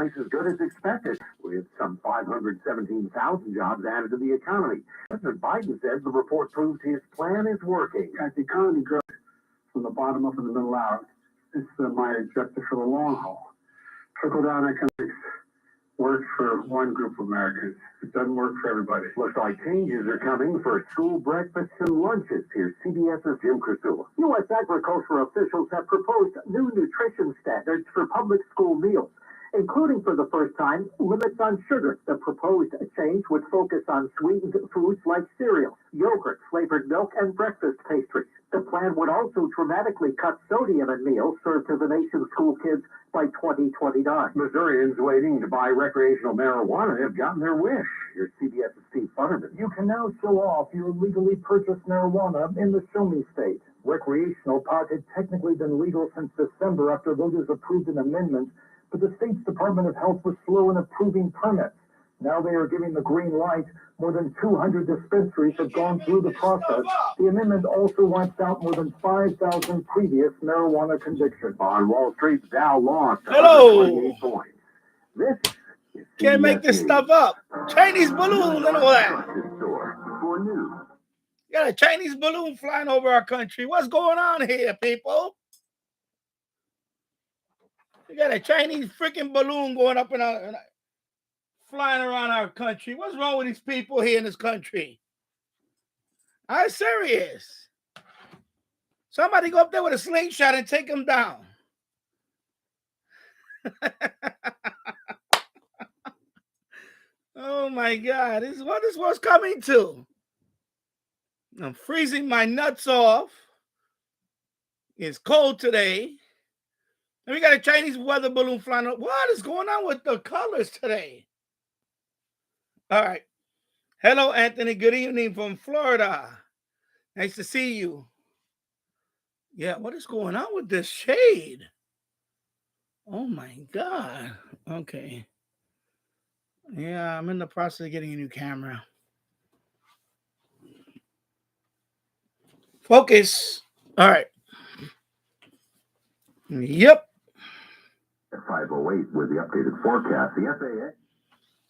twice as good as expected, with some 517,000 jobs added to the economy. President Biden says the report proves his plan is working. As the economy grows from the bottom up in the middle out, it's my objective for the long haul. Trickle-down economics works for one group of Americans. It doesn't work for everybody. Looks like changes are coming for school breakfasts and lunches. Here's CBS's Jim Crisula. U.S. agriculture officials have proposed new nutrition standards for public school meals, including for the first time limits on sugar. The proposed change would focus on sweetened foods like cereals, yogurt, flavored milk, and breakfast pastries. The plan would also dramatically cut sodium in meals served to the nation's school kids by 2029. Missourians waiting to buy recreational marijuana have gotten their wish. Here's CBS's Steve Futterman. You can now show off your legally purchased marijuana in the Show Me State. Recreational pot had technically been legal since December after voters approved an amendment, but the state's Department of Health was slow in approving permits. Now they are giving the green light. More than 200 dispensaries have gone through the process. The amendment also wipes out more than 5,000 previous marijuana convictions. On Wall Street, Dow lost 128 points. This is Can't make this stuff up. Chinese balloon and all that. For news. You got a Chinese balloon flying over our country. What's going on here, people? You got a Chinese freaking balloon going up and flying around our country. What's wrong with these people here in this country? I'm serious. Somebody go up there with a slingshot and take them down. Oh my God. This is what this was coming to. I'm freezing my nuts off. It's cold today. And we got a Chinese weather balloon flying up. What is going on with the colors today? All right. Hello, Anthony. Good evening from Florida. Nice to see you. Yeah, what is going on with this shade? Oh, my God. Okay. Yeah, I'm in the process of getting a new camera. Focus. All right. Yep. 508 with the updated forecast. The FAA.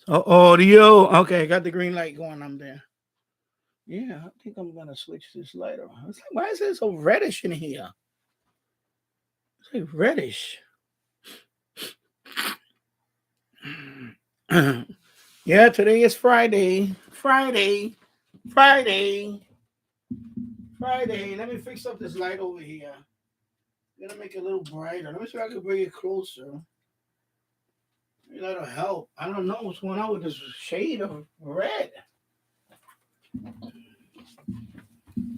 Audio. Okay, got the green light going on there. Yeah, I think I'm going to switch this light around. It's like, why is it so reddish in here? It's like reddish. Yeah, today is Friday. Friday. Let me fix up this light over here. I'm going to make it a little brighter. Let me see if I can bring it closer. Maybe that'll help. I don't know what's going on with this shade of red.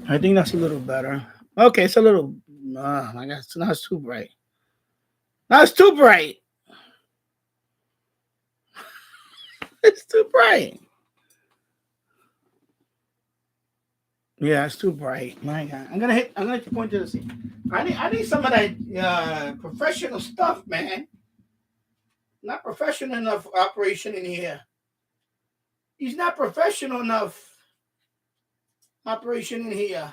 I think that's a little better. Okay, it's a little... I guess now it's too bright. Now it's too bright. It's too bright. Yeah, it's too bright. My God. I'm gonna point to the scene. I need some of that professional stuff, man. Not professional enough operation in here. He's not professional enough operation in here.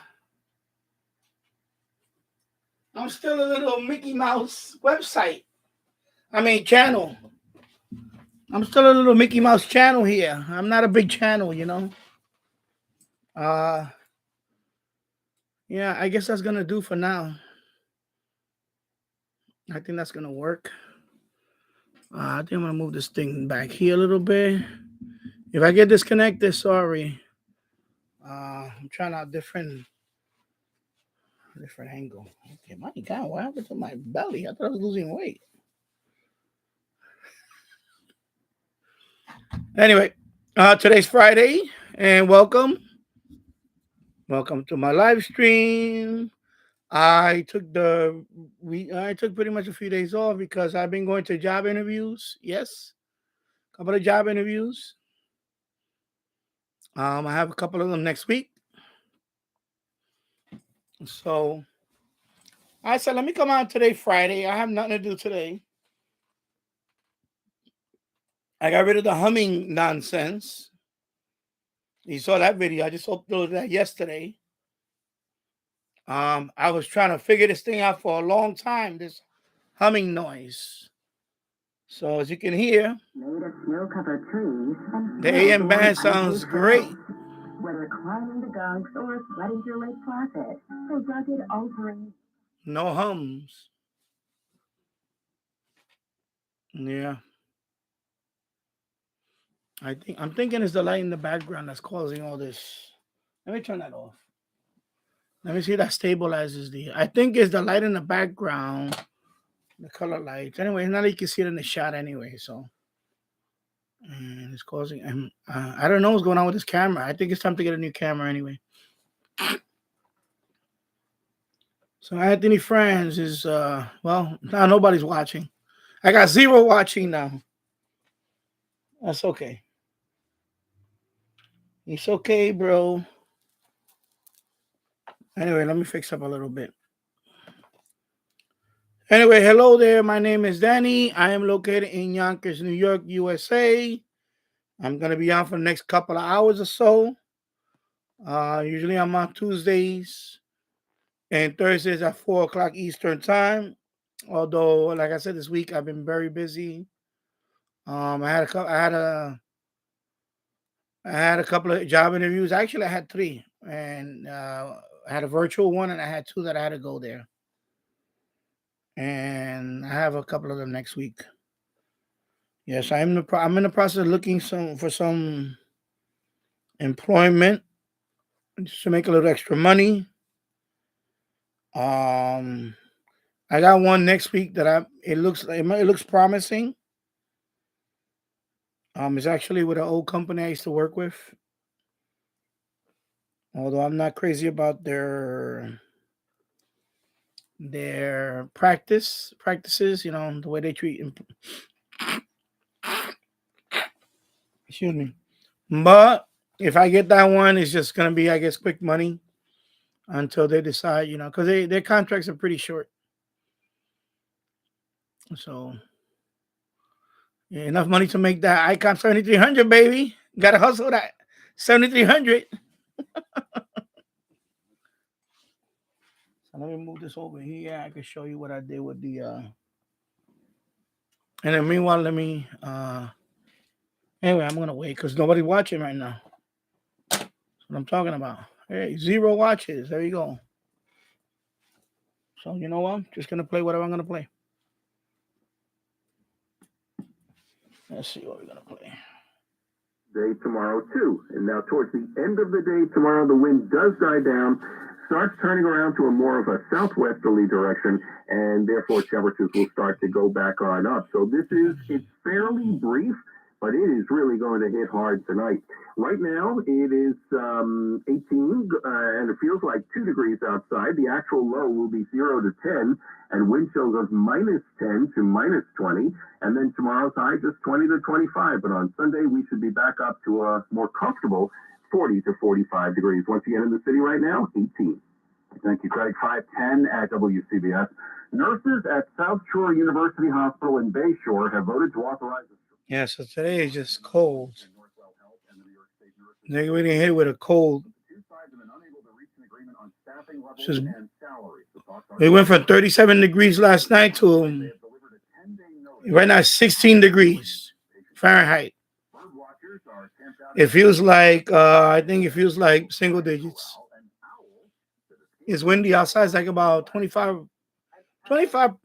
I'm still a little Mickey Mouse website. Channel. I'm still a little Mickey Mouse channel here. I'm not a big channel, you know. Yeah, I guess that's gonna do for now. I think that's gonna work. I think I'm gonna move this thing back here a little bit. If I get disconnected, sorry. I'm trying out different angle. Okay, my God, what happened to my belly? I thought I was losing weight. Anyway, today's Friday, and welcome to my live stream. I took pretty much a few days off because I've been going to job interviews. Yes, a couple of job interviews. I have a couple of them next week. So I said, let me come out today, Friday. I have nothing to do today. I got rid of the humming nonsense. You saw that video. I just uploaded that yesterday. I was trying to figure this thing out for a long time, this humming noise. So as you can hear, made of snow-covered trees and the AM band sounds great. whether climbing the gunks or sledding through Lake Placid, the rugged all-terrain. No hums. Yeah. I'm thinking it's the light in the background that's causing all this. Let me turn that off. Let me see if that stabilizes the. I think it's the light in the background, the color lights. Anyway, now you can see it in the shot anyway. So, and it's causing. I don't know what's going on with this camera. I think it's time to get a new camera anyway. So Anthony Franz is well, now nobody's watching. I got 0 watching now. That's okay. It's okay, bro. Anyway, let me fix up a little bit. Anyway, hello there. My name is Danny. I am located in Yonkers, New York, USA. I'm going to be on for the next couple of hours or so. Usually I'm on Tuesdays and Thursdays at 4 o'clock Eastern time. Although, like I said, this week I've been very busy. I had a couple of job interviews. Actually, I had 3, and I had a virtual one, and I had 2 that I had to go there. And I have a couple of them next week. Yes, I'm in the process of looking for some employment just to make a little extra money. I got one next week that it looks promising. It's actually with an old company I used to work with. Although I'm not crazy about their practices, the way they treat. Excuse me. But if I get that one, it's just gonna be, I guess, quick money until they decide, because their contracts are pretty short. So yeah, enough money to make that Icon 7300, baby. Gotta hustle that 7300. So let me move this over here. I can show you what I did with the and then meanwhile, let me anyway, I'm gonna wait because nobody's watching right now. That's what I'm talking about. Hey, 0 watches. There you go. So you know what? I'm just gonna play whatever I'm gonna play. Let's see what we're gonna play. Day tomorrow too, and now towards the end of the day tomorrow, the wind does die down, starts turning around to a more of a southwesterly direction, and therefore temperatures will start to go back on up. So it's fairly brief, but it is really going to hit hard tonight. Right now, it is 18, and it feels like 2 degrees outside. The actual low will be 0 to 10, and wind chills of -10 to -20. And then tomorrow's high just 20 to 25. But on Sunday, we should be back up to a more comfortable 40 to 45 degrees. Once again, in the city right now, 18. Thank you, Craig. 5:10 at WCBS. Nurses at South Shore University Hospital in Bayshore have voted to authorize. Yeah, so today is just cold. They're getting hit with a cold. We went from 37 degrees last night to right now 16 degrees Fahrenheit. It feels like I think it feels like single digits. It's windy outside. It's like about 25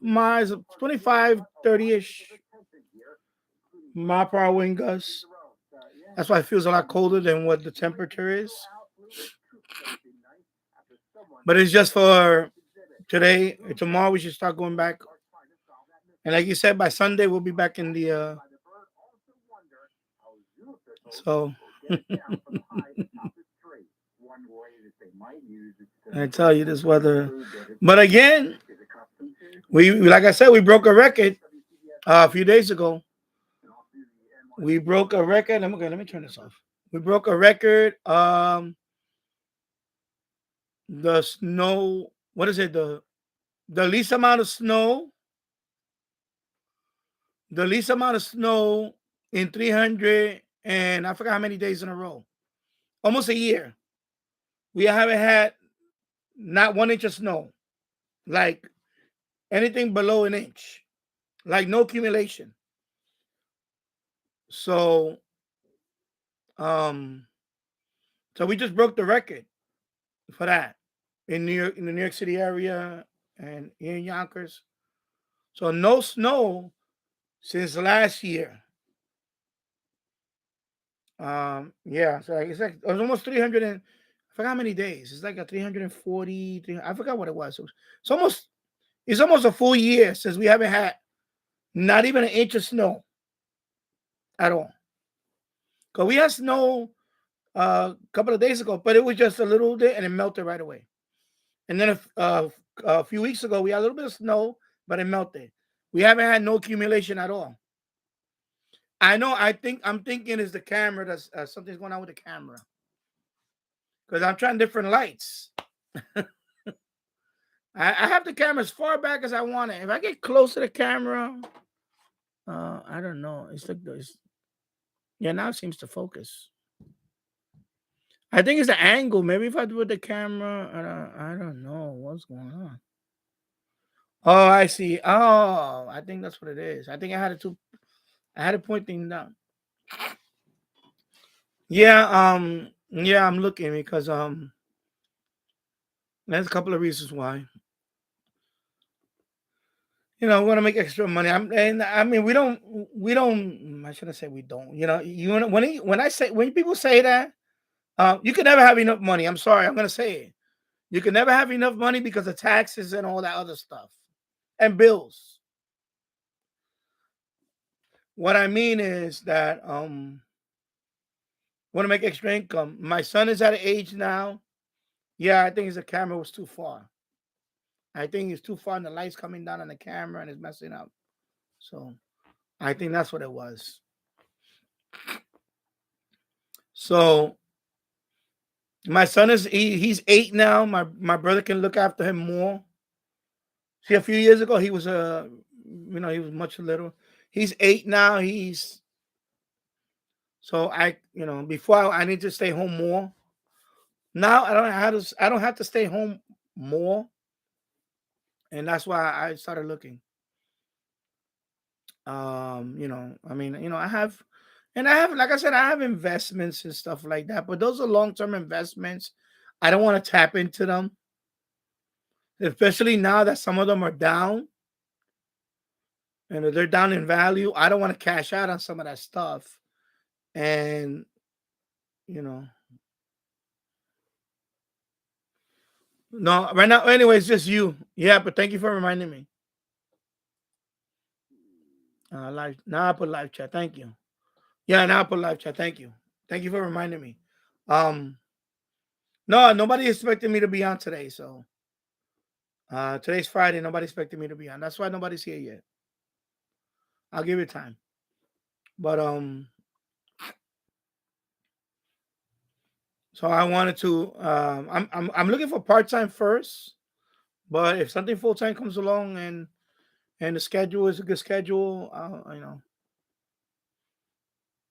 miles, 25, 30-ish mile per hour wind gusts. That's why it feels a lot colder than what the temperature is. But it's just for today. Tomorrow we should start going back. And like you said, by Sunday we'll be back in the so I tell you this weather. But again, we like I said, we broke a record a few days ago. We broke a record. Let me turn this off. We broke a record. The snow. What is it? The least amount of snow. The least amount of snow in 300 and I forgot how many days in a row. Almost a year. We haven't had not 1 inch of snow. Like anything below an inch. Like no accumulation. So so we just broke the record for that in New York, in the New York City area and here in Yonkers. So no snow since last year. Yeah, so it's like it was almost 300 and I forgot how many days. It's like a 340. I forgot what it was. It's almost a full year since we haven't had not even an inch of snow at all. Because we had snow a couple of days ago, but it was just a little bit and it melted right away. And then a few weeks ago, we had a little bit of snow, but it melted. We haven't had no accumulation at all. I know. I'm thinking is the camera. That's something's going on with the camera because I'm trying different lights. I have the camera as far back as I want it. If I get close to the camera, I don't know. It's like this. Yeah, now it seems to focus. I think it's the angle. Maybe if I do with the camera, I don't know what's going on. Oh, I see. Oh, I think that's what it is. I think I had to point things down. Yeah, I'm looking because there's a couple of reasons why. I want to make extra money. I mean, we don't. I shouldn't say we don't. When people say that, you can never have enough money. I'm sorry, I'm gonna say it. You can never have enough money because of taxes and all that other stuff and bills. What I mean is that want to make extra income. My son is at an age now. Yeah, I think the camera was too far. I think it's too far and the light's coming down on the camera and it's messing up. So I think that's what it was. So my son he's 8 now. My brother can look after him more. See, a few years ago he was he was much little. He's 8 now. So before I need to stay home more. Now I don't have to stay home more. And that's why I started looking. I have, like I said, I have investments and stuff like that, but those are long-term investments. I don't want to tap into them, especially now that some of them are down and they're down in value. I don't want to cash out on some of that stuff. And, no, right now, anyway, it's just you. Yeah, but thank you for reminding me. Live now I put live chat. Thank you. Yeah, now I put live chat. Thank you. Thank you for reminding me. No, nobody expected me to be on today, so today's Friday. Nobody expected me to be on. That's why nobody's here yet. I'll give it time. But so I wanted to. I'm looking for part-time first, but if something full-time comes along and the schedule is a good schedule,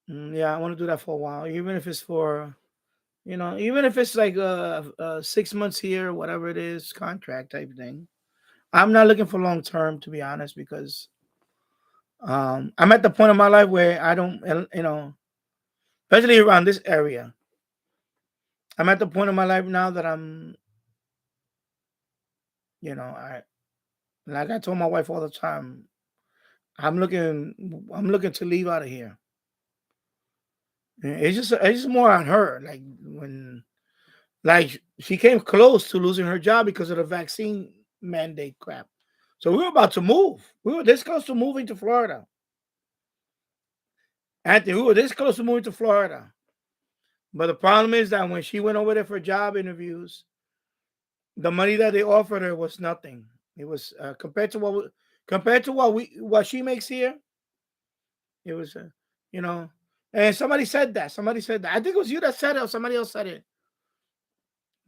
yeah, I want to do that for a while, even if it's for even if it's like 6 months here, whatever it is, contract type thing. I'm not looking for long term, to be honest, because I'm at the point of my life where I don't, especially around this area. I'm at the point of my life now that I like I told my wife all the time, I'm looking to leave out of here. It's just more on her. Like she came close to losing her job because of the vaccine mandate crap. So we were about to move. We were this close to moving to Florida. Anthony, we were this close to moving to Florida. But the problem is that when she went over there for job interviews, the money that they offered her was nothing. It was compared to what she makes here. It was, and somebody said that. I think it was you that said it, or somebody else said it.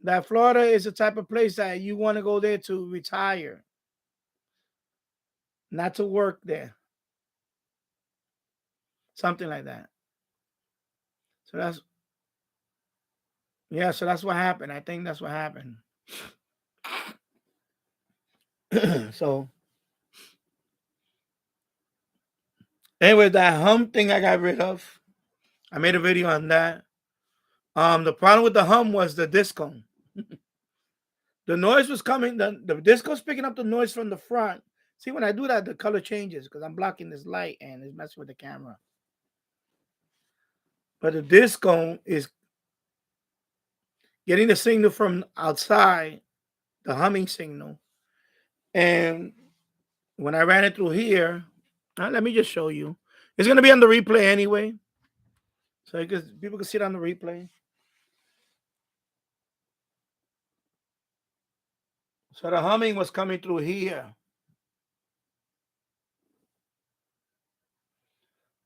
That Florida is the type of place that you want to go there to retire, not to work there. Something like that. So that's what happened. I think that's what happened. So Anyway, that hum thing I got rid of. I made a video on that. The problem with the hum was the disco. The noise was coming. The disco's picking up the noise from the front. See, when I do that, the color changes because I'm blocking this light and it's messing with the camera. But the disco is getting the signal from outside, the humming signal. And when I ran it through here, let me just show you. It's going to be on the replay anyway. So people can see it on the replay. So the humming was coming through here.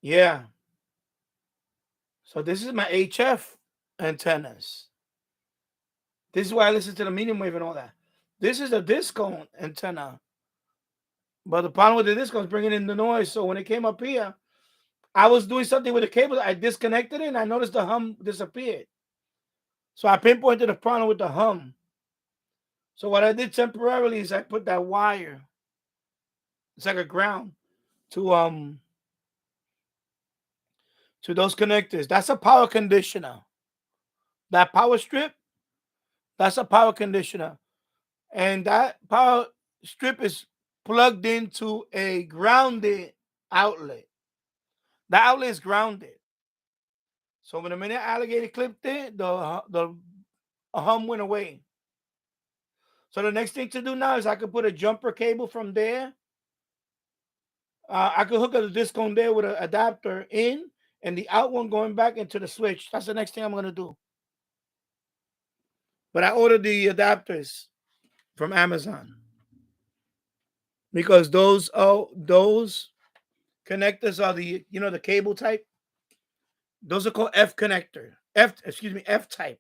Yeah. So this is my HF antennas. This is why I listen to the medium wave and all that. This is a disco antenna. But the problem with the disco is bringing in the noise. So when it came up here, I was doing something with the cable. I disconnected it and I noticed the hum disappeared. So I pinpointed the problem with the hum. So what I did temporarily is I put that wire. It's like a ground to those connectors. That's a power conditioner. That power strip, that's a power conditioner. And that power strip is plugged into a grounded outlet. The outlet is grounded. So when the minute alligator clipped it, the hum went away. So the next thing to do now is I could put a jumper cable from there. I could hook up the disc on there with an adapter in and the out one going back into the switch. That's the next thing I'm going to do. But I ordered the adapters from Amazon because those connectors are the cable type. Those are called F connector. F type.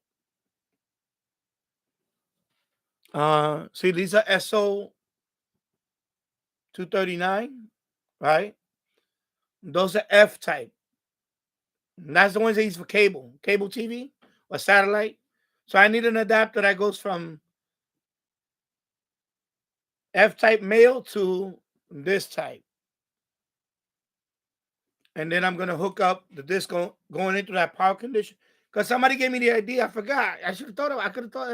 See, these are SO 239, right? Those are F type. And that's the ones they use for cable TV or satellite. So I need an adapter that goes from F type male to this type. And then I'm gonna hook up the disc going into that power condition. Because somebody gave me the idea. I forgot. I should have thought of it. I could have thought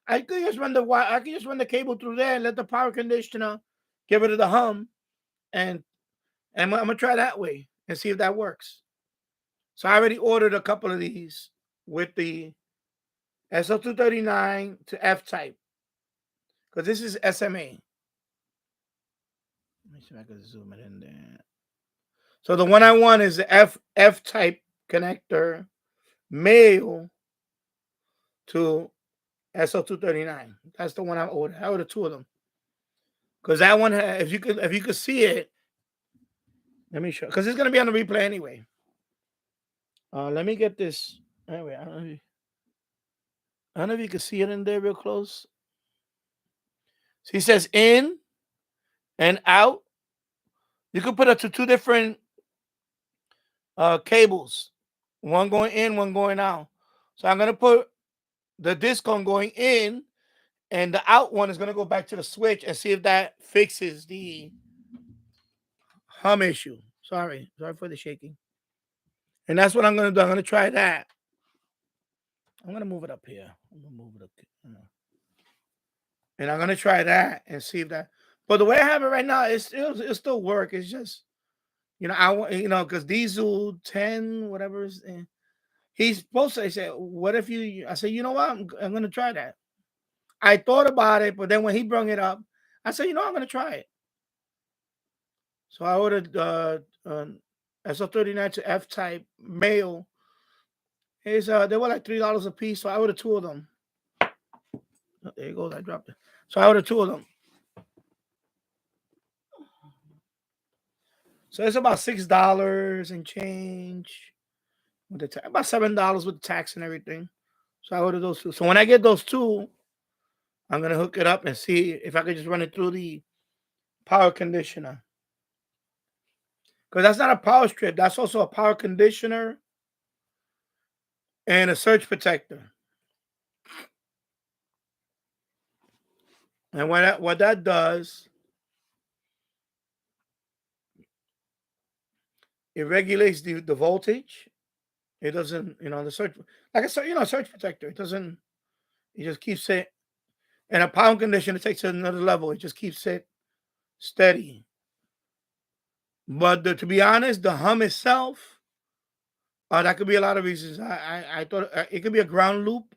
I could just run the wire. I could just run the cable through there and let the power conditioner get rid of the hum. And I'm gonna try that way and see if that works. So I already ordered a couple of these with the SO239 to F type. Because this is SMA. Let me see if I can zoom it in there. So the one I want is the F type connector male to SO239. That's the one I ordered. I ordered two of them. Because that one, if you could see it, let me show. Because it's gonna be on the replay anyway. Let me get this. Anyway, I don't know if you can see it in there real close. So he says in and out. You could put it to two different cables, one going in, one going out. So I'm gonna put the disc on going in, and the out one is gonna go back to the switch and see if that fixes the hum issue. Sorry for the shaking. And that's what I'm gonna do. I'm gonna try that. I'm gonna move it up here. I'm gonna move it up. And I'm gonna try that and see if that. But the way I have it right now, it still work. It's just, I want, because Diesel 10 whatever is. He's supposed to say, what if you? I said, you know what? I'm gonna try that. I thought about it, but then when he brought it up, I said, I'm gonna try it. So I ordered SO39 to F type male. They were like $3 a piece, so I ordered two of them. Oh, there you go, I dropped it. So I ordered two of them. So it's about $6 and change. With about $7 with the tax and everything. So I ordered those two. So when I get those two, I'm gonna hook it up and see if I could just run it through the power conditioner. Because that's not a power strip. That's also a power conditioner and a surge protector. And what that does, It regulates the voltage. It doesn't, the surge, like I said, surge protector. It doesn't. It just keeps it in a pound condition. It takes it to another level. It just keeps it steady. But to be honest, the hum itself, that could be a lot of reasons. I thought it could be a ground loop.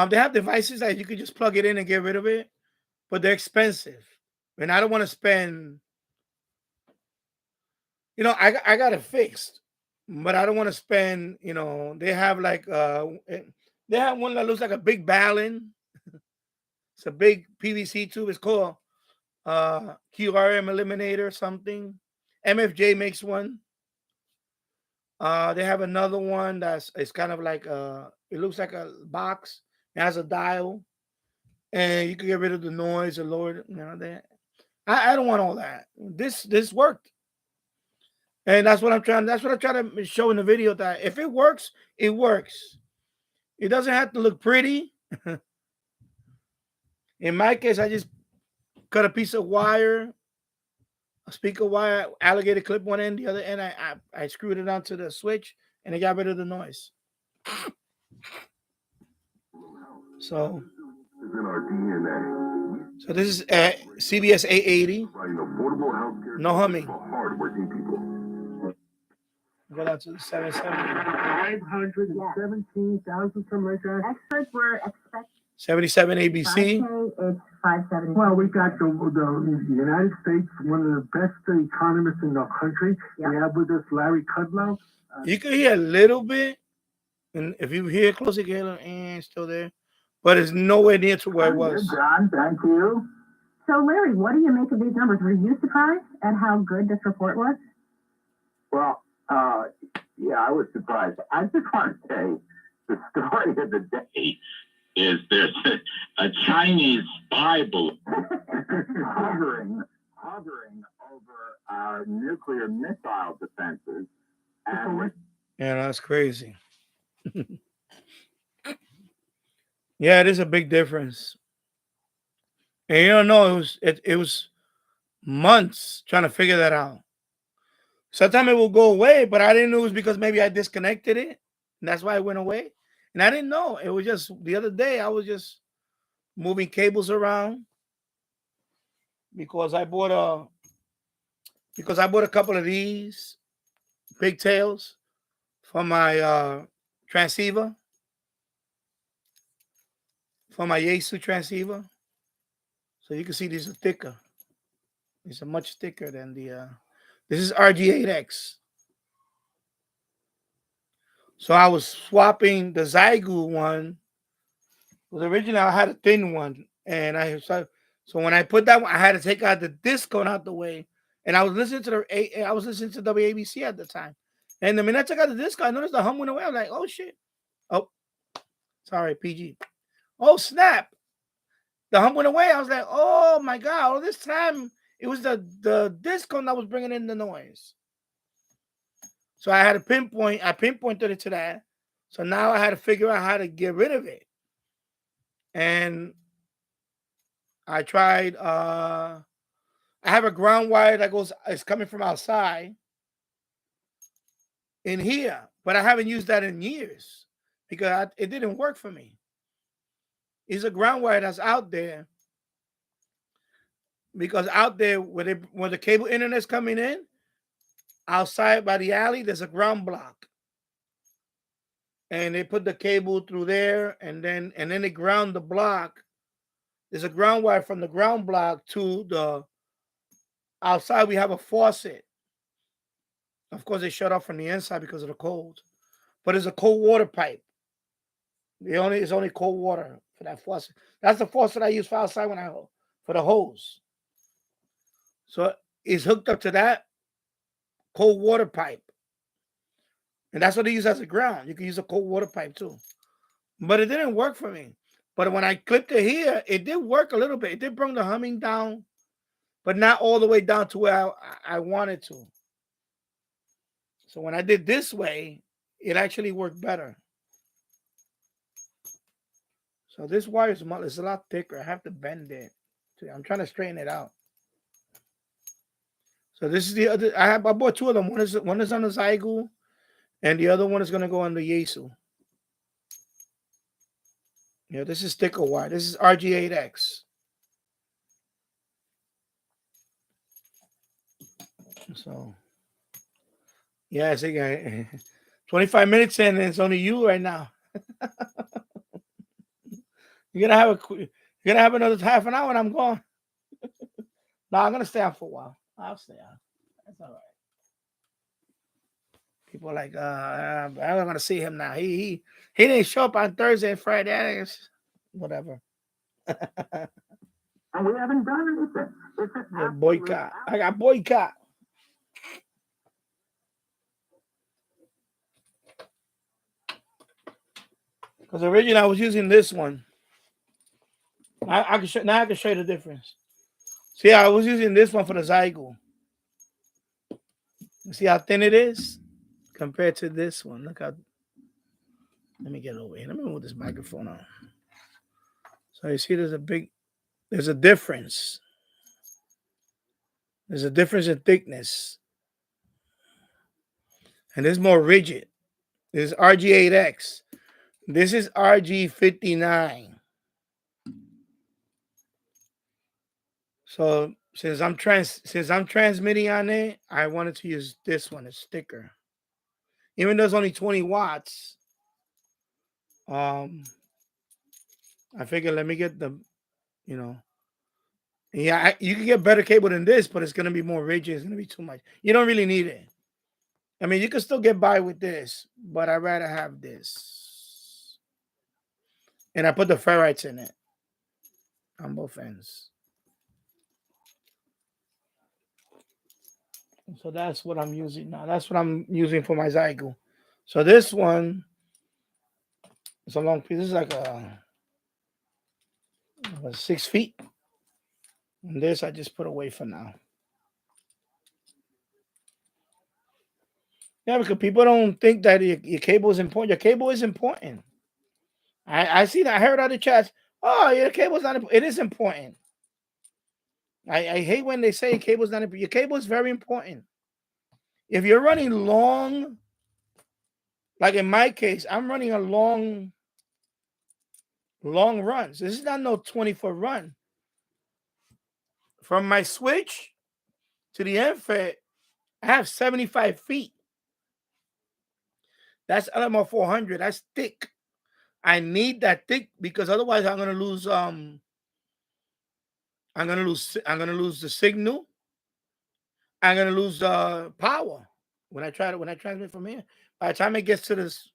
They have devices that you could just plug it in and get rid of it, but they're expensive, and I don't want to spend. I got it fixed, but I don't want to spend. They have like they have one that looks like a big ballon. It's a big PVC tube. It's called QRM Eliminator something. MFJ makes one. They have another one it's kind of like it looks like a box. It has a dial, and you can get rid of the noise or lower. That. I don't want all that. This worked, and that's what I'm trying. That's what I'm trying to show in the video. That if it works, it works. It doesn't have to look pretty. In my case, I just cut a piece of wire, a speaker wire, alligator clip one end, the other end. I screwed it onto the switch, and it got rid of the noise. So, in our DNA. So this is CBS 880. No humming. For hardworking people. Go down to the 770. 517,000, something like that. Experts were expecting 77 ABC. 5K, it's 570. Well, we got the United States, one of the best economists in the country. Yep. We have with us Larry Kudlow. You can hear a little bit, and if you hear closely, you hear and still there, but it's nowhere near to where it was. John, thank you. So, Larry, what do you make of these numbers? Were you surprised at how good this report was? Well, yeah, I was surprised. I just want to say the story of the day is there's a Chinese spy balloon hovering over our nuclear missile defenses. And Yeah, that's crazy. Yeah, it is a big difference. And you don't know, it was months trying to figure that out. Sometimes it will go away, but I didn't know it was because maybe I disconnected it, and that's why it went away. And I didn't know. It was just the other day I was just moving cables around because I bought a couple of these pigtails for my transceiver, for my Yaesu transceiver. So you can see these are thicker. These are much thicker than the this is RG8X. So I was swapping the Zygu one. Because originally I had a thin one. And so when I put that one, I had to take out the disc cone out the way. And I was listening to WABC at the time. And the minute I took out the disc cone, I noticed the hum went away. I was like, oh shit. Oh, sorry, PG. Oh, snap. The hum went away. I was like, oh my God, all this time it was the disc cone that was bringing in the noise. So I had to pinpointed it to that. So now I had to figure out how to get rid of it. And I tried, I have a ground wire that it's coming from outside in here, but I haven't used that in years because it didn't work for me. It's a ground wire that's out there because out there when the cable internet's coming in, outside by the alley, there's a ground block. And they put the cable through there and then they ground the block. There's a ground wire from the ground block to the outside. We have a faucet. Of course, they shut off from the inside because of the cold. But it's a cold water pipe. It's only cold water for that faucet. That's the faucet I use for outside for the hose. So it's hooked up to that cold water pipe. And that's what they use as a ground. You can use a cold water pipe too. But it didn't work for me. But when I clipped it here, it did work a little bit. It did bring the humming down, but not all the way down to where I wanted to. So when I did this way, it actually worked better. So this wire is a lot thicker. I have to bend it. I'm trying to straighten it out. So this is the other. I bought two of them. One is on the Zygu, and the other one is gonna go on the Yaesu. Yeah, this is sticker wire. This is RG8X. So yeah, so 25 minutes in, and it's only you right now. You're gonna have another half an hour, and I'm gone. No, I'm gonna stay on for a while. I'll stay on. That's all right. People are like, I don't want to see him now. He didn't show up on Thursday and Friday. Whatever. And we haven't done anything. It's an Yeah, boycott. I got boycott. Because originally I was using this one. I can show you the difference. See, I was using this one for the Zygu. See how thin it is compared to this one. Look how. Let me get over here. Let me move this microphone on. So you see, there's a difference. There's a difference in thickness, and it's more rigid. This is RG8X. This is RG59. So since I'm transmitting on it, I wanted to use this one, a sticker. Even though it's only 20 watts, I figured let me get the, yeah, you can get better cable than this, but it's gonna be more rigid. It's gonna be too much. You don't really need it. I mean, you can still get by with this, but I'd rather have this. And I put the ferrites in it on both ends. So that's what I'm using now. That's what I'm using for my Zygu. So this one is a long piece. This is like a 6 feet. And this I just put away for now. Yeah, because people don't think that your cable is important. Your cable is important. I see that. I heard other chats. Oh, your cable's not important. It is important. I hate when they say cable's not important. Your cable is very important. If you're running long, like in my case, I'm running a long runs. This is not no 20-foot run. From my switch to the MFET, I have 75 feet. That's LMR 400. That's thick. I need that thick because otherwise I'm gonna lose the signal. I'm gonna lose the power when I transmit from here. By the time it gets to this,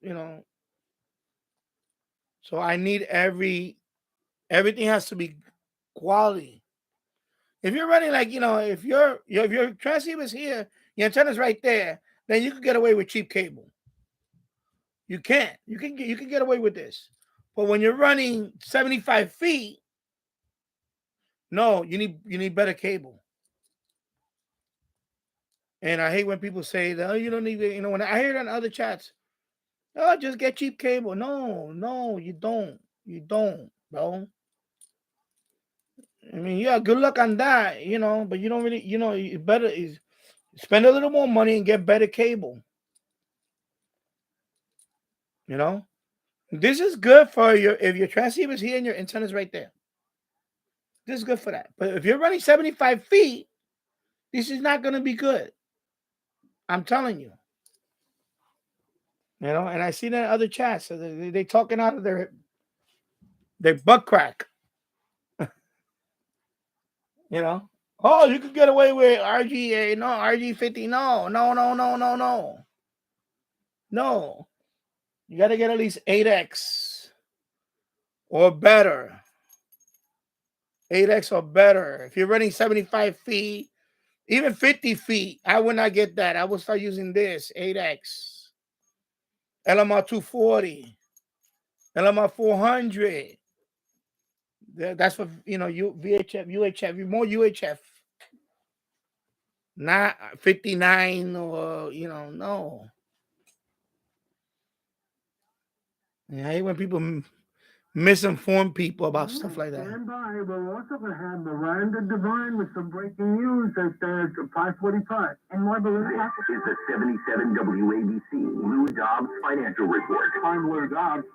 so I need everything has to be quality. If you're running like if your transceiver's here, your antenna's right there, then you can get away with cheap cable. You can't. You can get away with this. But when you're running 75 feet, no, you need better cable. And I hate when people say that, oh, you don't need it. When I hear it on other chats, oh, just get cheap cable. No, you don't. You don't, bro. I mean, yeah, good luck on that, but you don't really, you better is spend a little more money and get better cable. This is good for if your transceiver is here and your antenna's right there. This is good for that. But if you're running 75 feet, this is not going to be good. I'm telling you. And I see that in other chats. So they talking out of their butt crack. Oh, you could get away with RGA, no, RG50, no. No. You got to get at least 8X or better. 8X or better. If you're running 75 feet, even 50 feet, I would not get that. I would start using this, 8X. LMR 240. LMR 400. That's for, VHF, UHF, more UHF. Not 59 or, no. I hate when people misinform people about stuff like that. Stand by. We're also going to have Miranda Devine with some breaking news at 5:45. And more balloon This talk. is the 77 WABC Lou Dobbs Financial Report. I'm Lou Dobbs.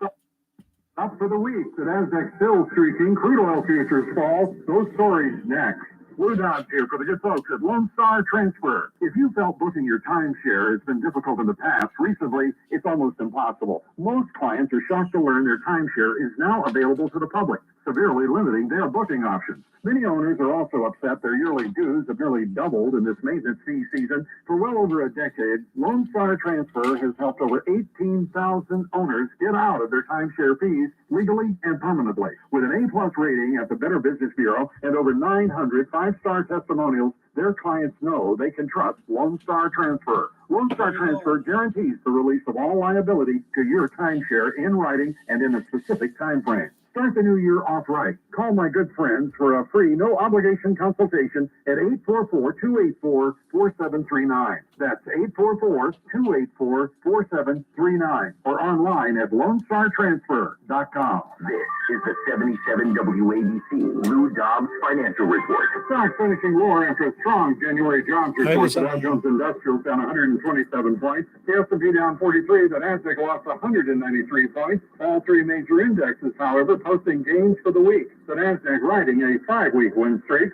Up for the week. The Nasdaq still streaking. Crude oil futures fall. Those stories next. Lou Dobbs here for the good folks at Lone Star Transfer. If you felt booking your timeshare has been difficult in the past, recently it's almost impossible. Most clients are shocked to learn their timeshare is now available to the public, severely limiting their booking options. Many owners are also upset their yearly dues have nearly doubled in this maintenance fee season. For well over a decade, Lone Star Transfer has helped over 18,000 owners get out of their timeshare fees legally and permanently. With an A+ rating at the Better Business Bureau and over 900 five-star testimonials, their clients know they can trust Lone Star Transfer. Lone Star Transfer guarantees the release of all liability to your timeshare in writing and in a specific time frame. Start the new year off right. Call my good friends for a free, no-obligation consultation at 844-284-4739. That's 844-284-4739 or online at LoneStarTransfer.com. This is the 77 WABC Lou Dobbs Financial Report. Stocks finishing lower after a strong January jobs report. The Dow Jones Industrial down 127 points. The S&P down 43. The Nasdaq lost 193 points. All three major indexes, however, posting gains for the week. The Nasdaq riding a 5-week win streak.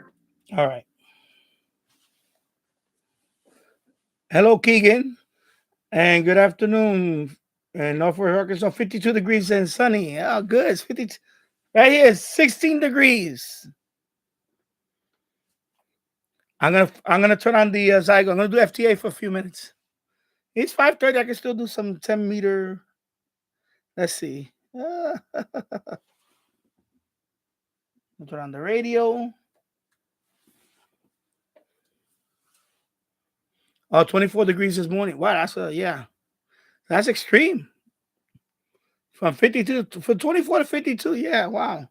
All right. Hello, Keegan, and good afternoon. In Norfolk, Arkansas, 52 degrees and sunny. Oh, good. It's 52. Right here, it's 16 degrees. I'm gonna turn on the Zygo. I'm gonna do FTA for a few minutes. It's 5:30. I can still do some 10-meter. Let's see. I'll turn on the radio. Oh, 24 degrees this morning. Wow, that's extreme. From 52 from 24 to 52. Yeah, wow.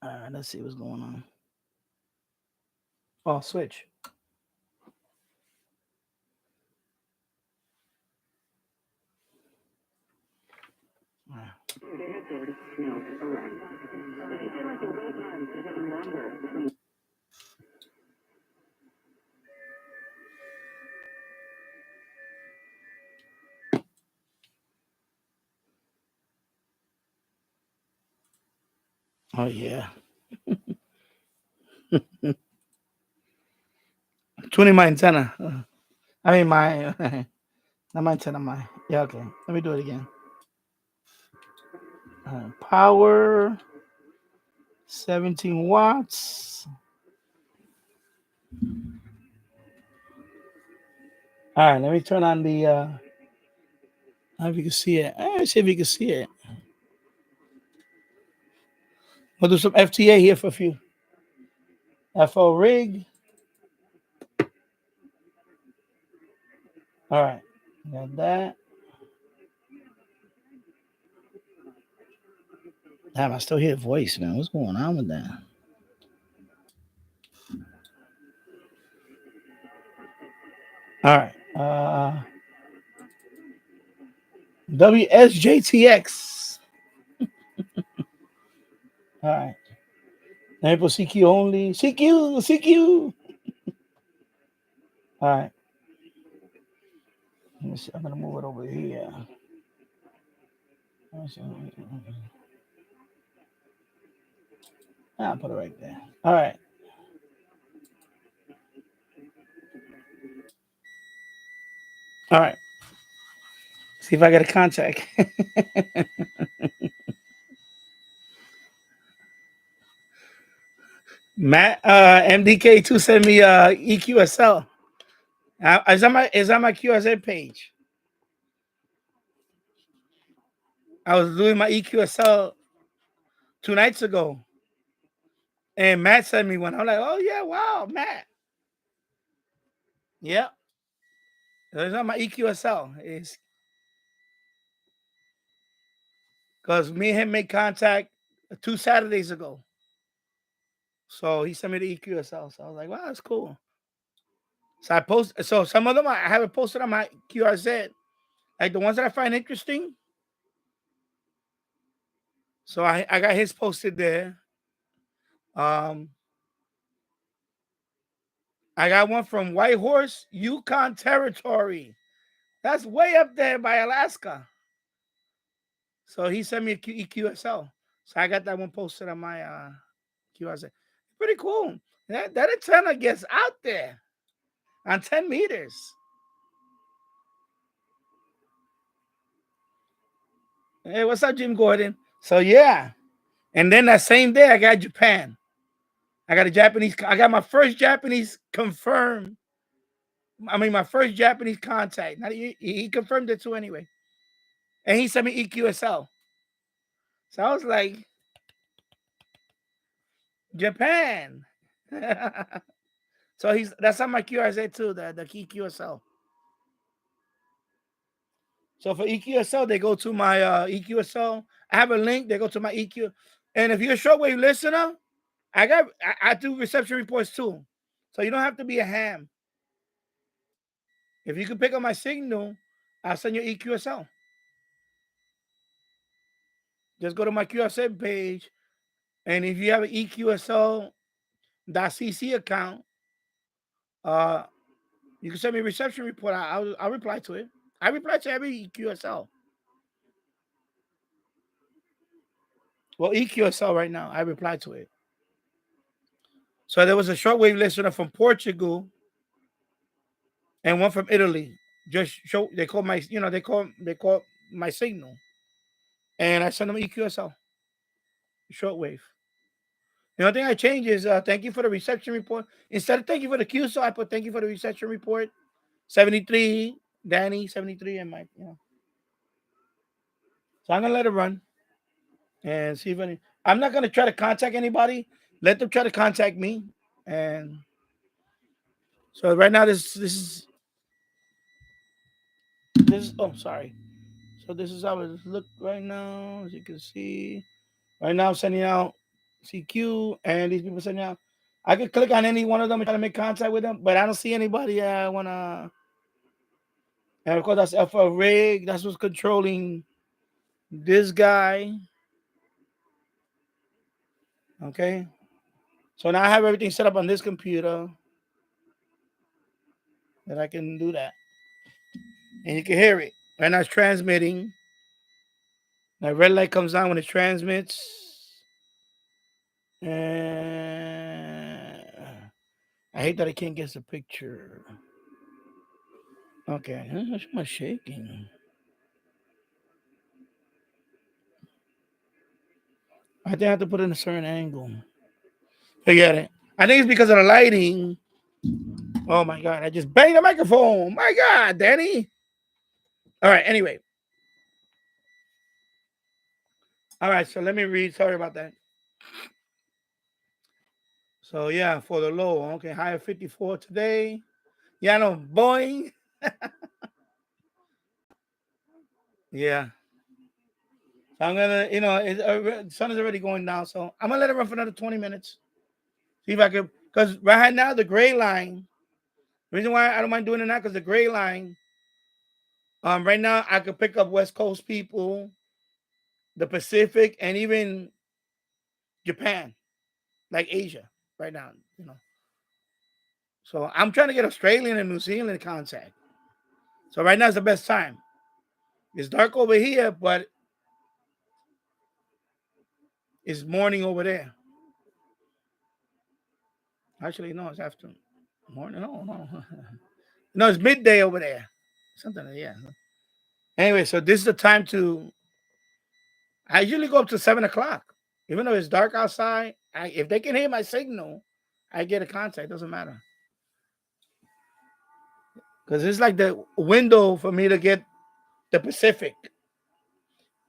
All right, let's see what's going on. Oh, switch. Oh, yeah. Tuning my antenna. I mean, my, not my antenna, yeah, okay. Let me do it again. Power, 17 watts. All right, let me turn on the, I don't know if you can see it. Let's see if you can see it. We'll do some FTA here for a few. FO rig. All right, got that. Damn, I still hear voice, man. What's going on with that? All right. WSJTX. All right. Enable CQ only. CQ. All right. Let me see. I'm gonna move it over here. I'll put it right there. All right. All right. See if I get a contact. Matt, MDK2 send me EQSL. Is on my QSA page. I was doing my EQSL 2 nights ago. And Matt sent me one. I'm like, oh yeah, wow, Matt. Yep. It's on my EQSL. It's because me and him made contact 2 Saturdays ago. So he sent me the EQSL. So I was like, wow, that's cool. So I post. So some of them I haven't posted on my QRZ like the ones that I find interesting. So I got his posted there. I got one from Whitehorse, Yukon Territory. That's way up there by Alaska. So he sent me a EQSL. So I got that one posted on my QSL. Pretty cool. That antenna gets out there on 10 meters. Hey, what's up, Jim Gordon? So yeah. And then that same day I got Japan. I got my first Japanese confirmed. I mean, my first Japanese contact. Now, he confirmed it too anyway. And he sent me EQSL. So I was like, Japan. So that's on my QRZ too, the EQSL. So for EQSL, they go to my EQSL. I have a link. They go to my EQ. And if you're a shortwave listener, I do reception reports too. So you don't have to be a ham. If you can pick up my signal, I'll send you EQSL. Just go to my QSL page. And if you have an EQSL.cc account, you can send me a reception report. I'll reply to it. I reply to every EQSL. Well, EQSL right now, I reply to it. So there was a shortwave listener from Portugal and one from Italy. They call my my signal. And I send them EQSL. Shortwave. The only thing I change is thank you for the reception report. Instead of thank you for the QSL, I put thank you for the reception report. 73, Danny, 73, and Mike, So I'm gonna let it run and see if I'm not gonna try to contact anybody. Let them try to contact me. And so right now this is oh sorry. So this is how it look right now, as you can see. Right now I'm sending out CQ and these people sending out. I could click on any one of them and try to make contact with them, but I don't see anybody I wanna. And of course that's Alpha Rig. That's what's controlling this guy. Okay. So now I have everything set up on this computer that I can do that. And you can hear it. Right now it's transmitting. That red light comes on when it transmits. And I hate that I can't get the picture. Okay, how much am I shaking? I think I have to put it in a certain angle. Forget it. I think it's because of the lighting. Oh my God, I just banged the microphone. My God, Danny. All right, anyway. All right, so let me read. Sorry about that. So yeah, for the low, okay, high of 54 today. Yeah, no, Boeing. Yeah. So I'm gonna, the sun is already going down, so I'm gonna let it run for another 20 minutes. See if I can, because right now the gray line. The reason why I don't mind doing it now, because the gray line. Right now I could pick up West Coast people, the Pacific, and even Japan, like Asia, right now. So I'm trying to get Australian and New Zealand contact. So right now is the best time. It's dark over here, but it's morning over there. Actually, no, it's after morning. No. No, it's midday over there. Something like that. Anyway, so this is the time to. I usually go up to 7:00, even though it's dark outside. If they can hear my signal, I get a contact. Doesn't matter, because it's like the window for me to get the Pacific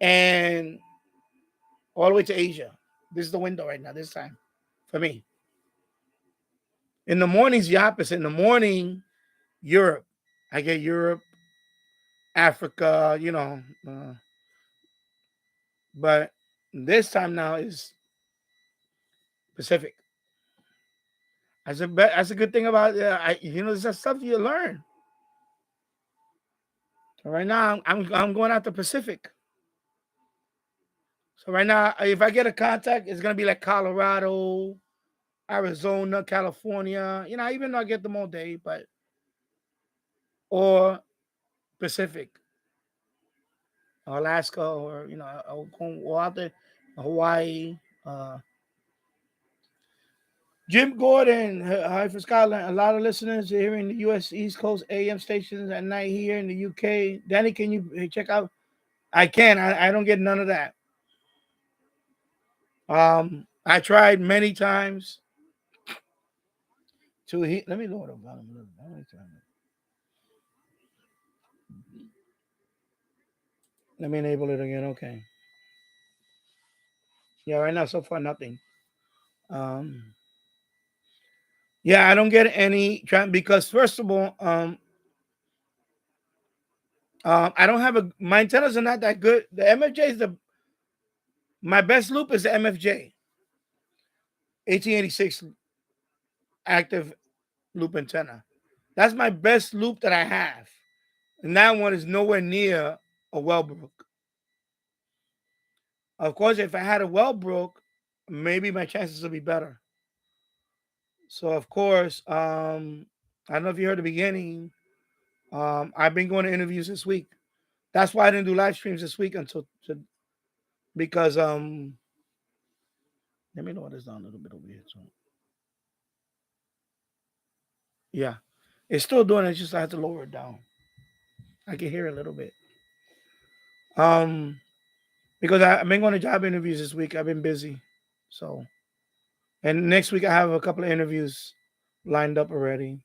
and all the way to Asia. This is the window right now. This time, for me. In the morning's the opposite. In the morning, Europe. I get Europe, Africa. But this time now is Pacific. That's a good thing about this is stuff you learn. So right now, I'm going out the Pacific. So right now, if I get a contact, it's gonna be like Colorado, Arizona, California. Even though I get them all day, but or Pacific, Alaska, or or out there, Hawaii. Jim Gordon, hi for Scotland. A lot of listeners are here in the U.S. East Coast AM stations at night here in the UK. Danny, can you check out? I can. I don't get none of that. I tried many times to hit. Let me load up. Let me enable it again. Okay. Yeah, right now so far nothing. Yeah, I don't get any because first of all, I don't have my antennas are not that good. The MFJ is my best loop is the MFJ 1886 active loop antenna. That's my best loop that I have, and that one is nowhere near a Wellbrook. Of course, if I had a Wellbrook, maybe my chances would be better. So of course, I don't know if you heard the beginning. I've been going to interviews this week. That's why I didn't do live streams this week because let me know this down a little bit over here. So yeah, it's still doing it. Just I have to lower it down. I can hear it a little bit. Because I've been going to job interviews this week. I've been busy, so and next week I have a couple of interviews lined up already.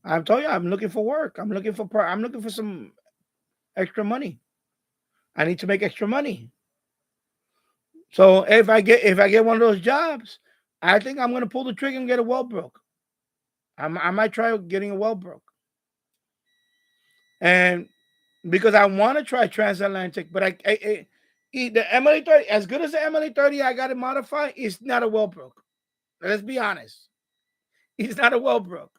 I've told you I'm looking for work. I'm looking for some extra money. I need to make extra money. So if I get one of those jobs, I think I'm going to pull the trigger and get a Wellbrook. I might try getting a Wellbrook, and because I want to try transatlantic, but the MLA 30, as good as the MLA 30 I got it modified, it's not a Wellbrook. Let's be honest, it's not a Wellbrook.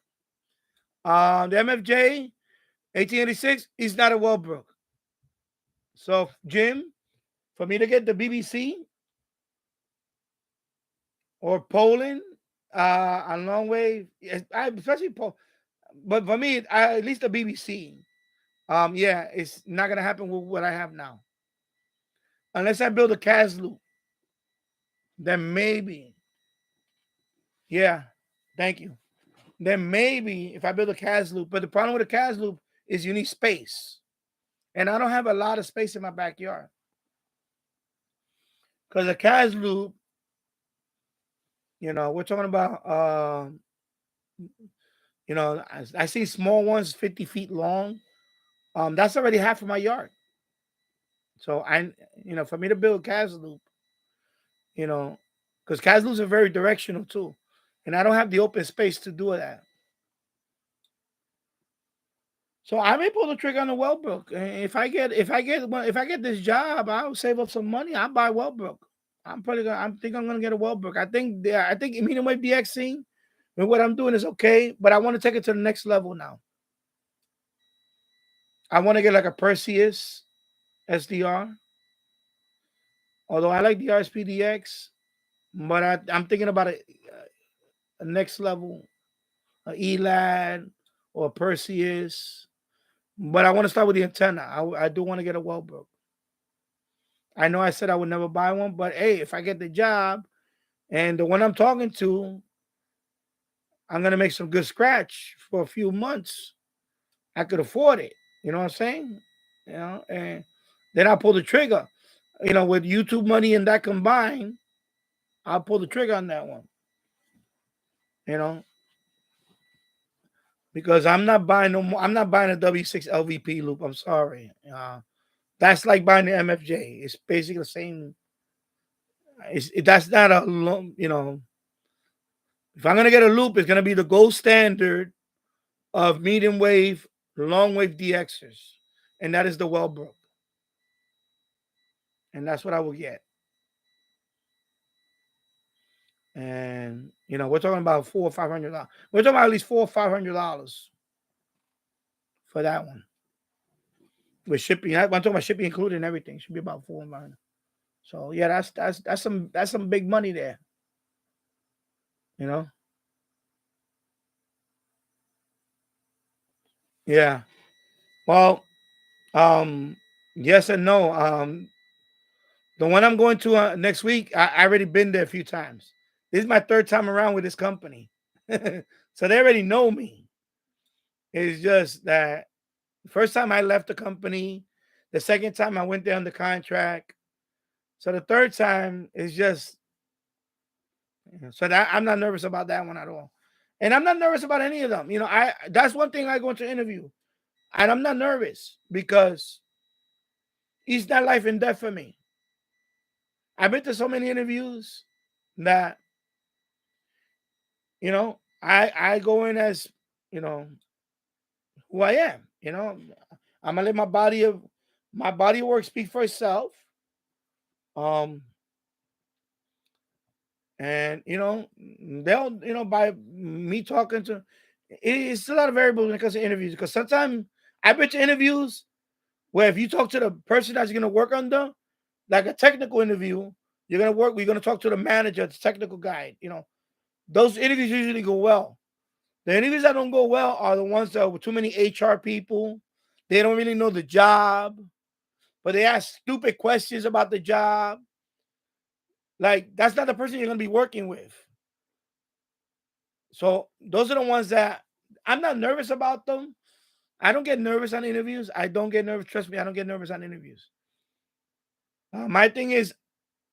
The MFJ 1886 is not a Wellbrook. So Jim, for me to get the BBC or Poland a long way, especially but for me, at least the BBC. Yeah, it's not gonna happen with what I have now. Unless I build a CAS loop, then maybe. Yeah, thank you. Then maybe if I build a CAS loop, but the problem with a CAS loop is you need space, and I don't have a lot of space in my backyard because a CAS loop, we're talking about. I see small ones 50 feet long. That's already half of my yard. So for me to build CAS loop, because CAS loops are very directional too, and I don't have the open space to do that. So I may pull the trigger on the Wellbrook. If I get this job, I'll save up some money. I'll buy Wellbrook. I think I'm gonna get a Wellbrook. I think medium wave DXing and what I'm doing is okay, but I want to take it to the next level now. I want to get like a Perseus SDR. Although I like the RSPdx, but I'm thinking about a next level, a ELAD or a Perseus. But I want to start with the antenna. I do want to get a Wellbrook. I know I said I would never buy one, but hey, if I get the job and the one I'm talking to, I'm going to make some good scratch for a few months, I could afford it. You know what I'm saying? And then I'll pull the trigger. With YouTube money and that combined, I'll pull the trigger on that one. Because I'm not buying I'm not buying a W6 LVP loop. I'm sorry. That's like buying the MFJ. It's basically the same. That's not a long, if I'm gonna get a loop, it's gonna be the gold standard of medium wave, long wave DXers, and that is the Wellbrook, and that's what I will get. And we're talking about $400 or $500. We're talking about at least $400 or $500 for that one. with shipping. I'm talking about shipping included and everything. Should be about 4 million. So yeah, that's some big money there. You know. Yeah. Well, yes and no. The one I'm going to next week, I already been there a few times. This is my third time around with this company, so they already know me. It's just that the first time I left the company, the second time I went there on the contract. So the third time is just so that I'm not nervous about that one at all. And I'm not nervous about any of them. You know, that's one thing I go into interview. And I'm not nervous because it's not life and death for me. I've been to so many interviews that, you know, I go in as, you know, who I am. You know, I'm gonna let my body of work speak for itself. Um, and you know, they'll, you know, by me talking to, it's a lot of variables when it comes to interviews because sometimes I've been to interviews where if you talk to the person that's gonna work under, like a technical interview, we're gonna talk to the manager, the technical guy. You know, those interviews usually go well. The interviews that don't go well are the ones that are with too many HR people. They don't really know the job, but they ask stupid questions about the job. Like, that's not the person you're gonna be working with. So those are the ones that I'm not nervous about them. I don't get nervous on interviews. I don't get nervous. Trust me, I don't get nervous on interviews. My thing is,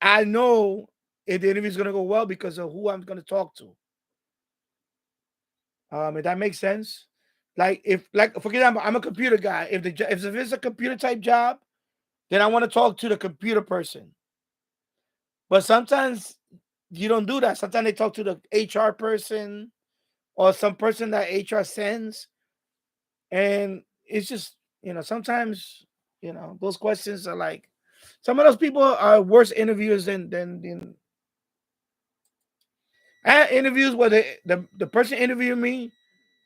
I know if the interview is gonna go well because of who I'm gonna talk to. If that makes sense. Like for example, I'm a computer guy. If it's a computer type job, then I want to talk to the computer person. But sometimes you don't do that. Sometimes they talk to the HR person or some person that HR sends. And it's just, you know, sometimes, you know, those questions are like some of those people are worse interviewers than I had interviews where the person interviewing me,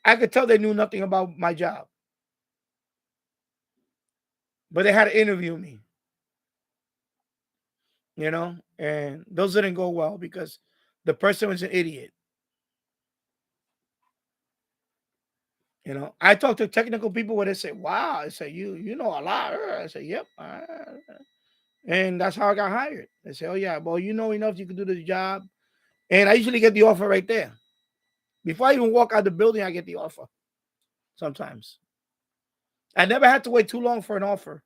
I could tell they knew nothing about my job. But they had to interview me, you know, and those didn't go well because the person was an idiot. You know, I talk to technical people where they say, "Wow," I say, "You know a lot." I say, "Yep," and that's how I got hired. They say, "Oh yeah, well you know enough, you can do the job," and I usually get the offer right there before I even walk out the building. I get the offer. Sometimes I never had to wait too long for an offer.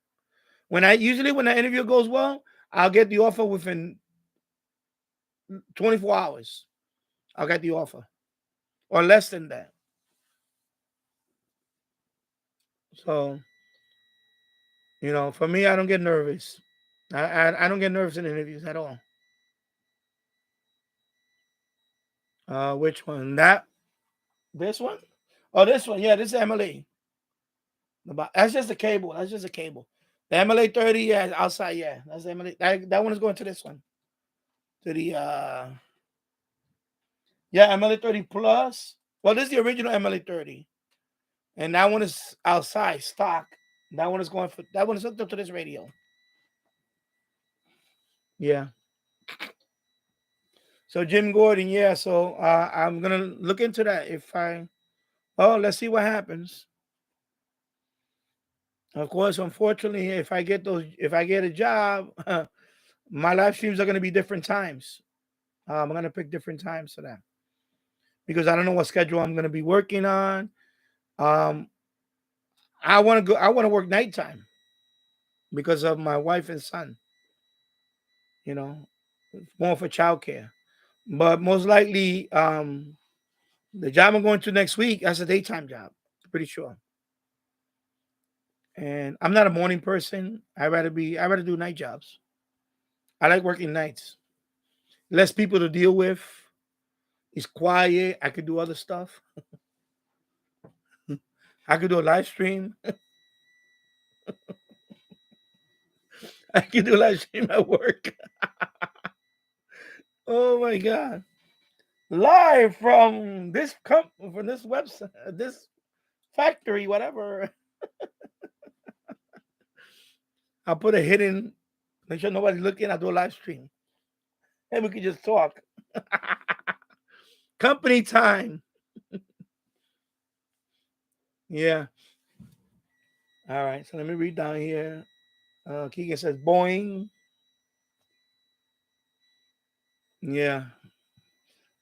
When the interview goes well, I'll get the offer within 24 hours. I'll get the offer or less than that. So, you know, for me, I don't get nervous. I don't get nervous in interviews at all. Which one? This one? Oh, this one. Yeah, this is MLA. That's just a cable. That's just a cable. The MLA 30, yeah, outside, yeah. That's the MLA. That one is going to this one. To the yeah, MLA 30 plus. Well, this is the original MLA 30. And that one is outside stock. That one is hooked up to this radio. Yeah. So Jim Gordon, yeah. So I'm gonna look into that. Let's see what happens. Of course, unfortunately, if I get a job, my live streams are gonna be different times. I'm gonna pick different times for that because I don't know what schedule I'm gonna be working on. I want to work nighttime because of my wife and son. You know, more for childcare. But most likely, the job I'm going to next week, that's a daytime job. Pretty sure. And I'm not a morning person. I rather do night jobs. I like working nights. Less people to deal with. It's quiet. I could do other stuff. I could do a live stream. I could do a live stream at work. Oh my god. Live from this website, this factory, whatever. I'll put a hidden, make sure nobody's looking. I'll do a live stream. And we can just talk. Company time. Yeah. All right. So let me read down here. Keegan says Boeing. Yeah.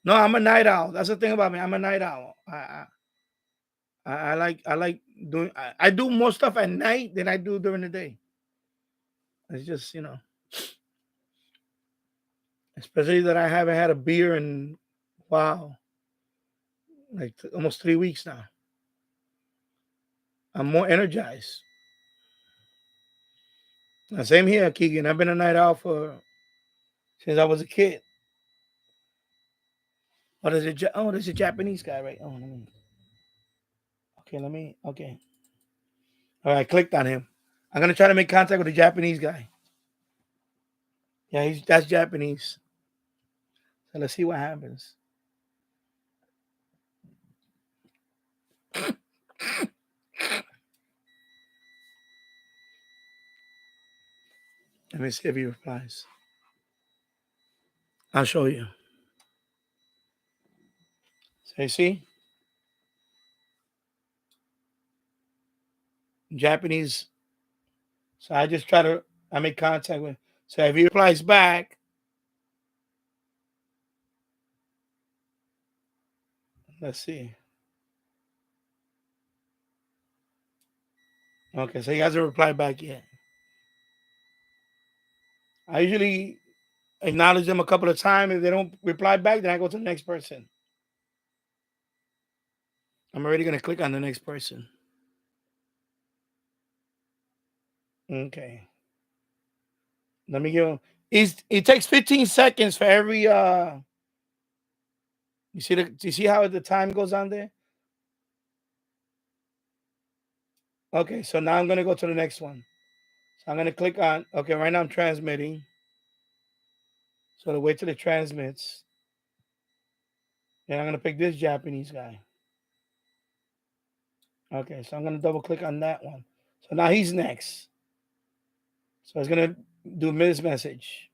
No, I'm a night owl. That's the thing about me. I'm a night owl. I like doing. I do more stuff at night than I do during the day. It's just, especially that I haven't had a beer in, wow, like almost 3 weeks now. I'm more energized. Same here, Keegan. I've been a night owl since I was a kid. Oh, there's a Japanese guy, right? Oh, okay. All right, I clicked on him. I'm gonna try to make contact with the Japanese guy. Yeah, that's Japanese. So let's see what happens. Let me see if he replies. I'll show you. So you see? Japanese. So I make contact with. So if he replies back, let's see. Okay, so he hasn't replied back yet. I usually acknowledge them a couple of times. If they don't reply back, then I go to the next person. I'm already going to click on the next person. Okay. Let me give him. It takes 15 seconds for every you see how the time goes on there? Okay, so now I'm gonna go to the next one. So I'm gonna click on, okay, right now I'm transmitting. So to wait till it transmits. And I'm gonna pick this Japanese guy. Okay, so I'm gonna double click on that one. So now he's next. So it's gonna do this message.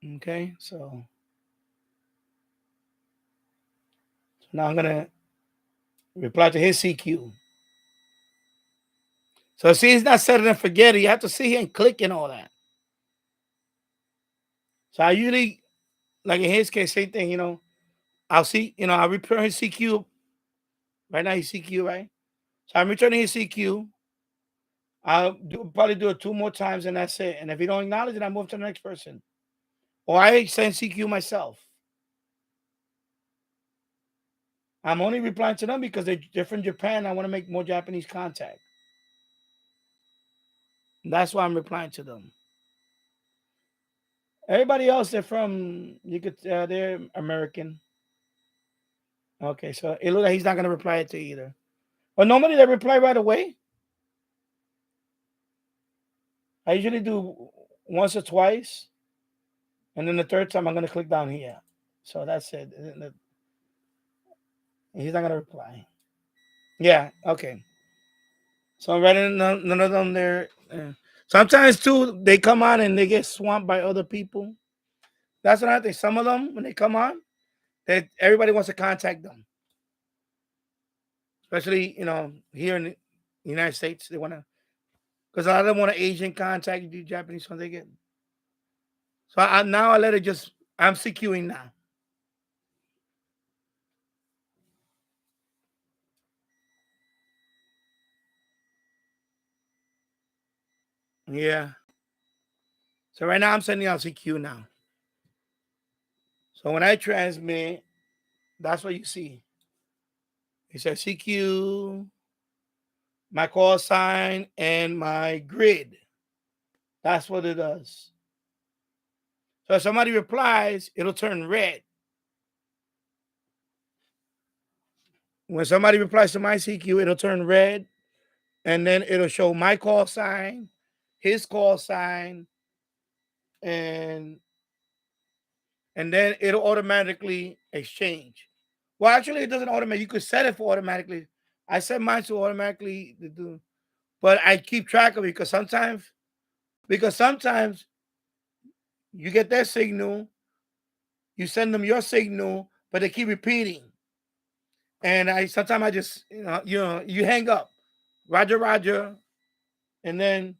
Okay, so now I'm gonna reply to his CQ. So see, it's not set it and forget it. You have to sit here and click and all that. So I usually, like in his case, same thing, I'll see, I'll return his CQ. Right now he's CQ, right? So I'm returning his CQ. I'll probably do it 2 more times and that's it. And if you don't acknowledge it, I move to the next person. Or I send CQ myself. I'm only replying to them because they're from Japan. I want to make more Japanese contact. And that's why I'm replying to them. Everybody else, they're American. Okay, so it looks like he's not going to reply to either. But normally they reply right away. I usually do once or twice. And then the third time I'm going to click down here. So that's it. He's not going to reply. Yeah, okay. So I'm writing none of them there. Sometimes, too, they come on and they get swamped by other people. That's what I think. Some of them, when they come on, everybody wants to contact them. Especially, here in the United States, they want to, because a lot of them want an Asian contact, the Japanese ones they get. So now I let it just, I'm CQing now. Yeah. So right now I'm sending out CQ now. So when I transmit, that's what you see. It says CQ, my call sign, and my grid. That's what it does. So if somebody replies, it'll turn red. When somebody replies to my CQ, it'll turn red. And then it'll show my call sign, his call sign, and then it'll automatically exchange. Well, actually, it doesn't automatically. You could set it for automatically. I set mine to automatically do. but I keep track of it because sometimes you get their signal, you send them your signal, but they keep repeating. And sometimes I just, you hang up, Roger, Roger, and then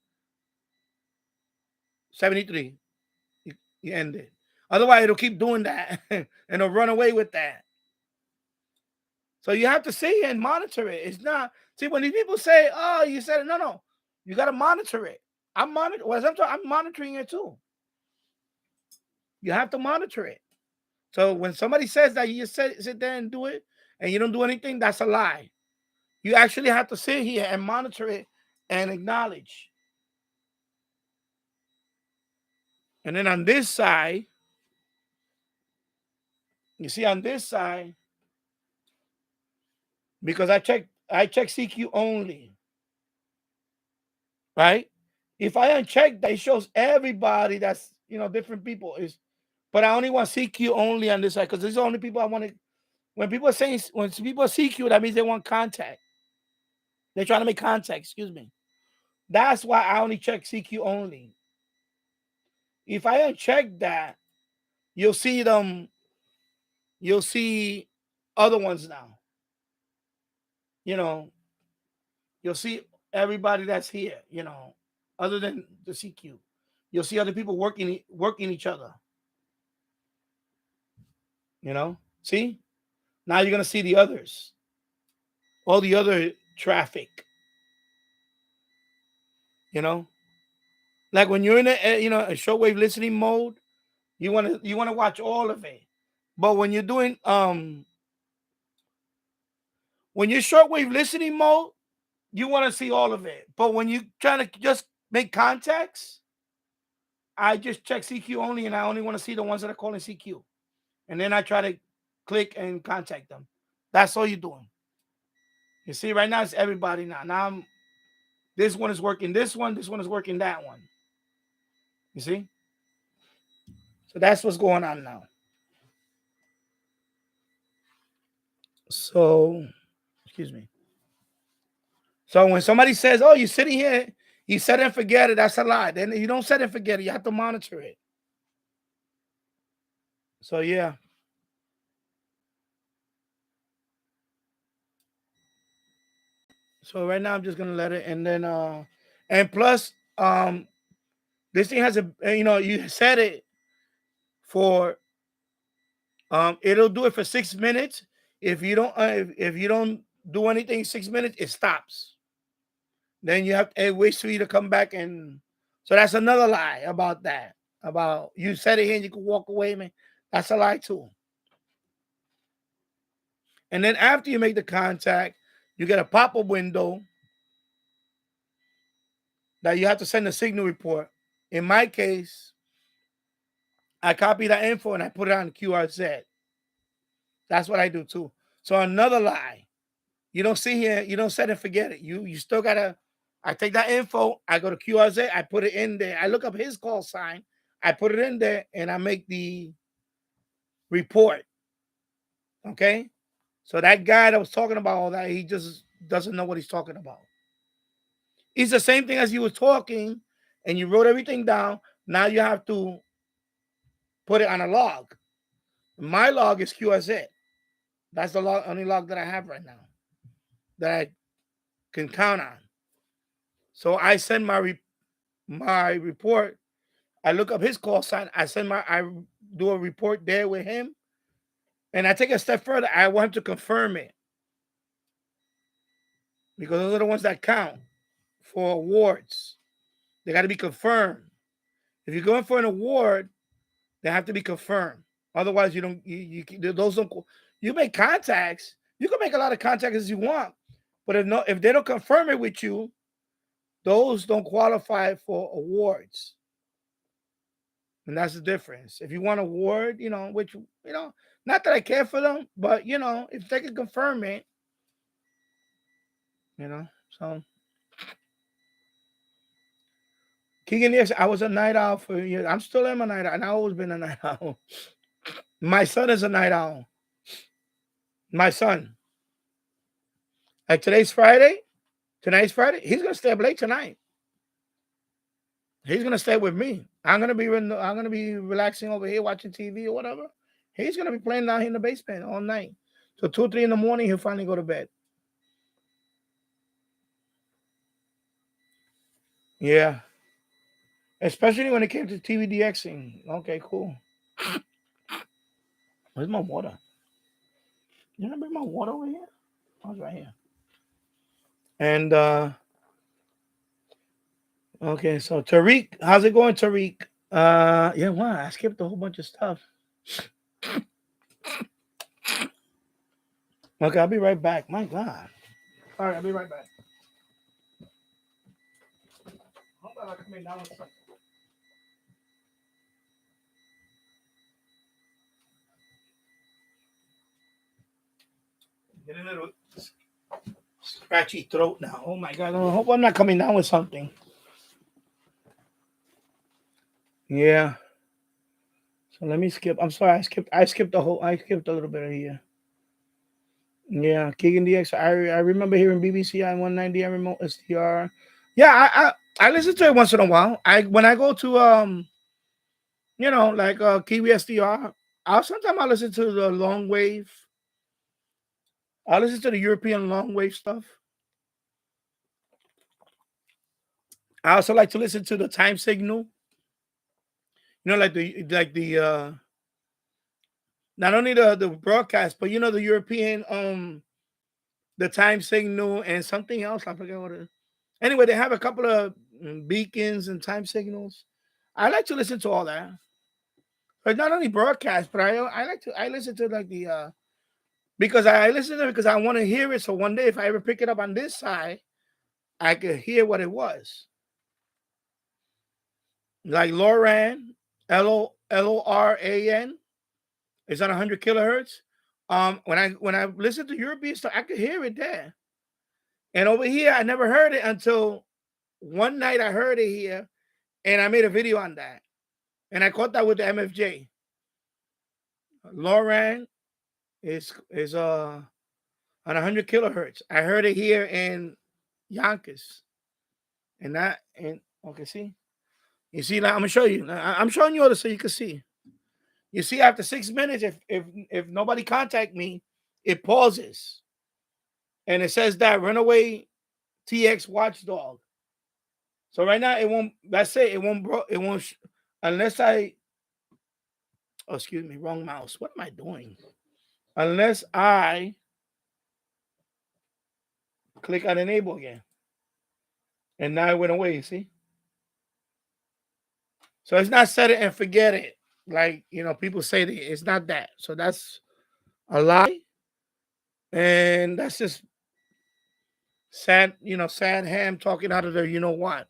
73, you end it. Otherwise, it'll keep doing that and it'll run away with that. So you have to see and monitor it. It's not, see, when these people say, oh, you said it, no. You got to monitor it. I'm monitoring it too. You have to monitor it. So when somebody says that you just sit there and do it and you don't do anything, that's a lie. You actually have to sit here and monitor it and acknowledge. And then on this side, you see on this side, because I check CQ only, right? If I uncheck that, it shows everybody that's, different people but I only want CQ only on this side because these are the only people I want to. When people are CQ, that means they want contact. They're trying to make contact. Excuse me. That's why I only check CQ only. If I uncheck that, you'll see them. You'll see other ones now. You'll see everybody that's here. Other than the CQ, you'll see other people working each other. See? Now you're gonna see the others, all the other traffic. Like when you're in a shortwave listening mode, you wanna watch all of it. But when you're doing when you're shortwave listening mode, you want to see all of it. But when you're trying to just make contacts, I just check CQ only, and I only want to see the ones that are calling CQ. And then I try to click and contact them. That's all you're doing. You see, right now it's everybody now. Now this one is working this one is working that one. You see? So that's what's going on now. So, excuse me. So when somebody says, oh, you're sitting here, you set and forget it, that's a lie. Then you don't set and forget it. You have to monitor it. So, yeah. So right now I'm just going to let it. And then, and plus, this thing has you set it for, it'll do it for 6 minutes. If you don't do anything 6 minutes, it stops. Then you have to wait for you to come back. And so that's another lie about that. About you set it here and you can walk away, man. That's a lie too. And then after you make the contact, you get a pop-up window that you have to send a signal report. In my case, I copy that info and I put it on QRZ. That's what I do too. So another lie. You don't sit here, you don't set and forget it. You still gotta, I take that info, I go to QRZ, I put it in there. I look up his call sign, I put it in there, and I make the report. Okay? So that guy that was talking about all that, he just doesn't know what he's talking about. It's the same thing as you were talking and you wrote everything down. Now you have to put it on a log. My log is QRZ. That's the only log that I have right now that I can count on. So I send my report. I look up his call sign. I do a report there with him. And I take a step further. I want to confirm it. Because those are the ones that count for awards. They got to be confirmed. If you're going for an award, they have to be confirmed. Otherwise, you make contacts. You can make a lot of contacts as you want, but if they don't confirm it with you, those don't qualify for awards. And that's the difference. If you want an award, which not that I care for them, but if they can confirm it, so. Keegan, yes, I was a night owl for years. I'm still a night owl, and I've always been a night owl. My son is a night owl. My son. Like today's Friday. Tonight's Friday. He's gonna stay up late tonight. He's gonna stay with me. I'm gonna be relaxing over here watching TV or whatever. He's gonna be playing down here in the basement all night. So 2 or 3 in the morning, he'll finally go to bed. Yeah. Especially when it came to TVDXing. Okay, cool. Where's my water? Did I bring my water over here? Oh, it's right here. And okay, so Tariq, how's it going, Tariq? Yeah, wow, I skipped a whole bunch of stuff. Okay, I'll be right back. My God. All right, I'll be right back. How about I come in down with something? Get a little scratchy throat now. Oh my God! I hope I'm not coming down with something. Yeah. So let me skip. I'm sorry, I skipped a little bit of here. Yeah, Keegan DX. I remember hearing BBC on 190 remote SDR. Yeah, I listen to it once in a while. When I go to like Kiwi SDR, sometimes I listen to the long wave. I listen to the European long wave stuff. I also like to listen to the time signal. Like the not only the broadcast, but the European the time signal and something else. I forget what it is. Anyway, they have a couple of beacons and time signals. I like to listen to all that. But not only broadcast, but I listen to like the because I listen to it because I want to hear it. So one day if I ever pick it up on this side, I could hear what it was. Like Loran, LORAN, is on 100 kilohertz. When I listen to European stuff, I could hear it there. And over here, I never heard it until one night I heard it here, and I made a video on that. And I caught that with the MFJ. Loran is on 100 kilohertz. I heard it here in Yonkers. Okay, see? You see, now I'm gonna show you. I'm showing you all this so you can see. You see, after 6 minutes, if nobody contact me, it pauses. And it says that Runaway TX Watchdog. So right now it won't. That's it. It won't unless I. Oh, excuse me, wrong mouse. What am I doing? Unless I click on enable again, and now it went away. See. So it's not set it and forget it. Like people say that it's not that. So that's a lie, and that's just sad. Sad ham talking out of their what.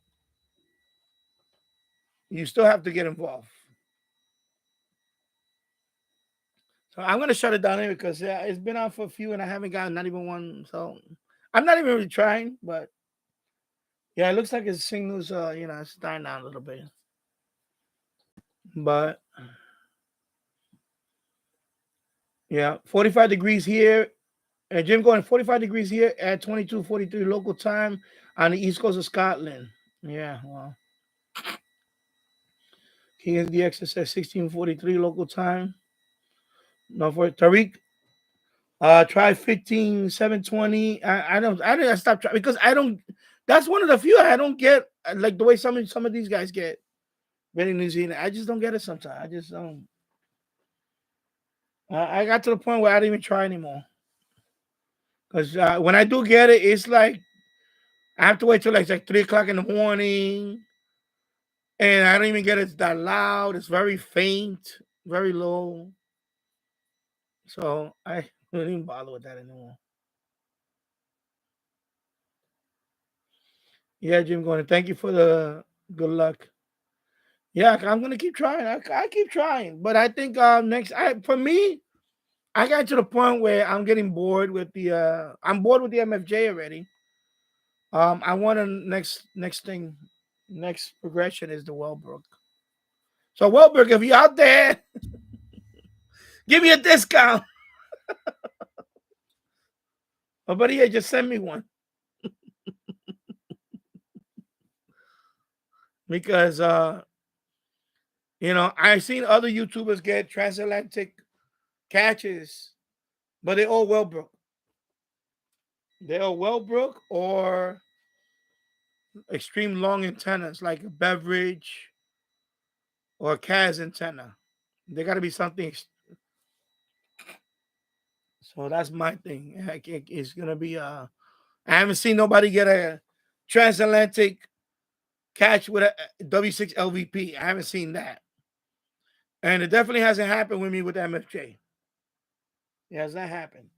You still have to get involved. So I'm gonna shut it down here because it's been on for a few and I haven't gotten not even one. So I'm not even really trying, but yeah, it looks like his signals it's dying down a little bit. But yeah, 45 degrees here. Jim going 45 degrees here at 22:43 local time on the east coast of Scotland. Yeah, well. KSDX says 16:43 local time. No, for Tariq. Try 15,720. I stopped trying because I don't. That's one of the few I don't get like the way some of these guys get. Very New Zealand. I just don't get it sometimes. I just don't. I got to the point where I don't even try anymore. Because when I do get it, it's like I have to wait till like 3 o'clock in the morning, and I don't even get it that loud. It's very faint, very low. So I don't even bother with that anymore. Yeah, Jim Gordon, thank you for the good luck. Yeah, I'm gonna keep trying. I keep trying, but I think for me, I got to the point where I'm getting bored with the. I'm bored with the MFJ already. I want a next thing, next progression is the Wellbrook. So Wellbrook, if you're out there, give me a discount. Oh, buddy, yeah, just send me one. because I've seen other YouTubers get transatlantic catches, but they're all Wellbrook. They're all Wellbrook or extreme long antennas like a Beverage or a Kaz antenna. They got to be something. So that's my thing. It's gonna be I haven't seen nobody get a transatlantic catch with a W6 LVP. I haven't seen that, and it definitely hasn't happened with me with MFJ. It has not happened.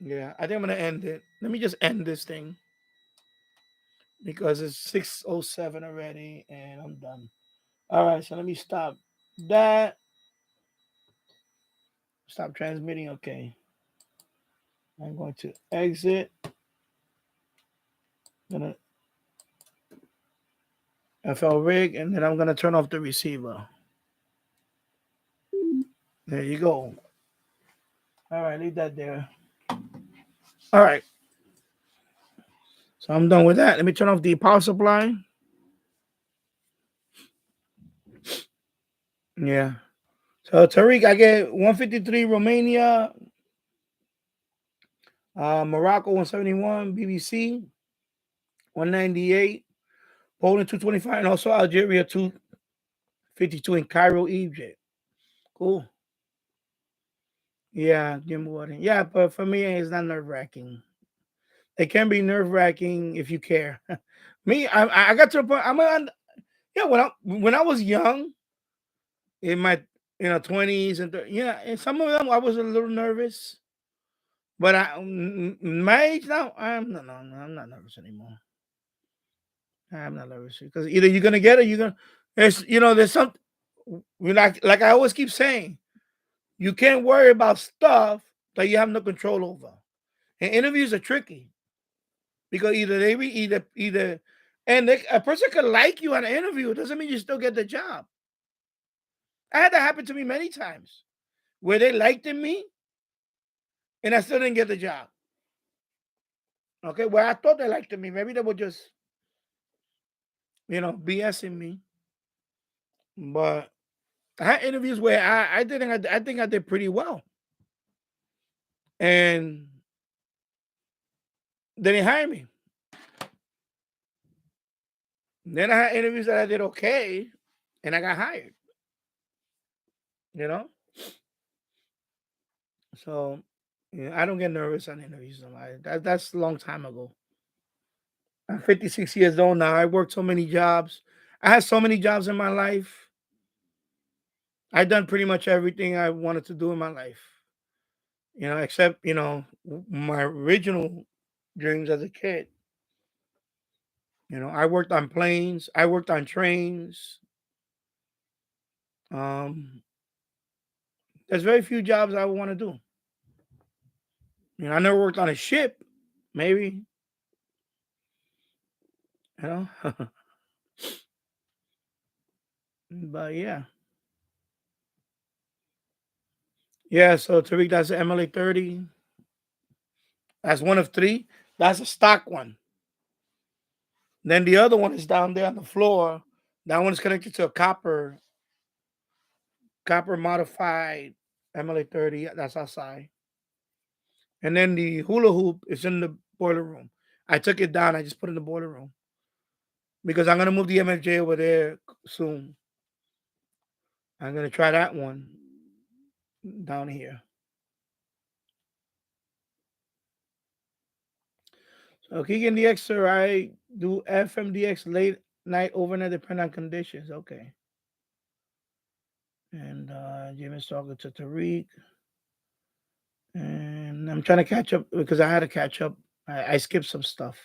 Yeah, I think I'm gonna end it. Let me just end this thing because it's 6:07 already, and I'm done. All right, so let me stop that. Stop transmitting. Okay. I'm going to exit. Gonna FL rig, and then I'm gonna turn off the receiver. There you go. All right, leave that there. All right. So I'm done with that. Let me turn off the power supply. Yeah. So Tariq, I get 153 Romania, Morocco 171, BBC 198, Poland 225, and also Algeria 252 in Cairo, Egypt. Cool. Yeah, Jim Warden. Yeah, but for me, it's not nerve-wracking. It can be nerve-wracking if you care. Me, I got to the point. When I was young, in my 20s and and some of them I was a little nervous. But my age now, I'm not nervous anymore. I'm not nervous because either you're gonna get it, you're gonna. There's something. Like I always keep saying, you can't worry about stuff that you have no control over. And interviews are tricky because a person could like you on an interview. It doesn't mean you still get the job. I had that happen to me many times where they liked me and I still didn't get the job. Okay, well, I thought they liked me. Maybe they were just, BSing me. But I had interviews where I think I did pretty well, and they didn't hire me. Then I had interviews that I did okay, and I got hired. So I don't get nervous on interviews. That's a long time ago. I'm 56 years old now. I worked so many jobs. I had so many jobs in my life. I've done pretty much everything I wanted to do in my life. Except, my original dreams as a kid. I worked on planes. I worked on trains. There's very few jobs I would want to do. I never worked on a ship, maybe. But yeah. Yeah, so Tariq, that's the MLA 30. That's one of three. That's a stock one. Then the other one is down there on the floor. That one is connected to a copper modified MLA 30. That's outside. And then the hula hoop is in the boiler room. I took it down. I just put it in the boiler room because I'm going to move the MFJ over there soon. I'm going to try that one down here. So Keegan DX, sir, I do FMDX late night, overnight, depending on conditions. Okay. And Jimmy's talking to Tariq. And I'm trying to catch up because I had to catch up. I skipped some stuff.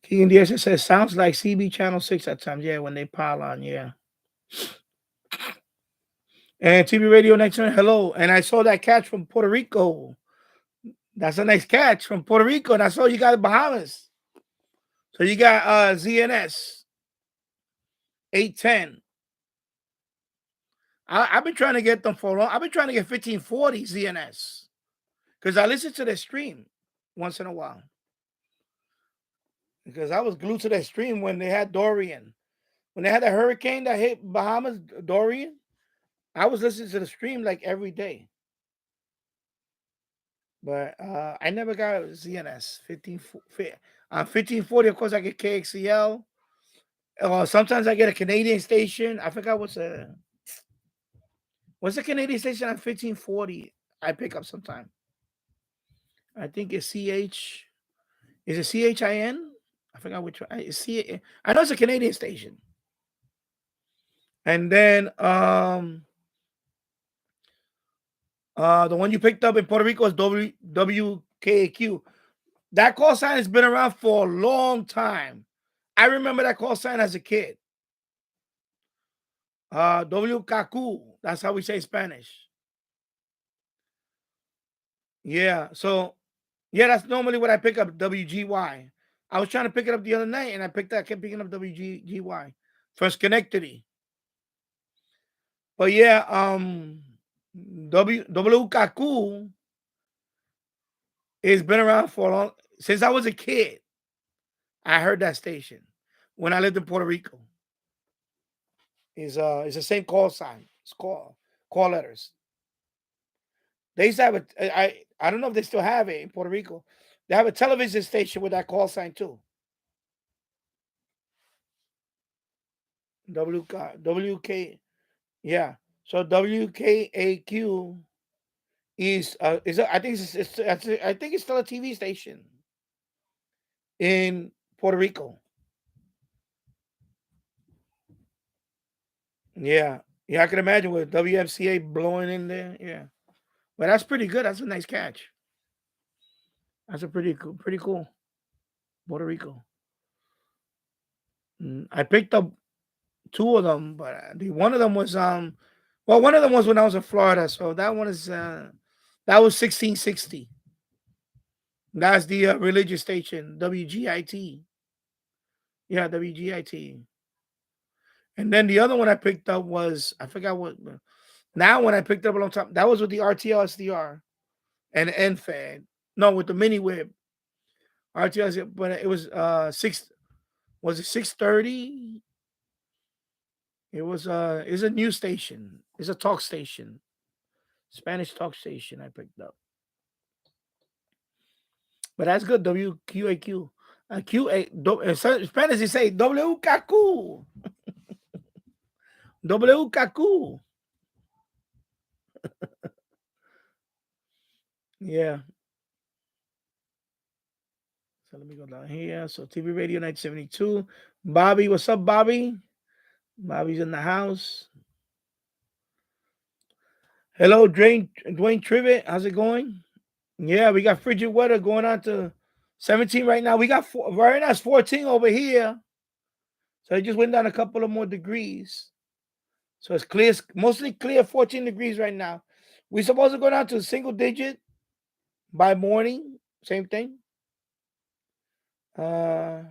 Keegan DX says, sounds like CB Channel 6 at times. Yeah, when they pile on, yeah. And TV Radio next one, hello. And I saw that catch from Puerto Rico. That's a nice catch from Puerto Rico. And I saw you got Bahamas. So you got ZNS 810. I've been trying to get them for long. I've been trying to get 1540 ZNS because I listen to their stream once in a while. because I was glued to that stream when they had Dorian. When they had a hurricane that hit Bahamas, Dorian, I was listening to the stream like every day. But I never got ZNS 1540. Of course, I get KXCL. Sometimes I get a Canadian station. I forgot what's the Canadian station on 1540. I pick up sometime. I think it's CH. Is it CHIN? I forgot which one. I know it's a Canadian station. And then the one you picked up in Puerto Rico is WKAQ. That call sign has been around for a long time. I remember that call sign as a kid. WKAQ. That's how we say Spanish. Yeah. So, yeah, that's normally what I pick up, WGY. I was trying to pick it up the other night, and I kept picking up WGY for Schenectady. But yeah, WKAQ has been around for a long, since I was a kid. I heard that station when I lived in Puerto Rico. It's the same call sign. It's call letters. They used to have I don't know if they still have it in Puerto Rico. They have a television station with that call sign too. WK, yeah. So WKAQ is I think it's still a TV station in Puerto Rico. Yeah, I can imagine with WMCA blowing in there. Yeah, but that's pretty good. That's a nice catch. That's a pretty cool. Puerto Rico. I picked up 2 of them, but one of them was one of them was when I was in Florida. So that one is that was 1660. That's the religious station, WGIT. Yeah, WGIT. And then the other one I picked up was, I forgot what. Now when I picked up a long time, that was with the RTL SDR and NFAD. No, with the mini whip. RTL, but it was 6:30? It's a news station. It's a talk station. Spanish talk station I picked up. But that's good. WQAQ. In Spanish they say WKQ. WKQ. Yeah. So let me go down here. So TV Radio 972. Bobby, what's up, Bobby? Bobby's in the house. Hello, Dwayne Trivet. How's it going? Yeah, we got frigid weather going on to 17 right now. We got right now it's 14 over here. So it just went down a couple of more degrees. So it's clear, mostly clear, 14 degrees right now. We're supposed to go down to a single digit by morning. Same thing. Tariq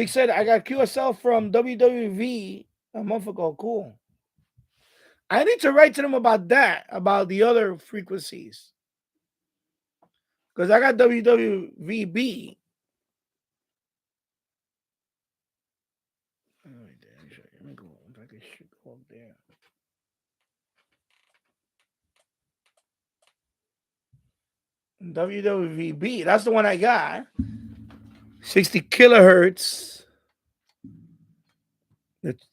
said, I got QSL from WWV a month ago. Cool. I need to write to them about that, about the other frequencies. Because I got WWVB. Let me go. If I can go up there. WWVB. That's the one I got. 60 kilohertz. That's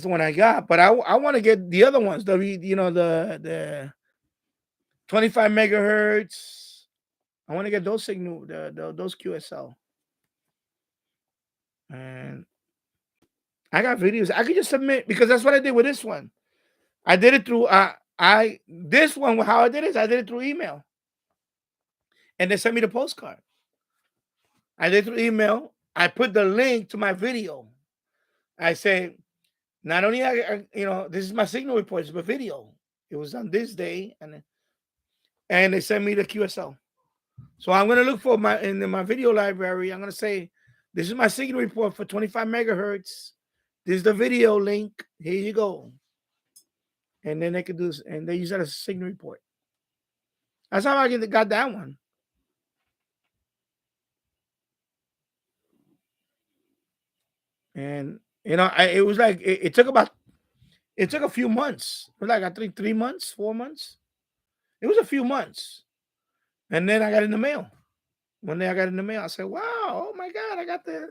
the one I got. But I want to get the other ones. The 25 megahertz. I want to get those signal, those QSL. And I got videos. I could just submit because that's what I did with this one. I did it through this one. How I did it is I did it through email, and they sent me the postcard. I did it through email. I put the link to my video. I say, not only this is my signal report, it's my video. It was on this day, and they sent me the QSL. So I'm gonna look for in my video library. I'm gonna say, this is my signal report for 25 megahertz. This is the video link. Here you go. And then they could do this, and they use that as a signal report. That's how I got that one. And it was like it took a few months. It was like I think 3 months, 4 months. It was a few months. And then I got in the mail. One day I got in the mail. I said, "Wow, oh my God, I got the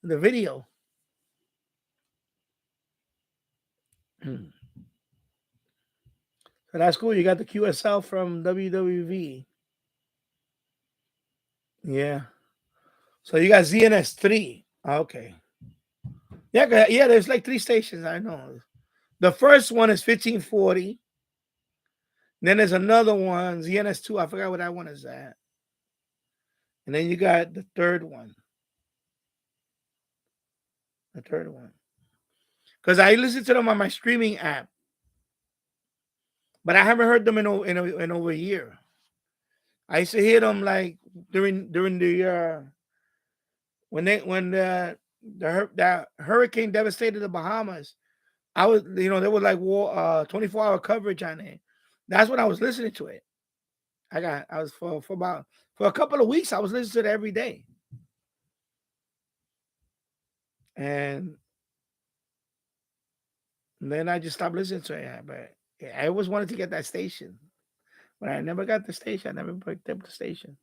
video." So that's cool. You got the QSL from WWV. Yeah. So you got ZNS3. Okay. Yeah, yeah, there's like 3 stations. I know. The first one is 1540. Then there's another one, ZNS2. I forgot what that one is at. And then you got the third one. The third one. Because I listen to them on my streaming app. But I haven't heard them in over a year. I used to hear them like during the when the hurricane devastated the Bahamas. I was there was like 24-hour coverage on it. That's when I was listening to it. I was for a couple of weeks I was listening to it every day. And then I just stopped listening to it. But I always wanted to get that station. But I never got the station. I never picked up the station.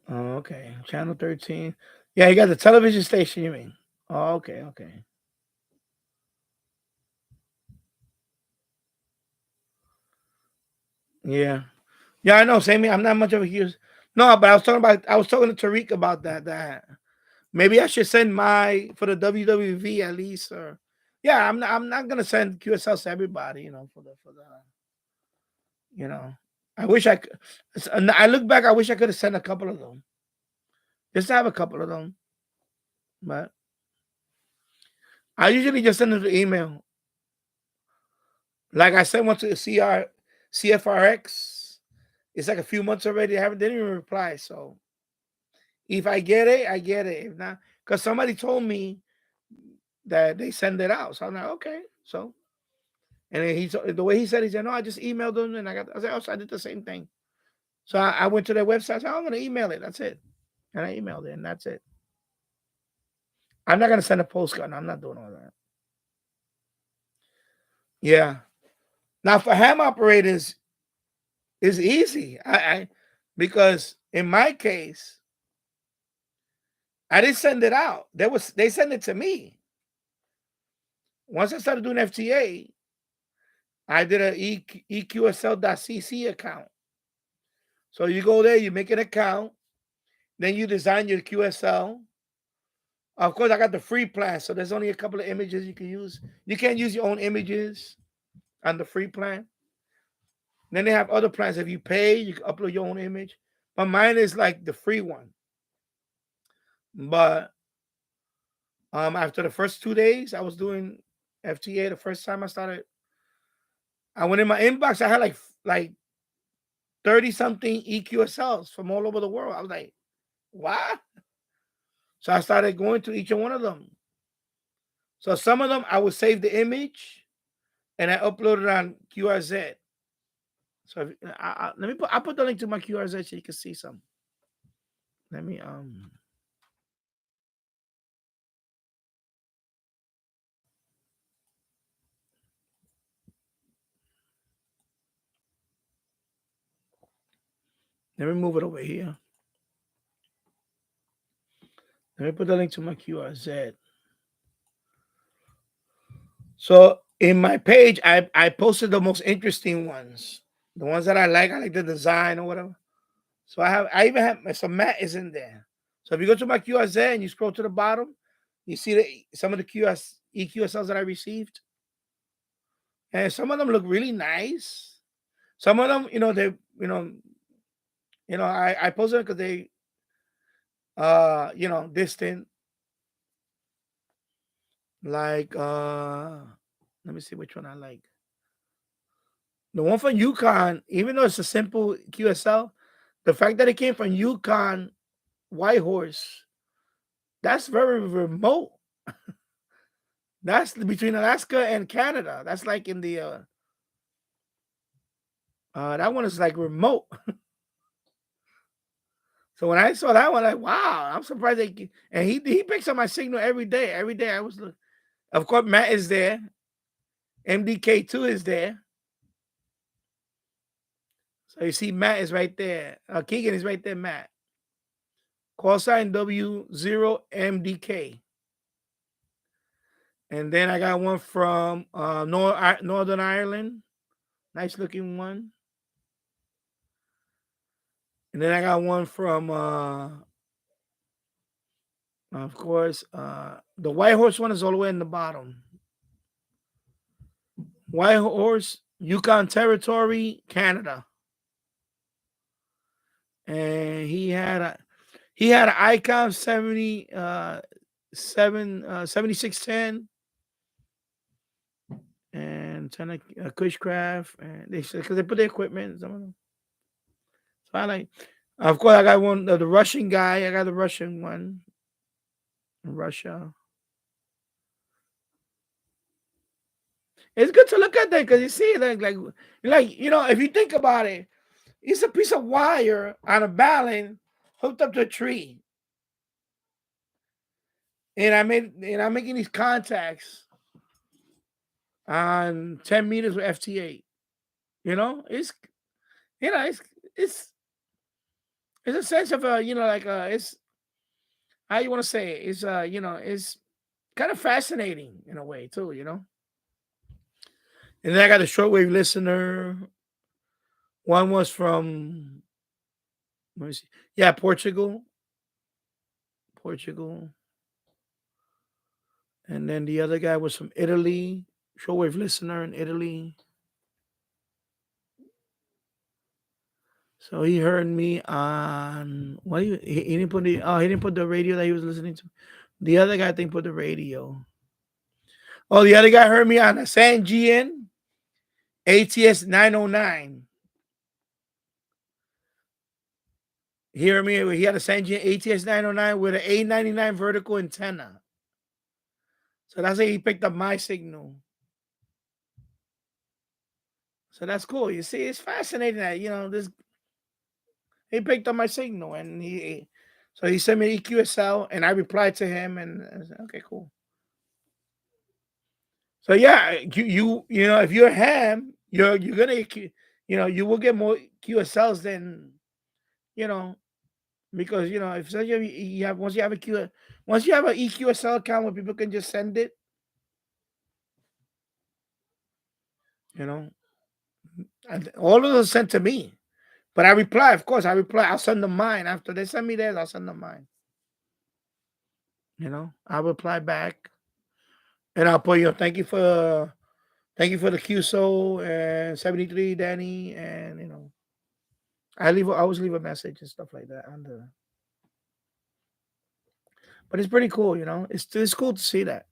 Oh, okay. Channel 13. Yeah, you got the television station, you mean? Oh, okay, okay. Yeah. Yeah, I know. Same here. I'm not much of a huge. No, but I was talking to Tariq about that maybe I should send my for the WWV at least, or yeah, I'm not gonna send QSLs to everybody, for the I wish I could. I look back, I wish I could have sent a couple of them. Just to have a couple of them. But I usually just send them the email. Like I sent one to CFRX. It's like a few months already. They didn't even reply. So if I get it, I get it. If not, because somebody told me that they send it out. So I'm like, okay. So, and then the way he said, no, I just emailed them and I said, oh, so I did the same thing. So I went to their website. I said, I'm going to email it. That's it. And I emailed it and that's it. I'm not going to send a postcard. No, I'm not doing all that. Yeah. Now for ham operators, it's easy. Because in my case, I didn't send it out. They sent it to me. Once I started doing FTA, I did a EQSL.cc account. So you go there, you make an account, then you design your QSL. Of course, I got the free plan, so there's only a couple of images you can use. You can't use your own images on the free plan. Then they have other plans. If you pay, you can upload your own image. But mine is like the free one. But after the first 2 days, I was doing FTA. The first time I started, I went in my inbox. I had like 30-something EQSLs from all over the world. I was like, what? So I started going to each one of them. So some of them I would save the image and I upload it on QRZ. So I'll put the link to my QRZ so you can see some. Let me move it over here. Let me put the link to my QRZ. So in my page, I posted the most interesting ones. The ones that I like the design or whatever. So I even have some mat is in there. So if you go to my QRZ and you scroll to the bottom, you see some of the EQSLs that I received. And some of them look really nice. Some of them, I posted it because they distant. Like let me see which one I like. The one from Yukon, even though it's a simple QSL, the fact that it came from Yukon Whitehorse, that's very remote. That's between Alaska and Canada. That's like in the That one is like remote. So when I saw that one, like, wow, I'm surprised and he picks up my signal every day. Every day I was looking. Of course, Matt is there. MDK2 is there. So you see Matt is right there. Keegan is right there, Matt. Call sign W0MDK. And then I got one from Northern Ireland. Nice looking one. And then I got one from, of course, the White Horse one is all the way in the bottom. White Horse, Yukon Territory, Canada. And he had an Icon 7610 and 10 Cushcraft, and they said because they put the equipment in some of them. So I like, of course, I got one of the Russian guy. I got the Russian one in Russia. It's good to look at that because you see, like you know, if you think about it, it's a piece of wire on a balun hooked up to a tree, and I'm making these contacts on 10 meters with FT8. You know, it's a sense of it's how you want to say it. It's it's kind of fascinating in a way too, you know. And then I got a shortwave listener. One was from, let me see. Yeah, Portugal. And then the other guy was from Italy. Shortwave listener in Italy. So he heard me on he didn't put he didn't put the radio that he was listening to. The other guy I think put the radio. Oh, the other guy heard me on a San GN ATS 909. He heard me. He had a San GN ATS 909 with an A99 vertical antenna. So that's how he picked up my signal. So that's cool. You see, it's fascinating that he picked up my signal, and he sent me EQSL, and I replied to him, and I said, okay, cool. So yeah, you know, if you're ham, you're gonna you will get more QSLs than because if you have once you have an EQSL account where people can just send it, and all of those are sent to me. But I reply, of course, I'll send them mine. After they send me theirs, I'll send them mine. I'll reply back. And I'll put, thank you for the QSO and 73 Danny, and I always leave a message and stuff like that but it's pretty cool, it's cool to see that.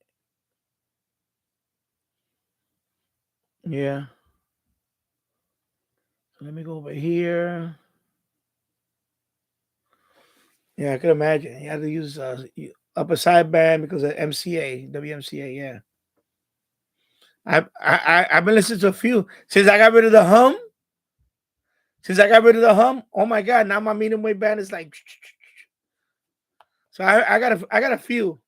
Yeah. So let me go over here. Yeah, I could imagine. You had to use upper sideband because of WMCA, yeah. I've been listening to a few since I got rid of the hum. Oh my God! Now my medium wave band is like. So I got a few,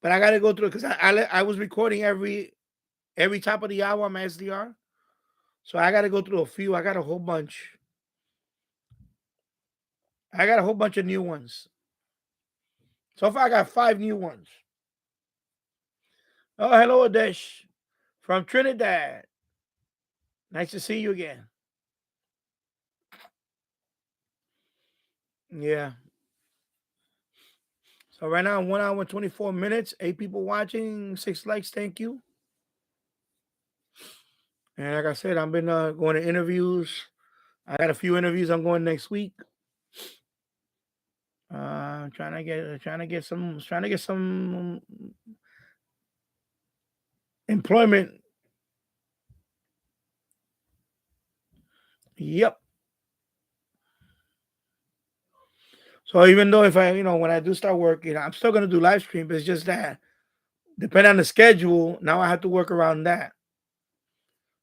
but I got to go through because I was recording every top of the hour on my SDR, so I got to go through a few. I got a whole bunch. I got a whole bunch of new ones. So far, I got 5 new ones. Oh, hello, Adesh from Trinidad. Nice to see you again. Yeah. So right now, 1 hour and 24 minutes, 8 people watching, 6 likes. Thank you. And like I said, I've been going to interviews. I got a few interviews I'm going next week. Trying to get some employment. Yep. So even though if I, when I do start working, I'm still gonna do live stream, but it's just that depending on the schedule, now I have to work around that.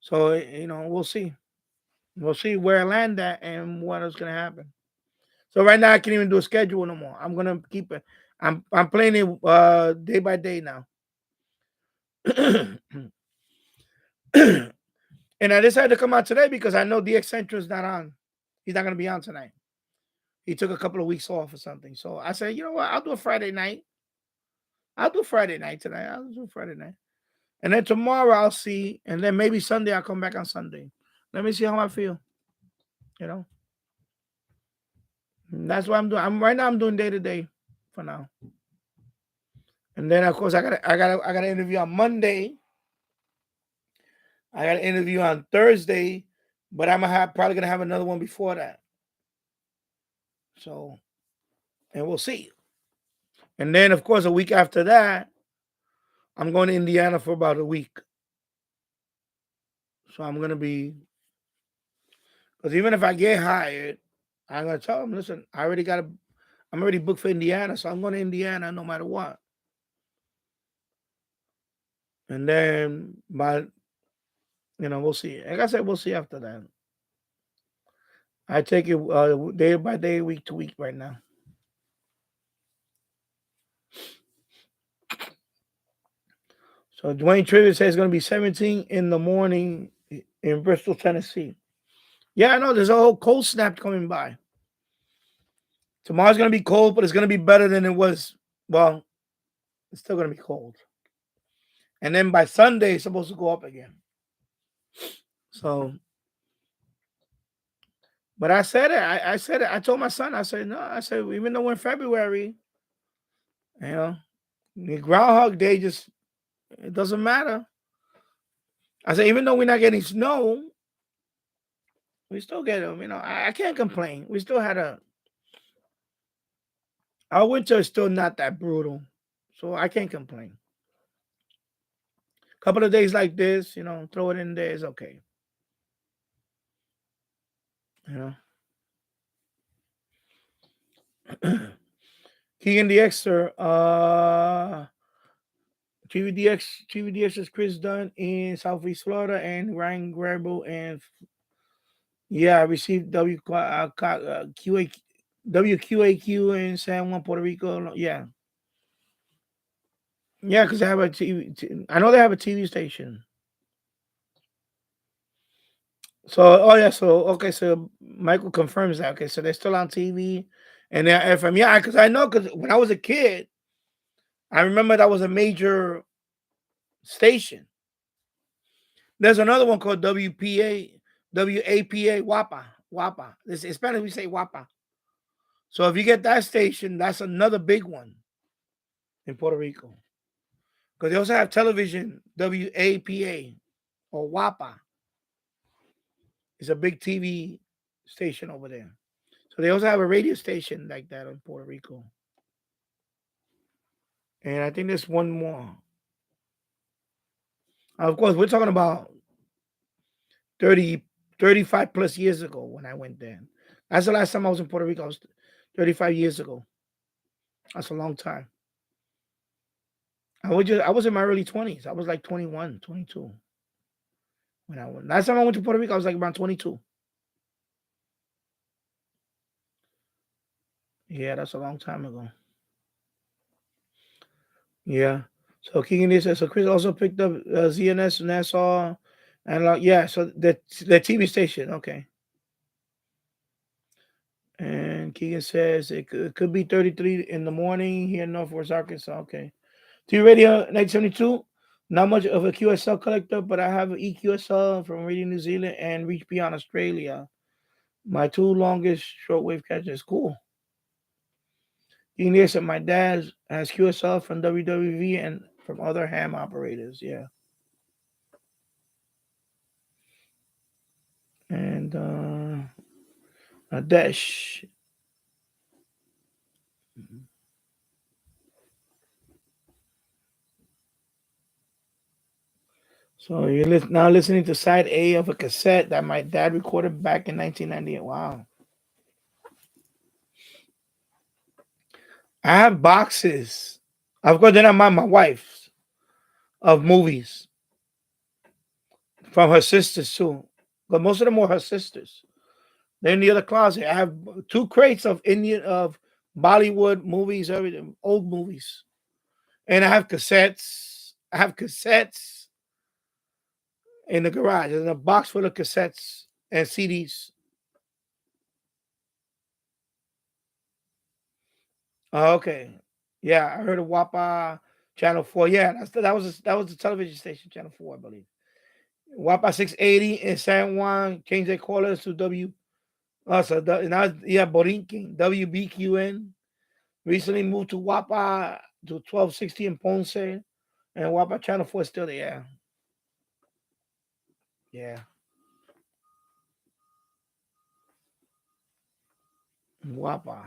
So we'll see. We'll see where I land at and what is going to happen. So right now I can't even do a schedule no more. I'm gonna keep it. I'm playing it day by day now. And I decided to come out today because I know the Eccentric's not on. He's not gonna be on tonight. He took a couple of weeks off or something. So I said, you know what? I'll do a Friday night. I'll do Friday night tonight. I'll do Friday night. And then tomorrow I'll see. And then maybe Sunday I'll come back on Sunday. Let me see how I feel. You know? And that's what I'm doing. I'm doing day to day for now. And then of course I got an interview on Monday. I got an interview on Thursday, but I'm probably gonna have another one before that. So, and we'll see. And then, of course, a week after that, I'm going to Indiana for about a week. So I'm gonna be, because even if I get hired, I'm gonna tell them, listen, I'm already booked for Indiana, so I'm going to Indiana no matter what. And then, we'll see. Like I said, we'll see after that. I take it day by day, week to week right now. So Dwayne Trivia says it's going to be 17 in the morning in Bristol, Tennessee. Yeah, I know there's a whole cold snap coming by. Tomorrow's going to be cold, but it's going to be better than it was. Well, it's still going to be cold. And then by Sunday, it's supposed to go up again. So, but I said it. I said it. I told my son, I said, no, even though we're in February, the Groundhog Day it doesn't matter. I said, even though we're not getting snow, we still get them. I can't complain. We still had our winter is still not that brutal. So I can't complain. A couple of days like this, throw it in there is okay. Keegan DXer, GVDX is Chris Dunn in Southeast Florida and Ryan Grable and I received WQAQ in San Juan, Puerto Rico. Yeah, because they have a TV. I know they have a TV station. So, so Michael confirms that. Okay, so they're still on TV and they're FM. Yeah, because I know, because when I was a kid, I remember that was a major station. There's another one called WAPA, WAPA. In Spanish, we say WAPA. So if you get that station, that's another big one in Puerto Rico. Because they also have television, WAPA or WAPA. It's a big TV station over there. So they also have a radio station like that in Puerto Rico. And I think there's one more. Of course, we're talking about 35 plus years ago when I went there. That's the last time I was in Puerto Rico. I was 35 years ago. That's a long time. I was in my early 20s. I was like 21, 22. When I went. Last time I went to Puerto Rico, I was like around 22. Yeah, that's a long time ago. Yeah. So Keegan says, so Chris also picked up ZNS Nassau and so the TV station. Okay. And Keegan says it could be 33 in the morning here in Northwest Arkansas. Okay. TV Radio 1972. Not much of a QSL collector, but I have an EQSL from Radio New Zealand and Reach Beyond Australia. My two longest shortwave catches. Cool. You can said my dad has QSL from WWV and from other ham operators. Yeah. And Adesh. So you're now listening to side A of a cassette that my dad recorded back in 1998. Wow. I have boxes. Of course, they're not mine, my wife's, of movies from her sisters too. but most of them were her sisters. They're in the other closet. I have 2 crates of Bollywood movies, everything, old movies, and I have cassettes. I have cassettes in the garage. There's a box full of cassettes and CDs. Oh, okay, yeah, I heard of WAPA Channel 4. Yeah, that was the television station, Channel 4, I believe. WAPA 680 in San Juan changed their callers to W. Now, yeah, Borinquen, WBQN. Recently moved to WAPA to 1260 in Ponce, and WAPA Channel 4 is still there. Yeah. WAPA.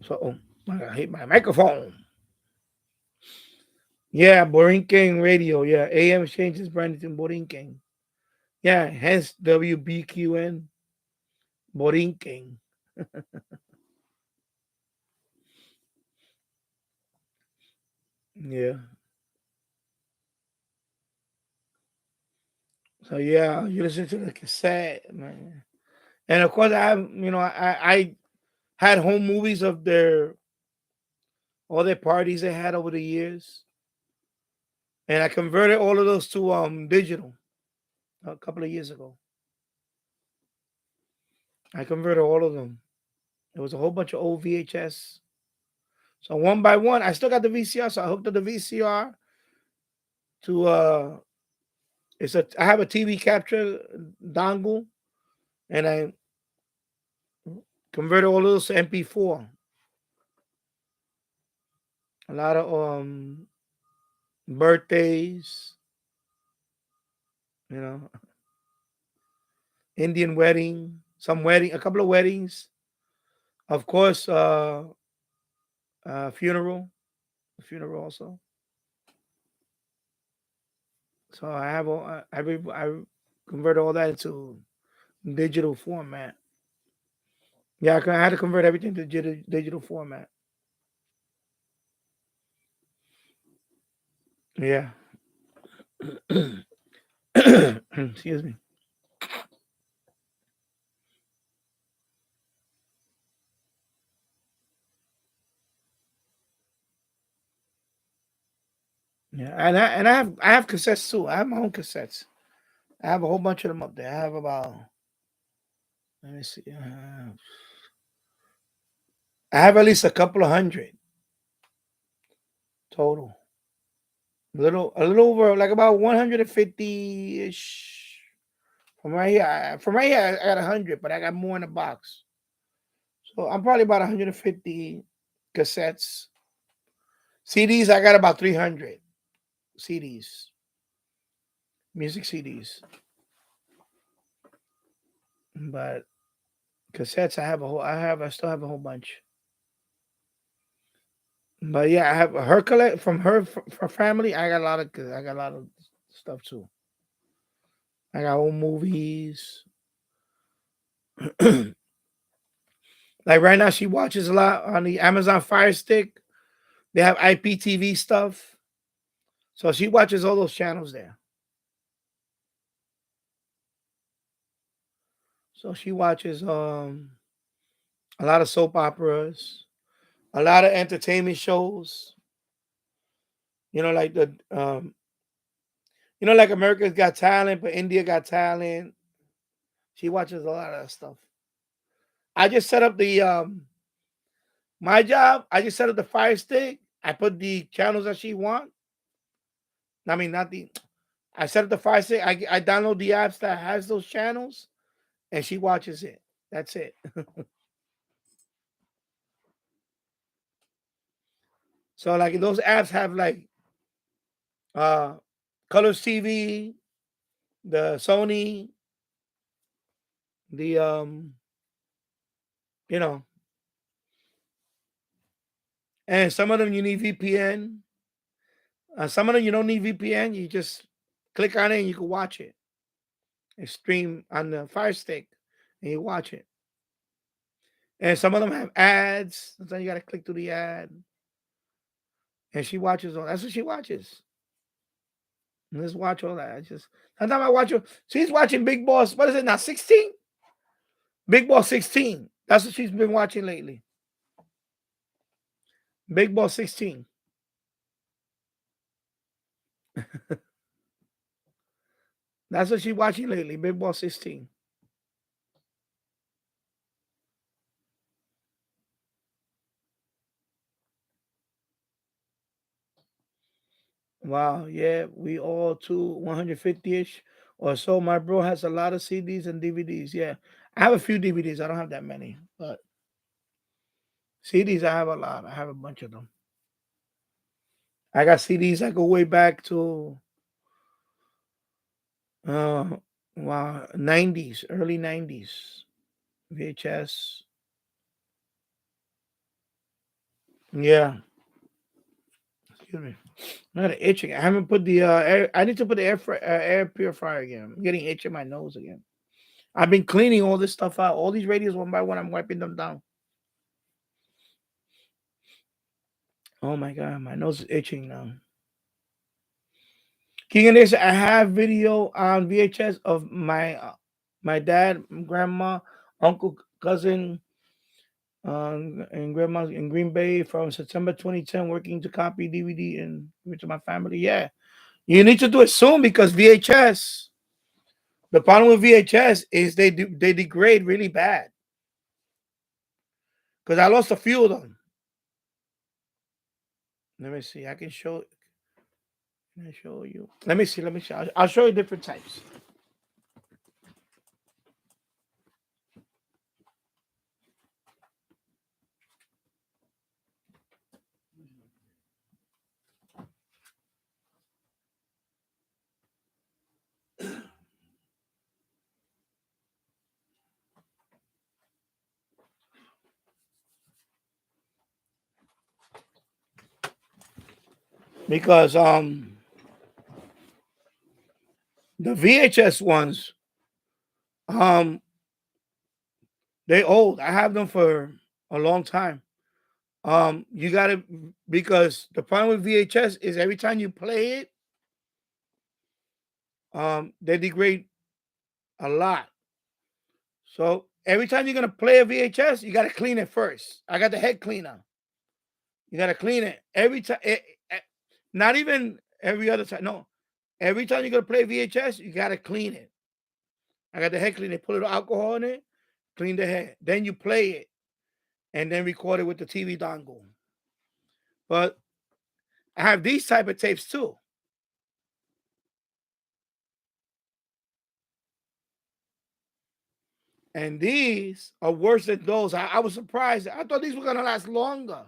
So, I hate my microphone. Yeah, Borinquen Radio. Yeah, AM Exchange is branded in Borinquen. Yeah, hence WBQN Borinquen. Yeah. So yeah, you listen to the cassette, man. And of course, I had home movies of all their parties they had over the years, and I converted all of those to digital a couple of years ago. I converted all of them. There was a whole bunch of old VHS. So one by one, I still got the VCR. So I hooked up the VCR to I have a TV capture dongle, and I converted all of those to MP4. A lot of birthdays, Indian wedding, a couple of weddings, of course, funeral also. So I have I convert all that into digital format. Yeah, I had to convert everything to digital format. Yeah. Excuse me. Yeah, and I have cassettes too. I have my own cassettes. I have a whole bunch of them up there. I have about, let me see. I have at least a couple of hundred total. A little over, like about 150-ish. From right here, I got 100, but I got more in the box. So I'm probably about 150 cassettes. CDs, I got about 300 CDs. Music CDs. But cassettes, I still have a whole bunch. But yeah, I have her collect from her family. I got a lot of stuff too. I got old movies. Like right now, she watches a lot on the Amazon Fire Stick. They have IPTV stuff, so she watches all those channels there. So she watches a lot of soap operas, a lot of entertainment shows. Like like America's Got Talent, but India Got Talent. She watches a lot of that stuff. I just set up the my job. I just set up the Fire Stick. I put the channels that she wants. I mean, not the. I set up the Fire Stick. I download the apps that has those channels, and she watches it. That's it. So like those apps have like Colors TV, the Sony, the and some of them you need VPN. Some of them you don't need VPN. You just click on it and you can watch it and stream on the Fire Stick, and you watch it. And some of them have ads. So you got to click through the ad. And she watches all. That's what she watches. Let's watch all that. Sometimes I watch it. She's watching Big Boss. What is it now? 16? Big Boss 16. That's what she's been watching lately. Big Boss 16. That's what she's watching lately. Big Boss 16. Wow, yeah, we all too 150-ish or so. My bro has a lot of CDs and DVDs. Yeah, I have a few DVDs. I don't have that many, but CDs I have a lot. I have a bunch of them. I got CDs that go way back to wow, 90s, early 90s. VHS. Yeah. Excuse me. I'm not itching. I haven't put the air. I need to put the air purifier again. I'm getting itch in my nose again. I've been cleaning all this stuff out. All these radios one by one. I'm wiping them down. Oh my god, my nose is itching now. King of this, I have video on VHS of my dad, grandma, uncle, cousin, and grandma in Green Bay from September 2010, working to copy DVD and give it to my family. Yeah, you need to do it soon because VHS. The problem with VHS is they degrade really bad. Because I lost a few of them. Let me see. I can show. Can I show you? Let me see. Let me show. I'll show you different types. Because the VHS ones they old. I have them for a long time. You gotta, because the problem with VHS is every time you play it, they degrade a lot. So every time you're gonna play a VHS, you gotta clean it first. I got the head cleaner. You gotta clean it every time. Not even every other time. No, every time you're gonna play VHS, you gotta clean it. I got the head cleaner. Put a little alcohol in it, clean the head. Then you play it, and then record it with the TV dongle. But I have these type of tapes too. And these are worse than those. I was surprised. I thought these were going to last longer.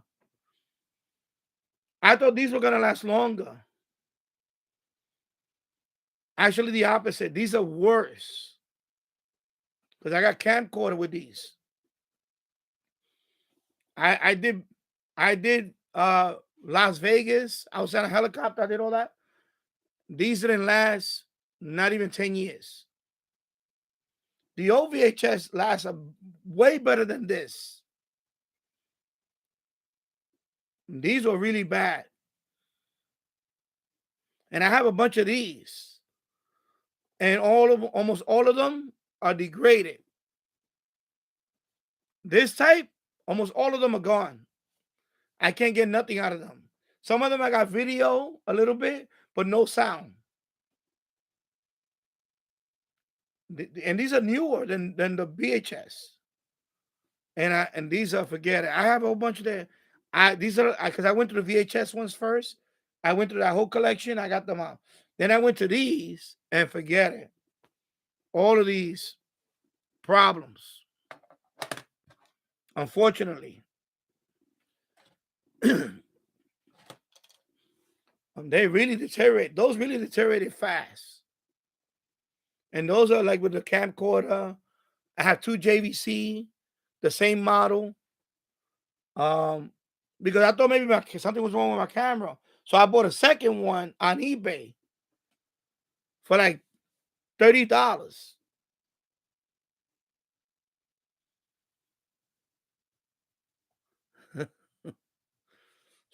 Actually, the opposite. These are worse. Because I got camcorder with these. I did Las Vegas. I was on a helicopter. I did all that. These didn't last not even 10 years. The old VHS lasts way better than this. These were really bad. And I have a bunch of these. And almost all of them are degraded. This type, almost all of them are gone. I can't get nothing out of them. Some of them I got video a little bit, but no sound. And these are newer than the VHS. And these are, forget it. I have a whole bunch of them. These are because I went to the VHS ones first. I went through that whole collection. I got them out. Then I went to these and forget it. All of these problems. Unfortunately. They really deteriorate. Those really deteriorated fast. And those are like with the camcorder. I have 2 JVC, the same model. Because I thought maybe something was wrong with my camera. So I bought a second one on eBay for like $30.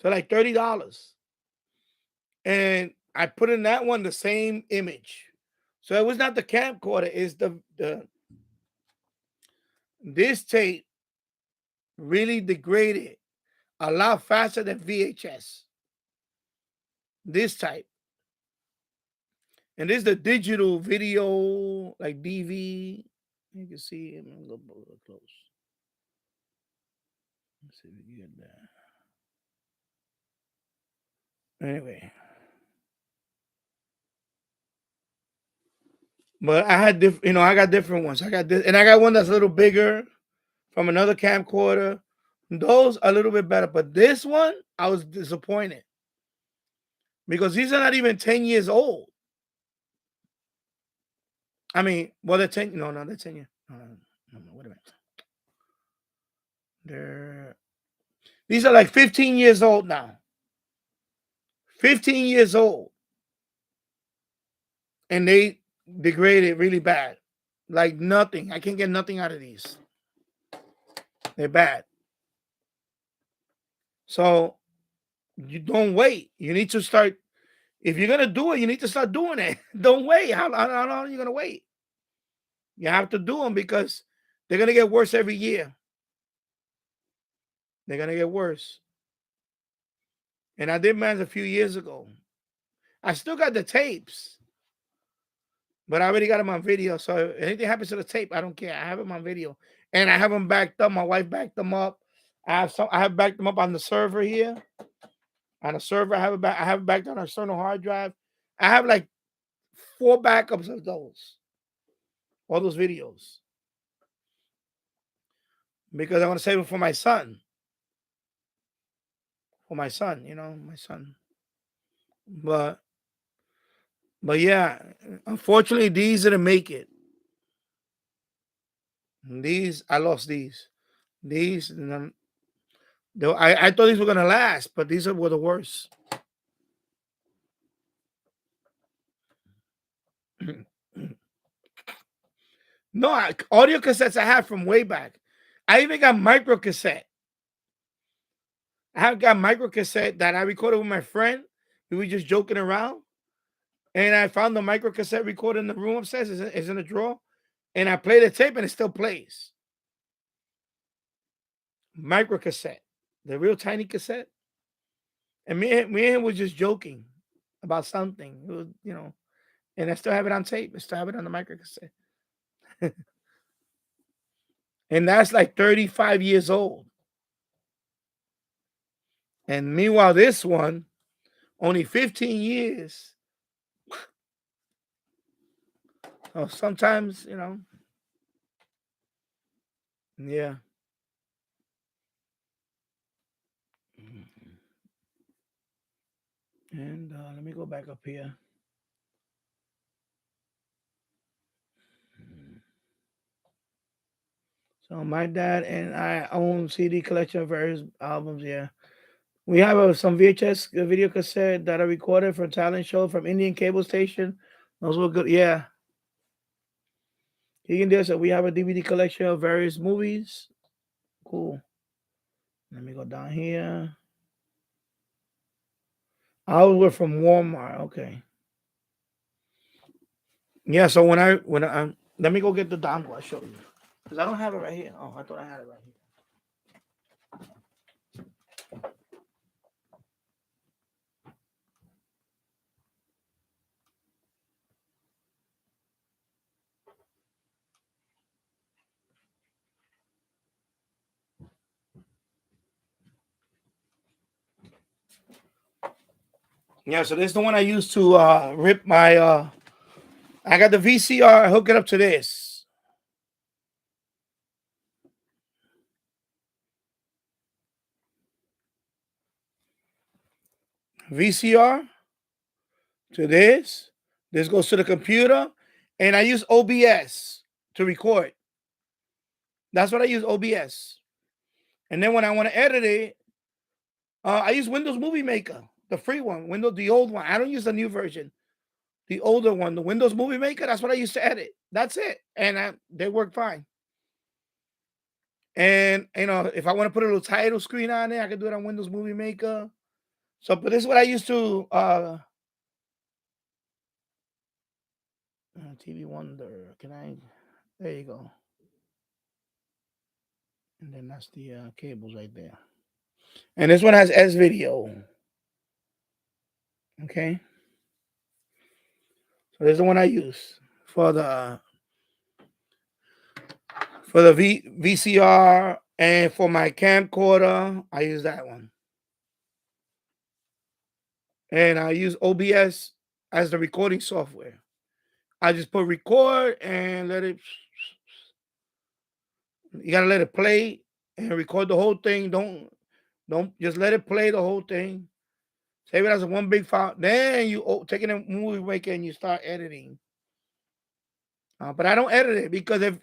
So like $30. And I put in that one the same image. So it was not the camcorder, it's this tape really degraded a lot faster than VHS. This type. And this is the digital video, like DV. You can see it. I'm gonna go a little close. Let's see if we can get that. Anyway. But I had I got different ones. I got this, and I got one that's a little bigger from another camcorder. Those are a little bit better, but this one I was disappointed because these are not even 10 years old. I mean, well, they're 10. No, they're 10 years. No, wait a minute. These are like 15 years old now. 15 years old, and they degraded really bad. Like nothing. I can't get nothing out of these. They're bad. So you don't wait. You need to start. If you're gonna do it, you need to start doing it. Don't wait. How long are you gonna wait? You have to do them because they're gonna get worse every year. They're gonna get worse. And I did mine a few years ago. I still got the tapes, but I already got them on video. So if anything happens to the tape, I don't care. I have them on video, and I have them backed up. My wife backed them up. I have backed them up on the server here. On the server, I have it backed on our external hard drive. I have like 4 backups of those, all those videos, because I want to save it for my son. For my son, my son. But yeah, unfortunately, these didn't make it. These, I lost these. These, I thought these were gonna last, but these were the worst. No, audio cassettes I have from way back. I even got micro cassette. I have got micro cassette that I recorded with my friend. We were just joking around, and I found the micro cassette recorder in the room upstairs. It's in a drawer, and I play the tape, and it still plays. Micro cassette, the real tiny cassette. And me and him was just joking about something. It was, and I still have it on tape. I still have it on the micro cassette. And that's like 35 years old. And meanwhile, this one, only 15 years. Oh, sometimes, yeah. And let me go back up here. So my dad and I own CD collection of various albums. Yeah, we have some VHS video cassette that I recorded for a talent show from Indian cable station. Those were good. Yeah, you can do so. We have a DVD collection of various movies. Cool. Let me go down here. We're from Walmart. Okay. Yeah. So when I let me go get the dongle. I'll show you because I don't have it right here. Oh, I thought I had it right here. Yeah, so this is the one I used to rip my I got the VCR, I hook it up to this. VCR to this. This goes to the computer, and I use OBS to record. That's what I use, OBS. And then when I want to edit it, I use Windows Movie Maker, the free one, the old one. I don't use the new version. The older one, the Windows Movie Maker, that's what I used to edit. That's it. And they work fine. And, if I want to put a little title screen on it, I can do it on Windows Movie Maker. So, but this is what I used to TV Wonder. Can I? There you go. And then that's the cables right there. And this one has S video. Okay. So this is the one I use for the VCR, and for my camcorder, I use that one. And I use OBS as the recording software. I just put record and let it. You gotta let it play and record the whole thing. Don't just let it play the whole thing. Save it as a one big file. Then you take it in Movie Maker and you start editing. But I don't edit it, because if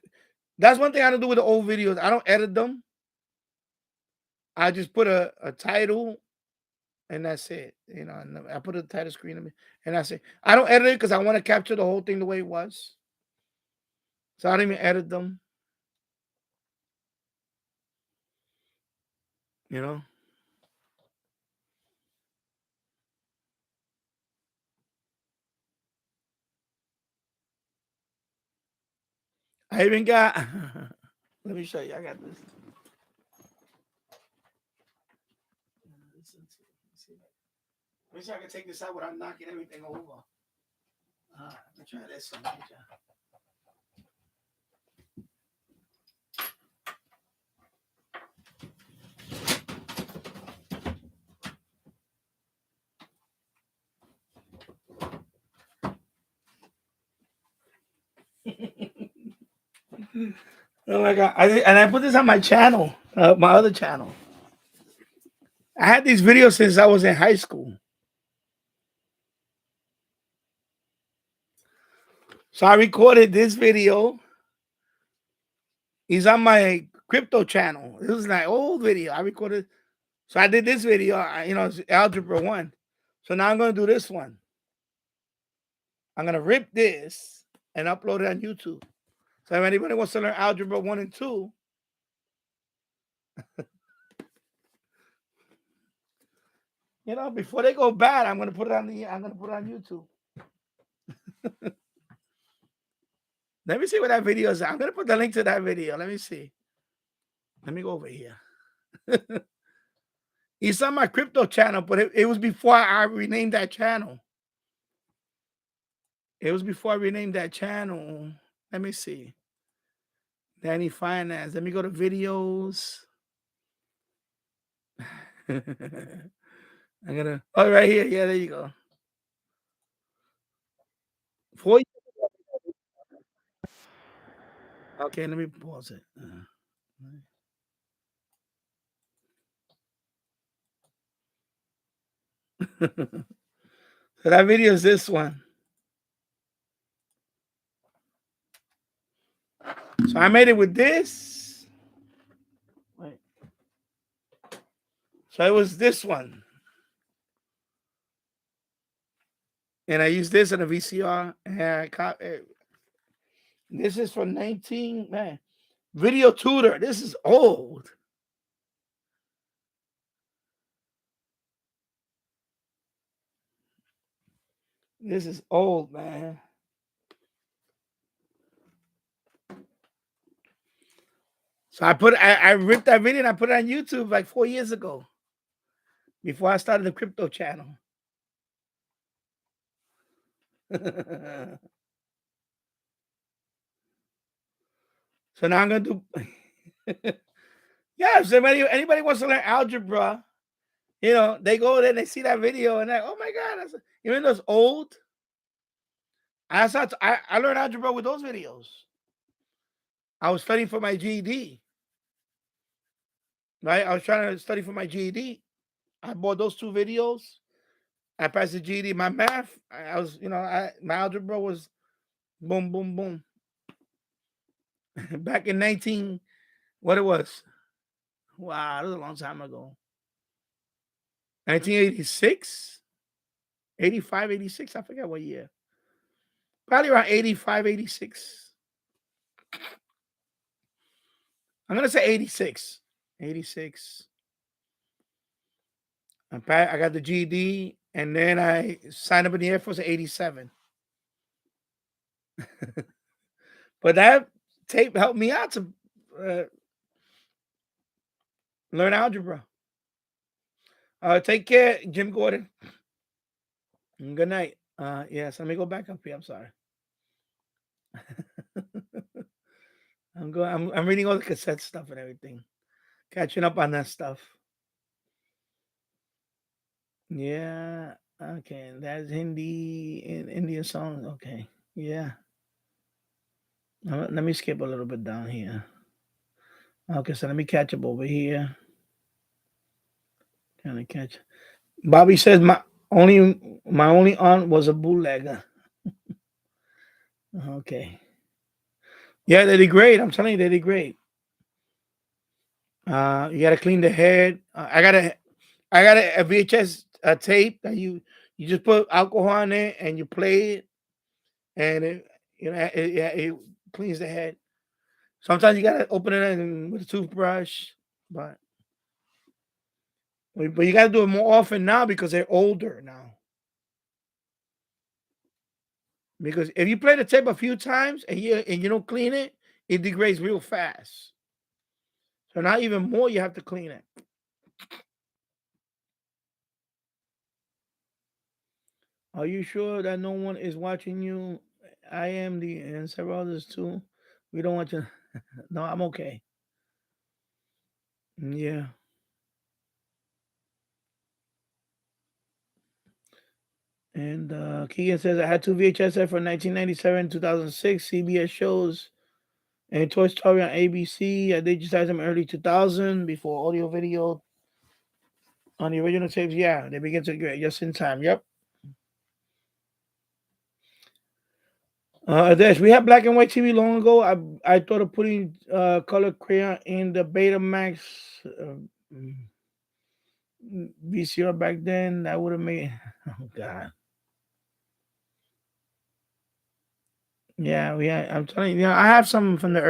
that's one thing I don't do with the old videos. I don't edit them. I just put a title, and that's it. You know, and I put a title screen and that's it. I don't edit it because I want to capture the whole thing the way it was. So I don't even edit them. You know. I even got. Let me show you. I got this. Let me see if I can take this out without knocking everything over. Let me try this one. Oh my God. I put this on my channel, my other channel. I had these videos since I was in high school. So I recorded this video. He's on my crypto channel. This is my old video. I recorded. So I did this video, it's Algebra 1. So now I'm going to do this one. I'm going to rip this and upload it on YouTube. So if anybody wants to learn Algebra 1 and 2, before they go bad, I'm going to put it on YouTube. Let me see what that video is. I'm going to put the link to that video. Let me see. Let me go over here. It's on my crypto channel, but it was before I renamed that channel. It was before I renamed that channel. Let me see. Danny Finance. Let me go to videos. I'm gonna. Oh, right here. Yeah, there you go. 4 years. Okay, let me pause it. So that video is this one. So I made it with this. Wait. So it was this one. And I used this in a VCR. And this is from Video Tutor. This is old. This is old, man. So I ripped that video and I put it on YouTube like 4 years ago, before I started the crypto channel. So now I'm gonna do. Yeah, so anybody wants to learn algebra, they go there and they see that video and like, oh my God, even though it's old. I learned algebra with those videos. I was studying for my GED. Right? I was trying to study for my GED. I bought those 2 videos. I passed the GED. My math, my algebra was boom, boom, boom. Back in what it was? Wow, that was a long time ago. 1986, 85, 86. I forget what year. Probably around 85, 86. I'm going to say 86. 86. I got the GED, and then I signed up in the Air Force in 87. But that tape helped me out to learn algebra. Take care, Jim Gordon. Good night. Yes, let me go back up here. I'm sorry. I'm reading all the cassette stuff and everything. Catching up on that stuff. Yeah. Okay. That's Hindi and Indian song. Okay. Yeah. Let me skip a little bit down here. Okay, so let me catch up over here. Kind of catch. Bobby says my only aunt was a bootlegger. Okay. Yeah, they did great. I'm telling you, they did great. You gotta clean the head. I got a VHS tape that you just put alcohol on it and you play it, and it cleans the head. Sometimes you gotta open it with a toothbrush, but you gotta do it more often now because they're older now. Because if you play the tape a few times and you don't clean it, it degrades real fast. So now even more you have to clean it. Are you sure that no one is watching you? I am and several others too. We don't want you. No, I'm okay. Yeah. And Keegan says I had two VHS set for 1997, 2006 CBS shows and Toy Story on ABC. I digitized them early 2000 before audio video on the original tapes. Yeah, they begin to get just in time. Yep. We had black and white TV long ago. I thought of putting color crayon in the Betamax VCR back then. That would have made. Oh God. Yeah, I'm telling you, I have some from the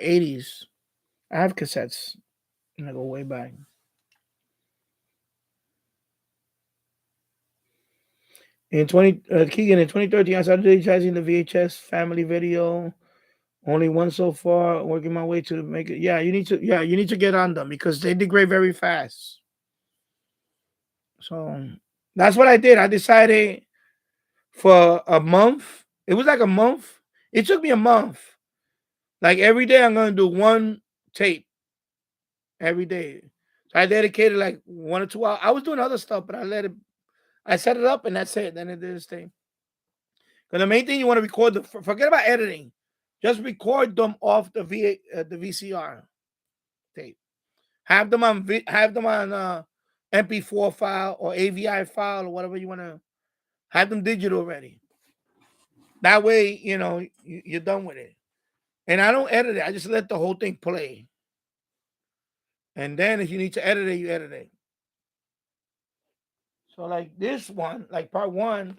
80s. I have cassettes. And I go way back. Keegan, in 2013, I started digitizing the VHS family video. Only one so far. Working my way to make it. Yeah, you need to get on them because they degrade very fast. So that's what I did. I decided for a month. It was like a month. It took me a month. Like every day, I'm gonna do one tape every day. So I dedicated like 1 or 2 hours. I was doing other stuff, but I set it up and that's it. Then it did its thing. Because the main thing you want to record, forget about editing. Just record them off the VCR tape. Have them on MP4 file or AVI file or whatever you want to. Have them digital ready. That way, you're done with it. And I don't edit it. I just let the whole thing play. And then if you need to edit it, you edit it. So like this one, like part 1,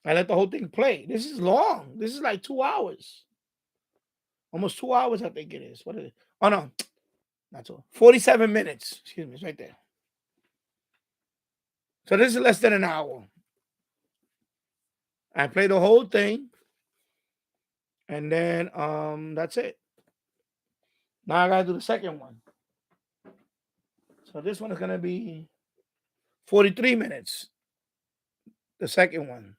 I let the whole thing play. This is long. This is like 2 hours. Almost 2 hours, I think it is. What is it? Oh, no. Not so. 47 minutes. Excuse me. It's right there. So this is less than an hour. I play the whole thing. And then that's it. Now I gotta do the second one. So this one is gonna be 43 minutes. The second one.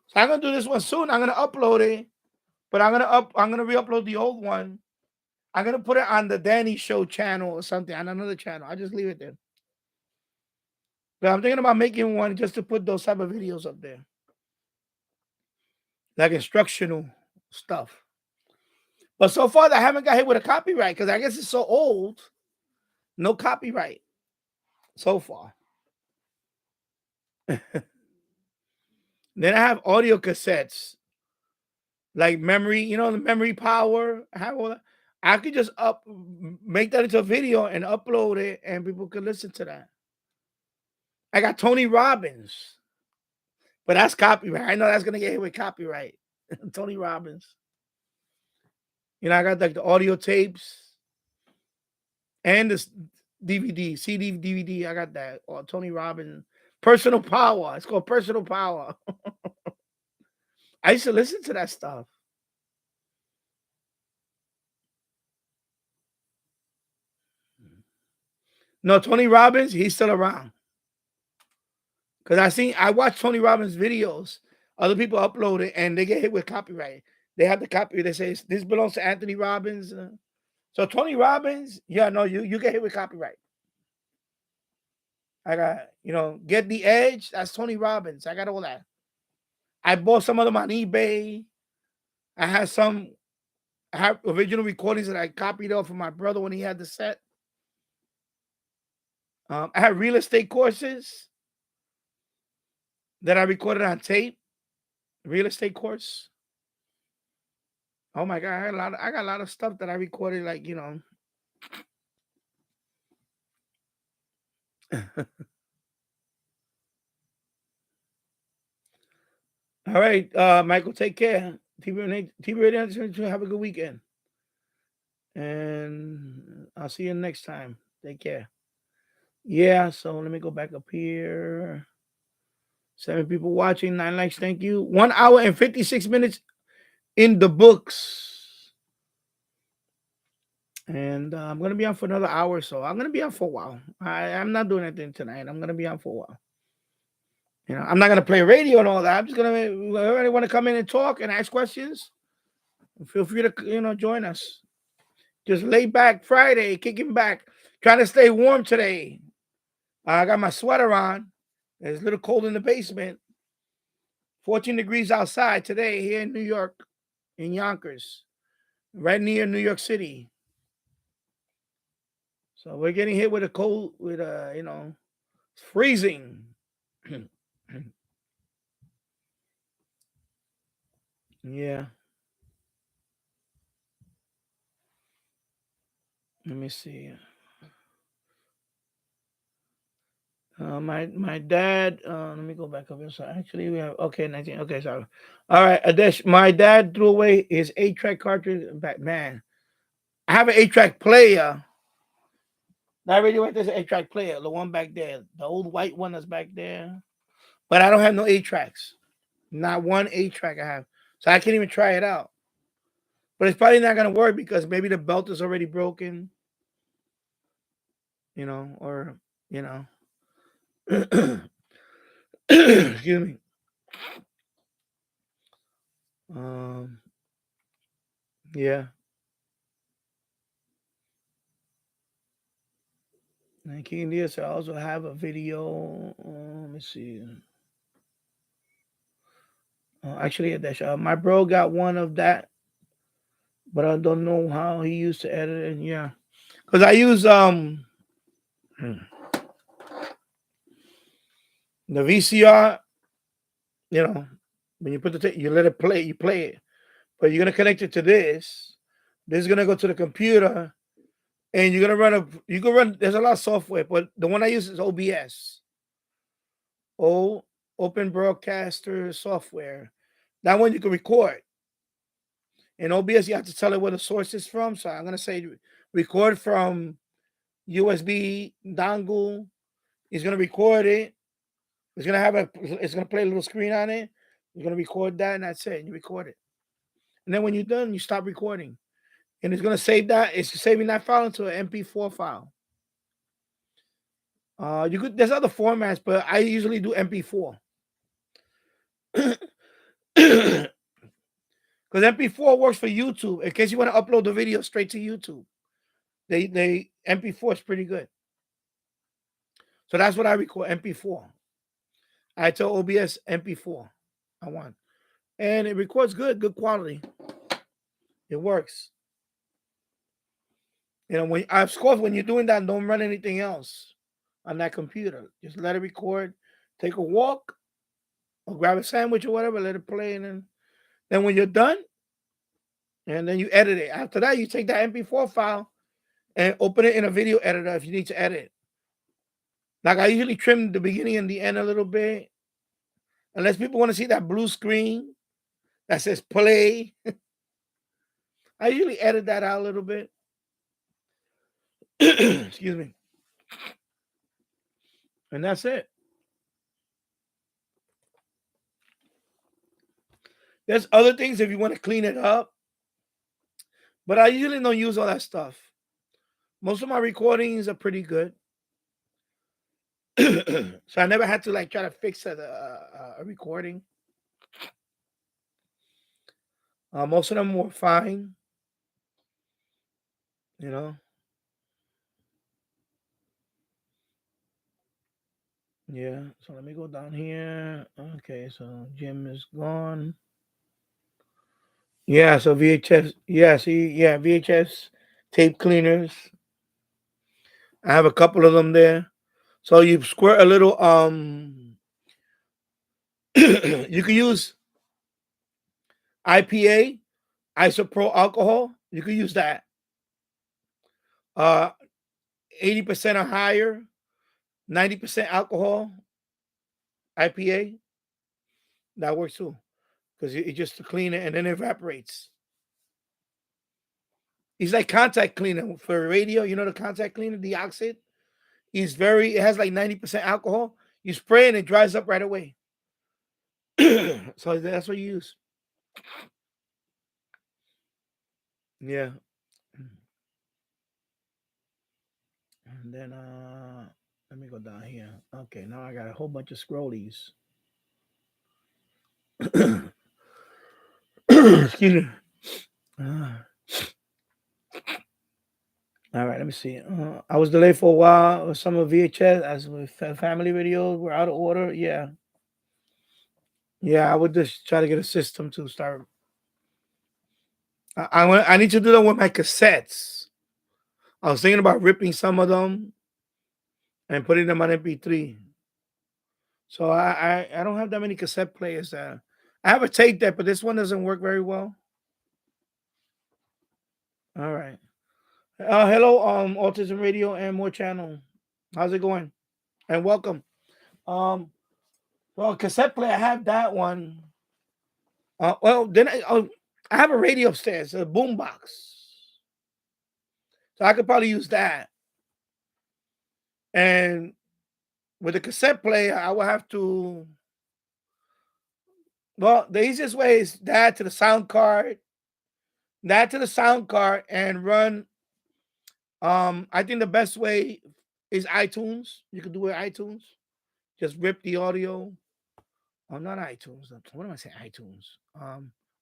So I'm gonna do this one soon. I'm gonna upload it, but I'm gonna re-upload the old one. I'm gonna put it on the Danny Show channel or something on another channel. I just leave it there. But I'm thinking about making one just to put those type of videos up there, like instructional stuff. But so far, I haven't got hit with a copyright because I guess it's so old. No copyright so far. Then I have audio cassettes, like memory. The memory power. I have all that. I could just make that into a video and upload it, and people could listen to that. I got Tony Robbins, but that's copyright. I know that's gonna get hit with copyright. Tony Robbins. I got like the audio tapes and this DVD, CD, DVD. I got that. Tony Robbins, Personal Power. It's called Personal Power. I used to listen to that stuff. No, Tony Robbins, he's still around. Because I watch Tony Robbins videos. Other people upload it and they get hit with copyright. They have the copy. They say this belongs to Anthony Robbins. So Tony Robbins, yeah, no, you get hit with copyright. I got, Get the Edge. That's Tony Robbins. I got all that. I bought some of them on eBay. I have original recordings that I copied off from my brother when he had the set. I have real estate courses that I recorded on tape. Real estate course. Oh my God, I got a lot of stuff that I recorded, like, All right, Michael, take care. TV Radio, have a good weekend. And I'll see you next time. Take care. Yeah, so let me go back up here. 7 people watching, 9 likes. Thank you. 1 hour and 56 minutes in the books. And I'm going to be on for another hour or so. I'm going to be on for a while. I'm not doing anything tonight. I'm going to be on for a while. I'm not going to play radio and all that. I'm just going to, whoever want to come in and talk and ask questions, feel free to, join us. Just lay back Friday, kicking back, trying to stay warm today. I got my sweater on. It's a little cold in the basement. 14 degrees outside today here in New York, in Yonkers, right near New York City. So we're getting hit with a cold, with freezing. Yeah. Let me see. My dad. Let me go back up here. So actually, we have 19. Okay, sorry. All right, Adesh. My dad threw away his 8-track cartridge. Man, I have an 8-track player. Not really right. There's an 8-track player. The one back there, the old white one that's back there. But I don't have no 8-tracks. Not one 8-track I have, so I can't even try it out. But it's probably not gonna work because maybe the belt is already broken. Or excuse me. Yeah. And King Diaz, I also have a video. Let me see. Actually, my bro got one of that, but I don't know how he used to edit it. Yeah, because I use the VCR. When you put the tape, you let it play. You play it, but you're gonna connect it to this. This is gonna go to the computer, and you're gonna run You can run. There's a lot of software, but the one I use is OBS. Open Broadcaster Software. That one you can record. In OBS, you have to tell it where the source is from. So I'm going to say record from USB dongle. It's going to record it. It's going to play a little screen on it. You're going to record that, and that's it. And you record it. And then when you're done, you stop recording. And it's going to save that. It's saving that file into an MP4 file. There's other formats, but I usually do MP4. Because MP4 works for YouTube. In case you want to upload the video straight to YouTube, they MP4 is pretty good. So that's what I record, MP4. I tell OBS MP4 I want, and it records good quality. It works. Of course, when you're doing that, don't run anything else on that computer. Just let it record. Take a walk, or grab a sandwich or whatever. Let it play, and then when you're done, and then you edit it. After that, you take that MP4 file and open it in a video editor if you need to edit. Like I usually trim the beginning and the end a little bit, unless people want to see that blue screen that says play. I usually edit that out a little bit. Excuse me. And that's it. There's other things if you want to clean it up, but I usually don't use all that stuff. Most of my recordings are pretty good. So I never had to like try to fix a recording. Most of them were fine, you know. Yeah, so let me go down here. Okay, so Jim is gone. Yeah, so VHS. Yeah, see, yeah, VHS tape cleaners. I have a couple of them there. So you squirt a little. You can use IPA, isopropyl alcohol. You can use that. 80% or higher, 90% alcohol, IPA. That works too, because it just to clean it and then it evaporates. It's like contact cleaner for radio. You know the contact cleaner, the oxide. It has like 90% alcohol. You spray it and it dries up right away. So that's what you use. Yeah. And then let me go down here. Okay, now I got a whole bunch of scrollies. Excuse me. All right, let me see. I was delayed for a while with some of VHS as with family videos were out of order. Yeah. Yeah, I would just try to get a system to start. I need to do that with my cassettes. I was thinking about ripping some of them and putting them on MP3. So I don't have that many cassette players. I have a tape deck, but this one doesn't work very well. All right. Hello, Autism Radio and More Channel. How's it going? And welcome. Well, cassette player, I have that one. Well, then I have a radio upstairs, a boombox. So I could probably use that. And with the cassette player, I will have to. Well, the easiest way is that to the sound card, and run. I think the best way is iTunes. You can do it iTunes. Just rip the audio. Oh, not iTunes. What am I saying? iTunes.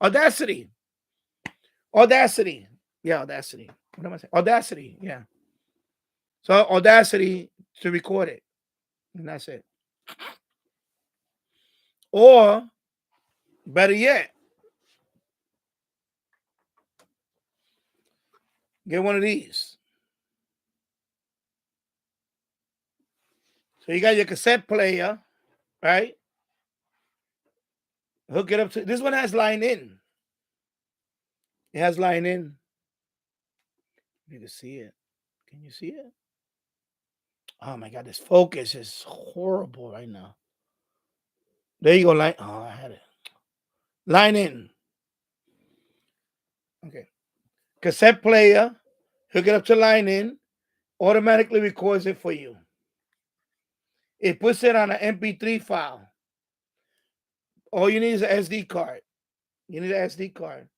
Audacity. Audacity. Yeah, Audacity. What am I saying? Audacity. Yeah. So Audacity to record it. And that's it. Or better yet, get one of these. So you got your cassette player, right? Hook it up to this one has line in. It has line in. You can see it. Can you see it? Oh my god, this focus is horrible right now. There you go, line. Oh, I had it. Line in. Okay. Cassette player, hook it up to line in, automatically records it for you. It puts it on an MP3 file. All you need is an SD card. You need an SD card.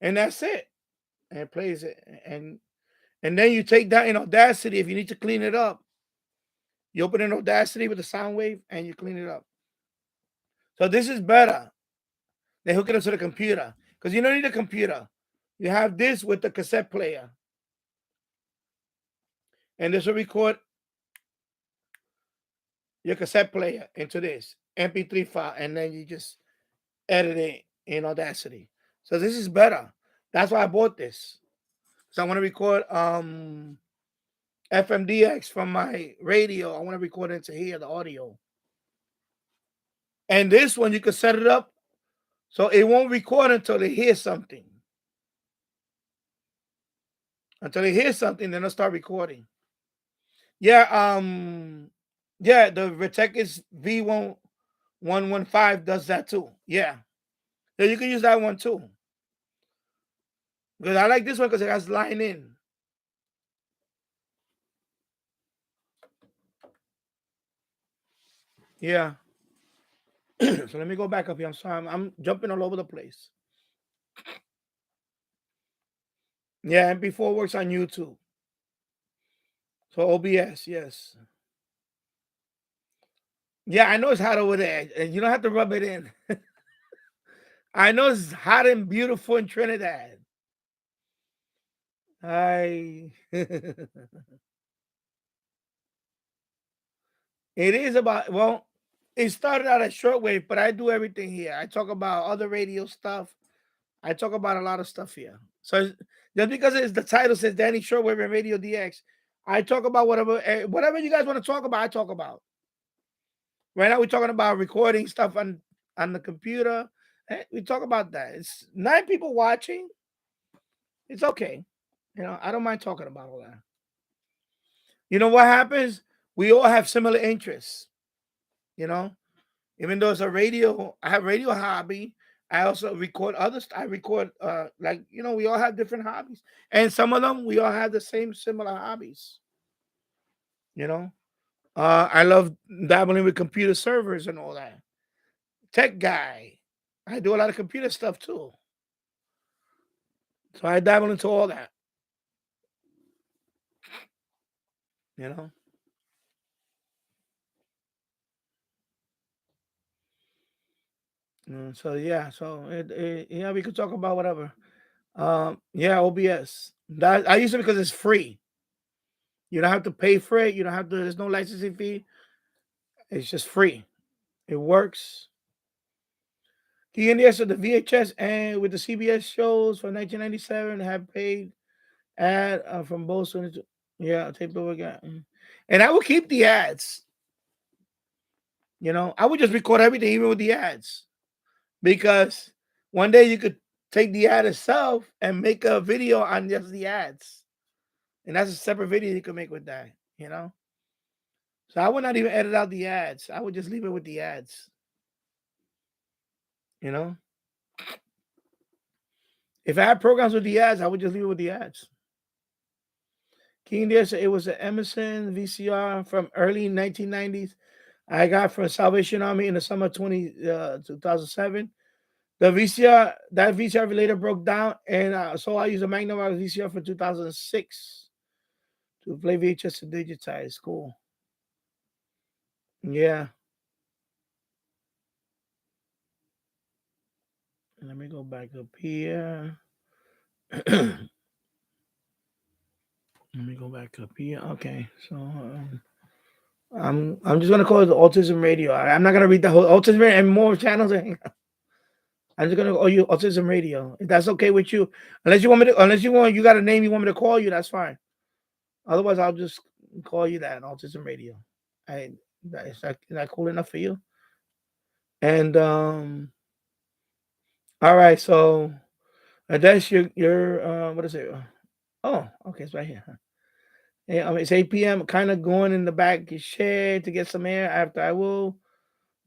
And that's it. And it plays it. And then you take that in Audacity if you need to clean it up. You open in Audacity with the sound wave and you clean it up. So this is better. They hook it up to the computer. Because you don't need a computer. You have this with the cassette player. And this will record your cassette player into this MP3 file. And then you just edit it in Audacity. So this is better. That's why I bought this. So I want to record FMDX from my radio. I want to record it to hear the audio. And this one, you can set it up so it won't record until they hear something. Until they hear something, then they'll start recording. Yeah, yeah, the Retekis V1115 does that too. Yeah. So you can use that one too. Because I like this one because it has line in. Yeah. So let me go back up here. I'm sorry. I'm jumping all over the place. Yeah, MP4 works on YouTube. So OBS, yes. Yeah, I know it's hot over there. And you don't have to rub it in. I know it's hot and beautiful in Trinidad. It is about, well, it started out as shortwave, but I do everything here. I talk about other radio stuff. I talk about a lot of stuff here. So just because it's the title says Danny Shortwave and Radio DX, I talk about whatever you guys want to talk about, I talk about. Right now we're talking about recording stuff on the computer. We talk about that. It's 9 people watching. It's okay. I don't mind talking about all that. You know what happens? We all have similar interests. Even though it's a radio, I have radio hobby. I also record others. I record we all have different hobbies. And some of them we all have the same similar hobbies. I love dabbling with computer servers and all that. Tech guy. I do a lot of computer stuff too. So I dabble into all that. You know. So yeah, we could talk about whatever. Yeah, OBS. That I use it because it's free. You don't have to pay for it. You don't have to. There's no licensing fee. It's just free. It works. TNDS of the VHS and with the CBS shows from 1997 have paid ad from both. Yeah, tape over again. And I will keep the ads. I would just record everything, even with the ads, because one day you could take the ad itself and make a video on just the ads, and that's a separate video you can make with that. So I would not even edit out the ads. I would just leave it with the ads. If I had programs with the ads, I would just leave it with the ads. King Deer said it was an Emerson VCR from early 1990s. I got from Salvation Army in the summer 2007. That VCR later broke down, and so I used a Magnavox VCR for 2006 to play VHS to digitize. Cool. Yeah. Let me go back up here. Let me go back up here. Okay, so I'm just gonna call it the Autism Radio. I'm not gonna read the whole Autism Radio and more channels. I'm just gonna call you Autism Radio. If that's okay with you, unless you got a name you want me to call you, that's fine. Otherwise, I'll just call you that Autism Radio. Is that cool enough for you? And all right, so that's your what is it? Oh, okay, it's right here. Yeah, it's 8 p.m. Kind of going in the back shed to get some air. After I will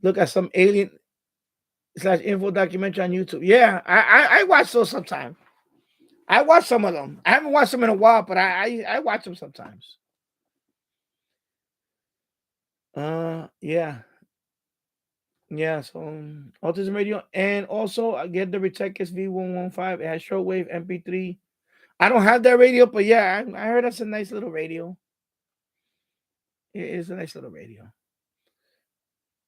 look at some alien/info documentary on YouTube. Yeah, I watch those sometimes. I watch some of them. I haven't watched them in a while, but I watch them sometimes. Yeah. Yeah, so Autism Radio, and also I get the Retekis V115. It has shortwave MP3. I don't have that radio, but yeah, I heard that's a nice little radio. It is a nice little radio.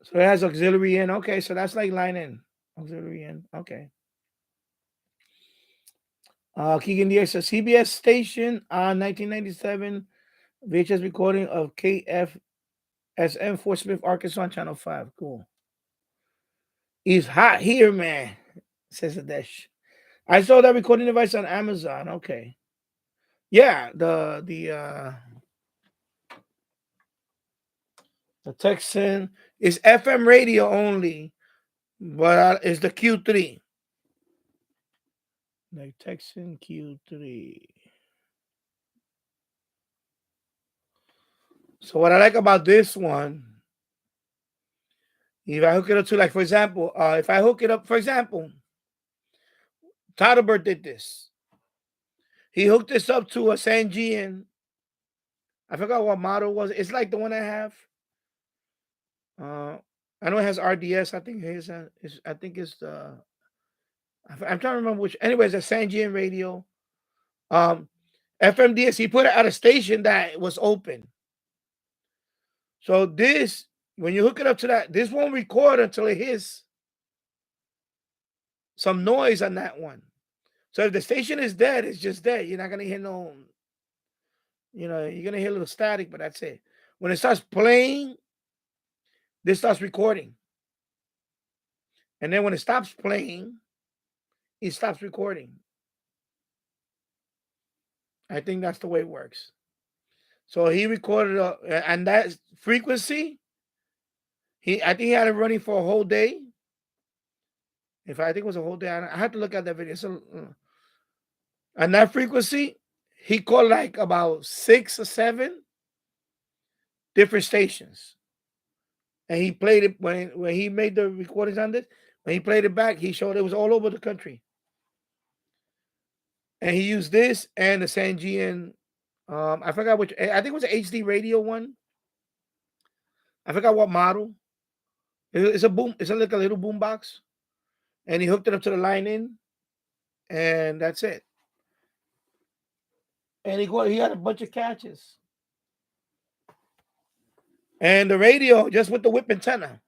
So it has auxiliary in. Okay, so that's like line in. Auxiliary in. Okay. Keegan DX, a CBS station on 1997 VHS recording of KFSM Fort Smith, Arkansas, Channel 5. Cool. It's hot here, man, says Adesh. I saw that recording device on Amazon. Okay. Yeah, the Texan is FM radio only, but it's the Q3. The Texan Q3. So what I like about this one, if I hook it up to, like, for example, if I hook it up, for example, Todderbert did this. He hooked this up to a Sangean. I forgot what model was. It's like the one I have. I know it has RDS. I think it's the. I'm trying to remember which. Anyways, a Sangean radio. FMDX, he put it at a station that was open. So this, when you hook it up to that, this won't record until it hits some noise on that one. So if the station is dead, it's just dead. You're not gonna hear no, you're gonna hear a little static, but that's it. When it starts playing, this starts recording. And then when it stops playing, it stops recording. I think that's the way it works. So he recorded, and that frequency, I think he had it running for a whole day. I think it was a whole day, I had to look at that video. So, and that frequency, he called like about 6 or 7 different stations. And he played it when he made the recordings on this. When he played it back, he showed it was all over the country. And he used this and the Sanjian, I forgot which, I think it was an HD radio one. I forgot what model. It's a boom, it's like a little boom box. And he hooked it up to the line in, and that's it. And he had a bunch of catches. And the radio, just with the whip antenna,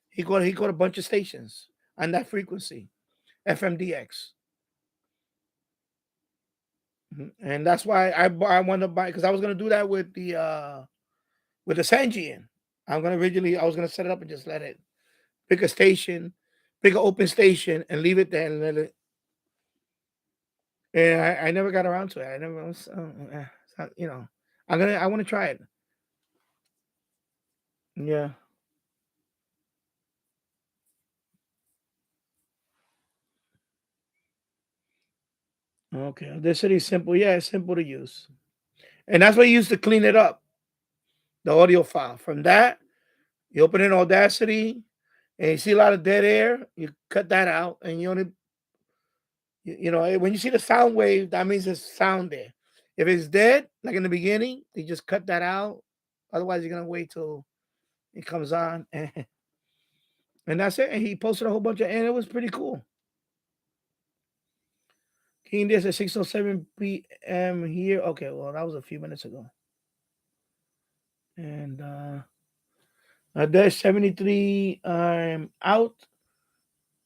he got a bunch of stations on that frequency, FMDX. And that's why I want to buy, because I was gonna do that with the Sanjian. I was gonna set it up and just let it pick a station, pick an open station, and leave it there and let it. And I never got around to it. I never was, I want to try it. Yeah. Okay. This city is simple. Yeah, it's simple to use. And that's what you use to clean it up. The audio file. From that, you open it in Audacity, and you see a lot of dead air, you cut that out, and you only, when you see the sound wave, that means there's sound there. If it's dead, like in the beginning, you just cut that out. Otherwise, you're gonna wait till it comes on, and that's it. And he posted a whole bunch and it was pretty cool. King this at 6:07 p.m. here. Okay, well, that was a few minutes ago. And there's 73. I'm out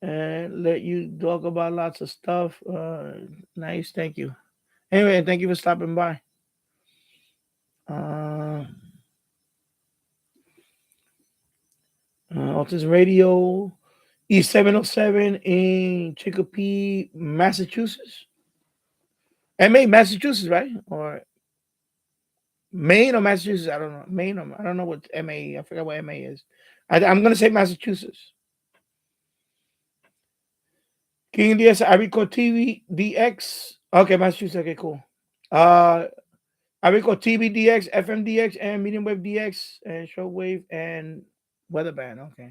and let you talk about lots of stuff. Nice, thank you. Anyway, thank you for stopping by. Autism Radio, E707 in Chicopee, Massachusetts. MA, Massachusetts, right? Or Maine or Massachusetts? I don't know. Maine or I don't know what MA. I forgot what MA is. I'm gonna say Massachusetts. King DS, I record TV DX. Okay, Massachusetts. Okay, cool. I record TV DX, FM DX, and medium wave DX, and shortwave and weather band. Okay.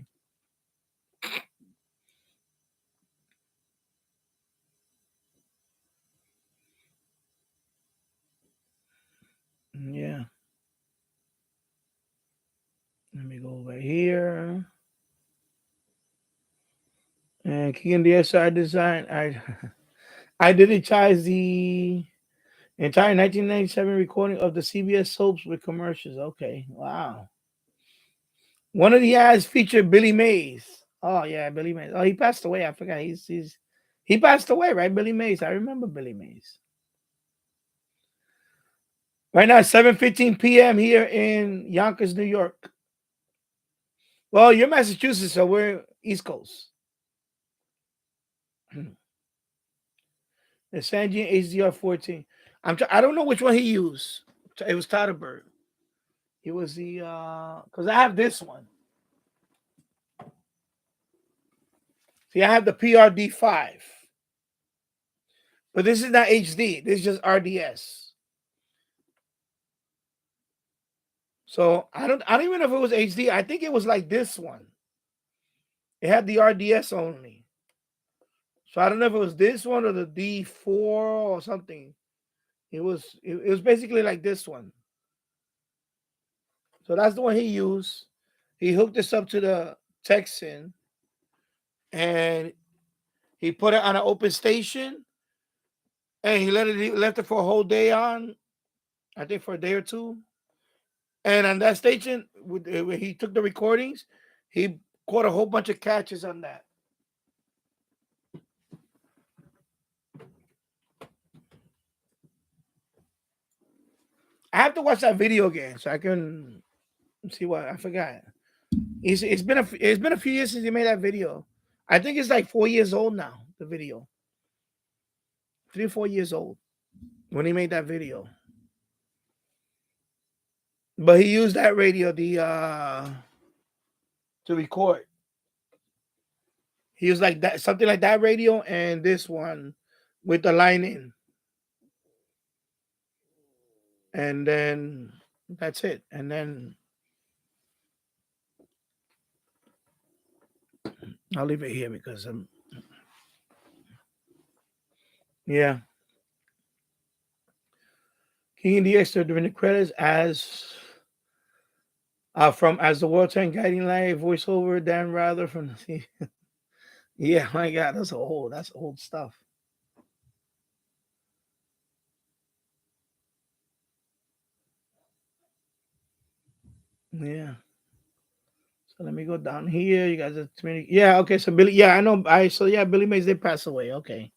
Yeah. Let me go over here. And King DS, I designed. I digitized the entire 1997 recording of the CBS soaps with commercials. Okay, wow. One of the ads featured Billy Mays. Oh yeah, Billy Mays. Oh, he passed away. I forgot. He passed away, right? Billy Mays. I remember Billy Mays. Right now, 7:15 p.m. here in Yonkers, New York. Well, you're Massachusetts, so we're East Coast. The Sanjian HDR14. I don't know which one he used. It was Todderberg. It was the because I have this one. See, I have the PRD5. But this is not HD. This is just RDS. So I don't even know if it was HD. I think it was like this one. It had the RDS only. So I don't know if it was this one or the D4 or something. It was basically like this one. So that's the one he used. He hooked this up to the Texan and he put it on an open station. and he left it for a whole day on, I think for a day or two. And on that station, when he took the recordings, he caught a whole bunch of catches on that. I have to watch that video again so I can see what I forgot. It's been a few years since he made that video. I think it's like 4 years old now. The video, 3 or 4 years old when he made that video. But he used that radio to record. He used like that, something like that radio, and this one with the line in, and then that's it. And then I'll leave it here because yeah. King and the Extra during the credits as the World 10 Guiding Light voiceover, Dan Rather from the yeah, my God, that's old stuff. Yeah. So let me go down here. You guys are yeah, okay. So Billy, yeah, I know. Billy Mays did pass away. Okay.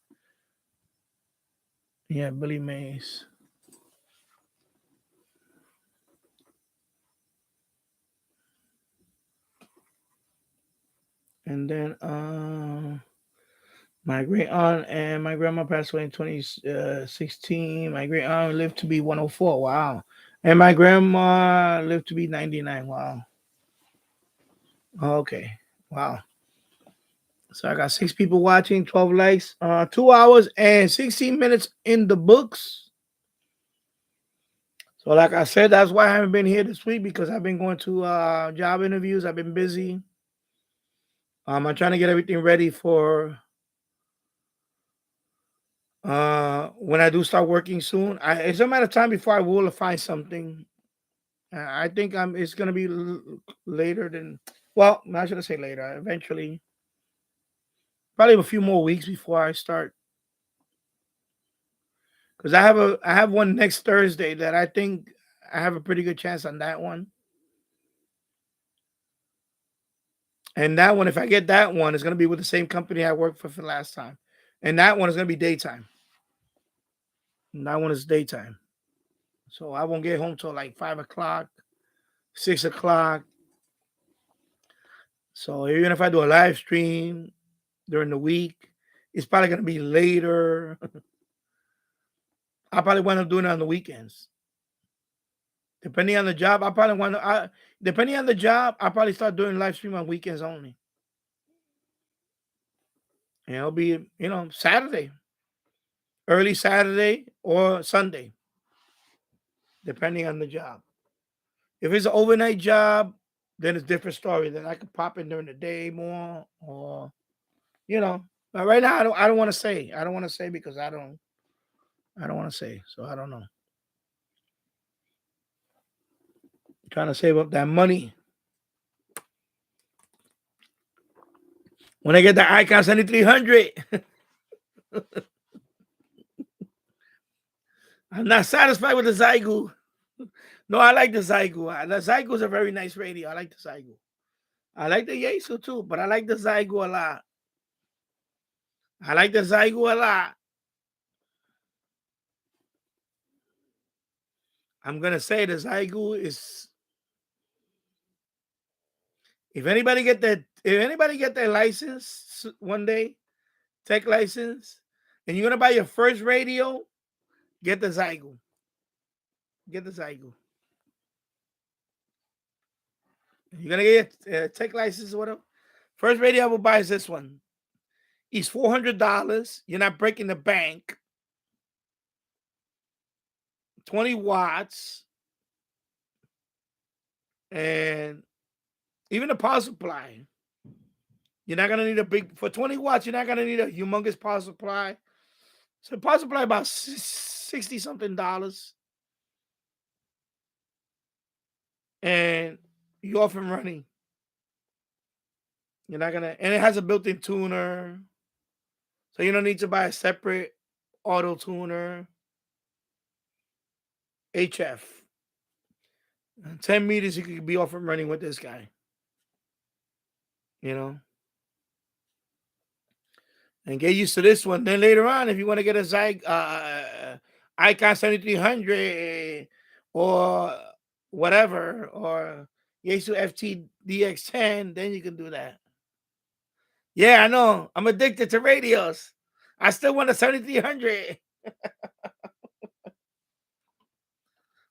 Yeah, Billy Mays. And then my great aunt and my grandma passed away in 2016. My great aunt lived to be 104. Wow. And my grandma lived to be 99. Wow. Okay. Wow. So I got 6 people watching, 12 likes, 2 hours and 16 minutes in the books. So like I said, that's why I haven't been here this week, because I've been going to job interviews. I've been busy. I'm trying to get everything ready for when I do start working soon. It's a matter of time before I will find something. I think it's going to be later than, well, I shouldn't say later. Eventually, probably a few more weeks before I start. Because I have one next Thursday that I think I have a pretty good chance on that one. And that one, if I get that one, it's going to be with the same company I worked for the last time. And that one is going to be daytime. And that one is daytime. So I won't get home till like 5 o'clock, 6 o'clock. So even if I do a live stream during the week, it's probably going to be later. I probably wind up doing it on the weekends. Depending on the job, depending on the job, I'll probably start doing live stream on weekends only. And it'll be, Saturday, early Saturday or Sunday, depending on the job. If it's an overnight job, then it's a different story. Then I could pop in during the day more, or, But right now, I don't want to say. I don't want to say because I don't want to say. So I don't know. I'm trying to save up that money. When I get the Icon 7300, I'm not satisfied with the Zygu. No, I like the Zygu. The Zygu is a very nice radio. I like the Zygu. I like the Yaesu too, but I like the Zygu a lot. I'm gonna say the Zygu is. If anybody get their license one day, tech license, and you're gonna buy your first radio, get the Zygu. Get the Zygu. You're gonna get a tech license or whatever. First radio I will buy is this one. It's $400. You're not breaking the bank. 20 watts. And even the power supply. You're not gonna need for 20 watts, you're not gonna need a humongous power supply. So power supply about $60 something. And you're off and running. You're not gonna, and it has a built-in tuner. So you don't need to buy a separate auto tuner, HF. 10 meters, you could be off and running with this guy. You know? And get used to this one. Then later on, if you want to get a Icon 7300 or whatever, or Yaesu FTDX10, then you can do that. Yeah, I know. I'm addicted to radios. I still want a 7300.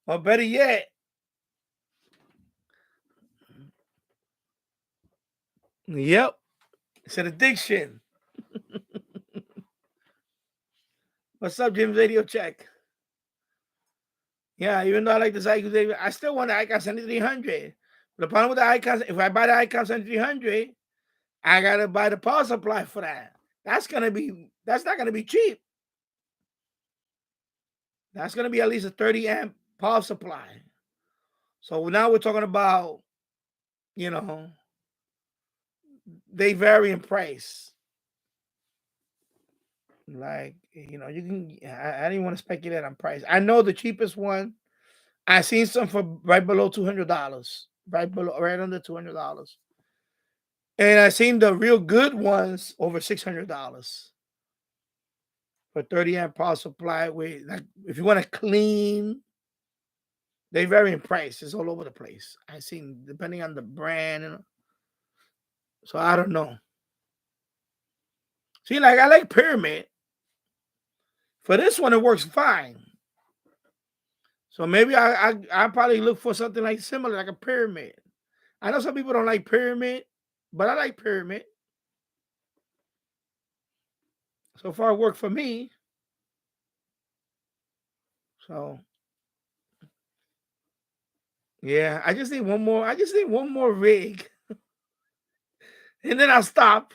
Or better yet, yep, it's an addiction. What's up, Jim's Radio Check? Yeah, even though I like the Zygo, I still want the Icon 7300. But the problem with the Icon, if I buy the Icon 7300, I gotta buy the power supply for that. That's not gonna be cheap. That's gonna be at least a 30 amp power supply. So now we're talking about, you know, they vary in price. Like, you know, you can. I didn't want to speculate on price. I know the cheapest one. I seen some for right below $200, right under $200, and I seen the real good ones over $600 for 30 amp power supply. With, like, if you want to clean, they vary in price. It's all over the place. I seen depending on the brand, and so I don't know. See, like I like Pyramid. For this one, it works fine. So maybe I probably look for something like similar, like a Pyramid. I know some people don't like Pyramid, but I like Pyramid. So far, it worked for me. So, yeah, I just need one more. I just need one more rig, and then I'll stop.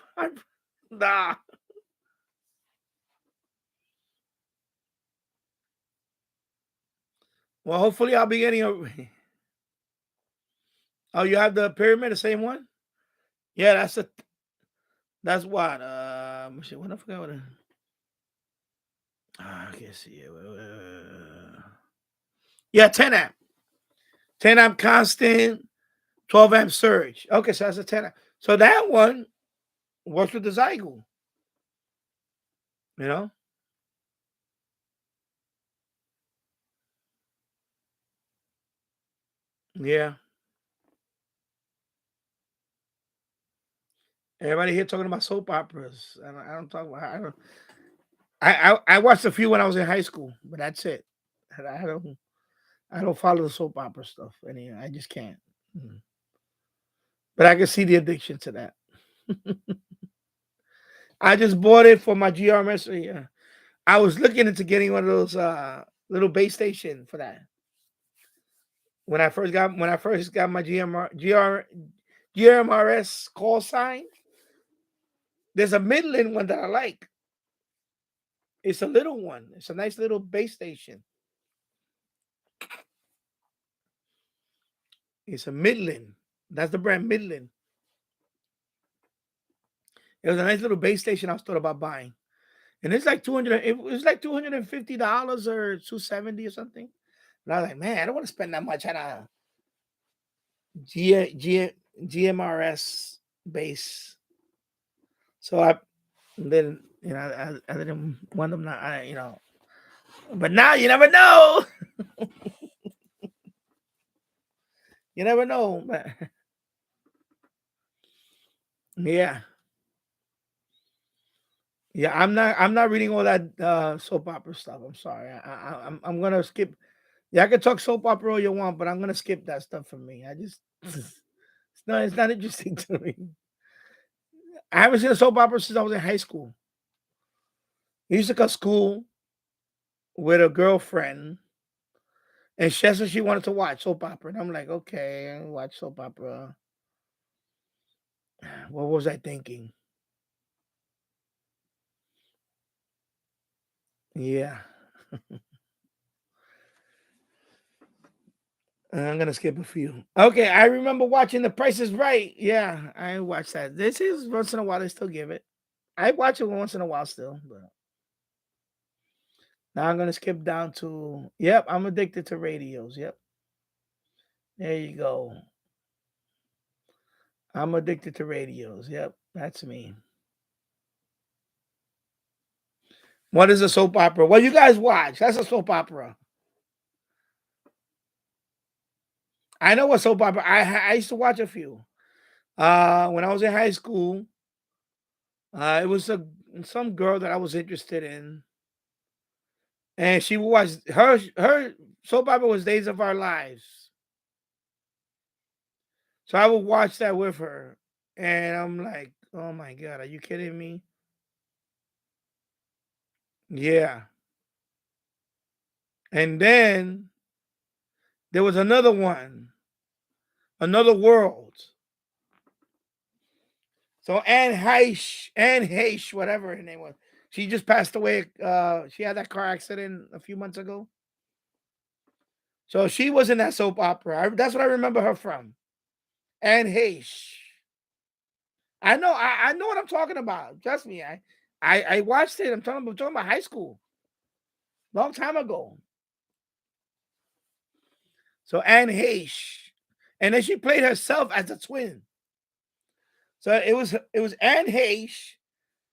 Nah. Well, hopefully, I'll be getting a. Oh, you have the Pyramid, the same one? Yeah, that's what. Shit, what I forgot what. I can't see it. Yeah, 10 amp. 10 amp constant, 12 amp surge. Okay, so that's a 10 amp. So that one works with the Zygo. You know? Yeah. Everybody here talking about soap operas. I don't talk about. I watched a few when I was in high school, but that's it. I don't follow the soap opera stuff anyway. I just can't. But I can see the addiction to that. I just bought it for my GRMS. Yeah. I was looking into getting one of those little base station for that. When I first got my GMRS call sign, there's a Midland one that I like. It's a little one. It's a nice little base station. It's a Midland. That's the brand Midland. It was a nice little base station I was thought about buying. And it's like $200. It was like $250 or $270 or something. And I was like, man, I don't want to spend that much on a GMRS base. So then, you know, I didn't want them. You know, but now you never know. You never know. But yeah. Yeah, I'm not reading all that soap opera stuff. I'm sorry. I'm gonna skip. Yeah, I can talk soap opera all you want, but I'm gonna skip that stuff for me. I just it's not interesting to me. I haven't seen a soap opera since I was in high school. I used to go to school with a girlfriend, and that's what she wanted to watch, soap opera. And I'm like, okay, I'll watch soap opera. What was I thinking? Yeah. I'm gonna skip a few. Okay, I remember watching The Price is Right. Yeah, I watched that. This is once in a while they still give it. I watch it once in a while still, but Now I'm gonna skip down to yep, I'm addicted to radios. Yep. There you go. I'm addicted to radios. Yep, that's me. What is a soap opera? Well, you guys watch. That's a soap opera. I know what soap opera. I used to watch a few. When I was in high school, it was some girl that I was interested in, and she was her soap opera was Days of Our Lives. So I would watch that with her, and I'm like, oh my god, are you kidding me? Yeah. And then there was another one, Another World. So Anne Heche, whatever her name was, she just passed away. She had that car accident a few months ago. So she was in that soap opera. That's what I remember her from. Anne Heche. I know. I know what I'm talking about. Trust me. I watched it. I'm talking about high school, long time ago. So Anne Heche, and then she played herself as a twin. So it was Anne Heche.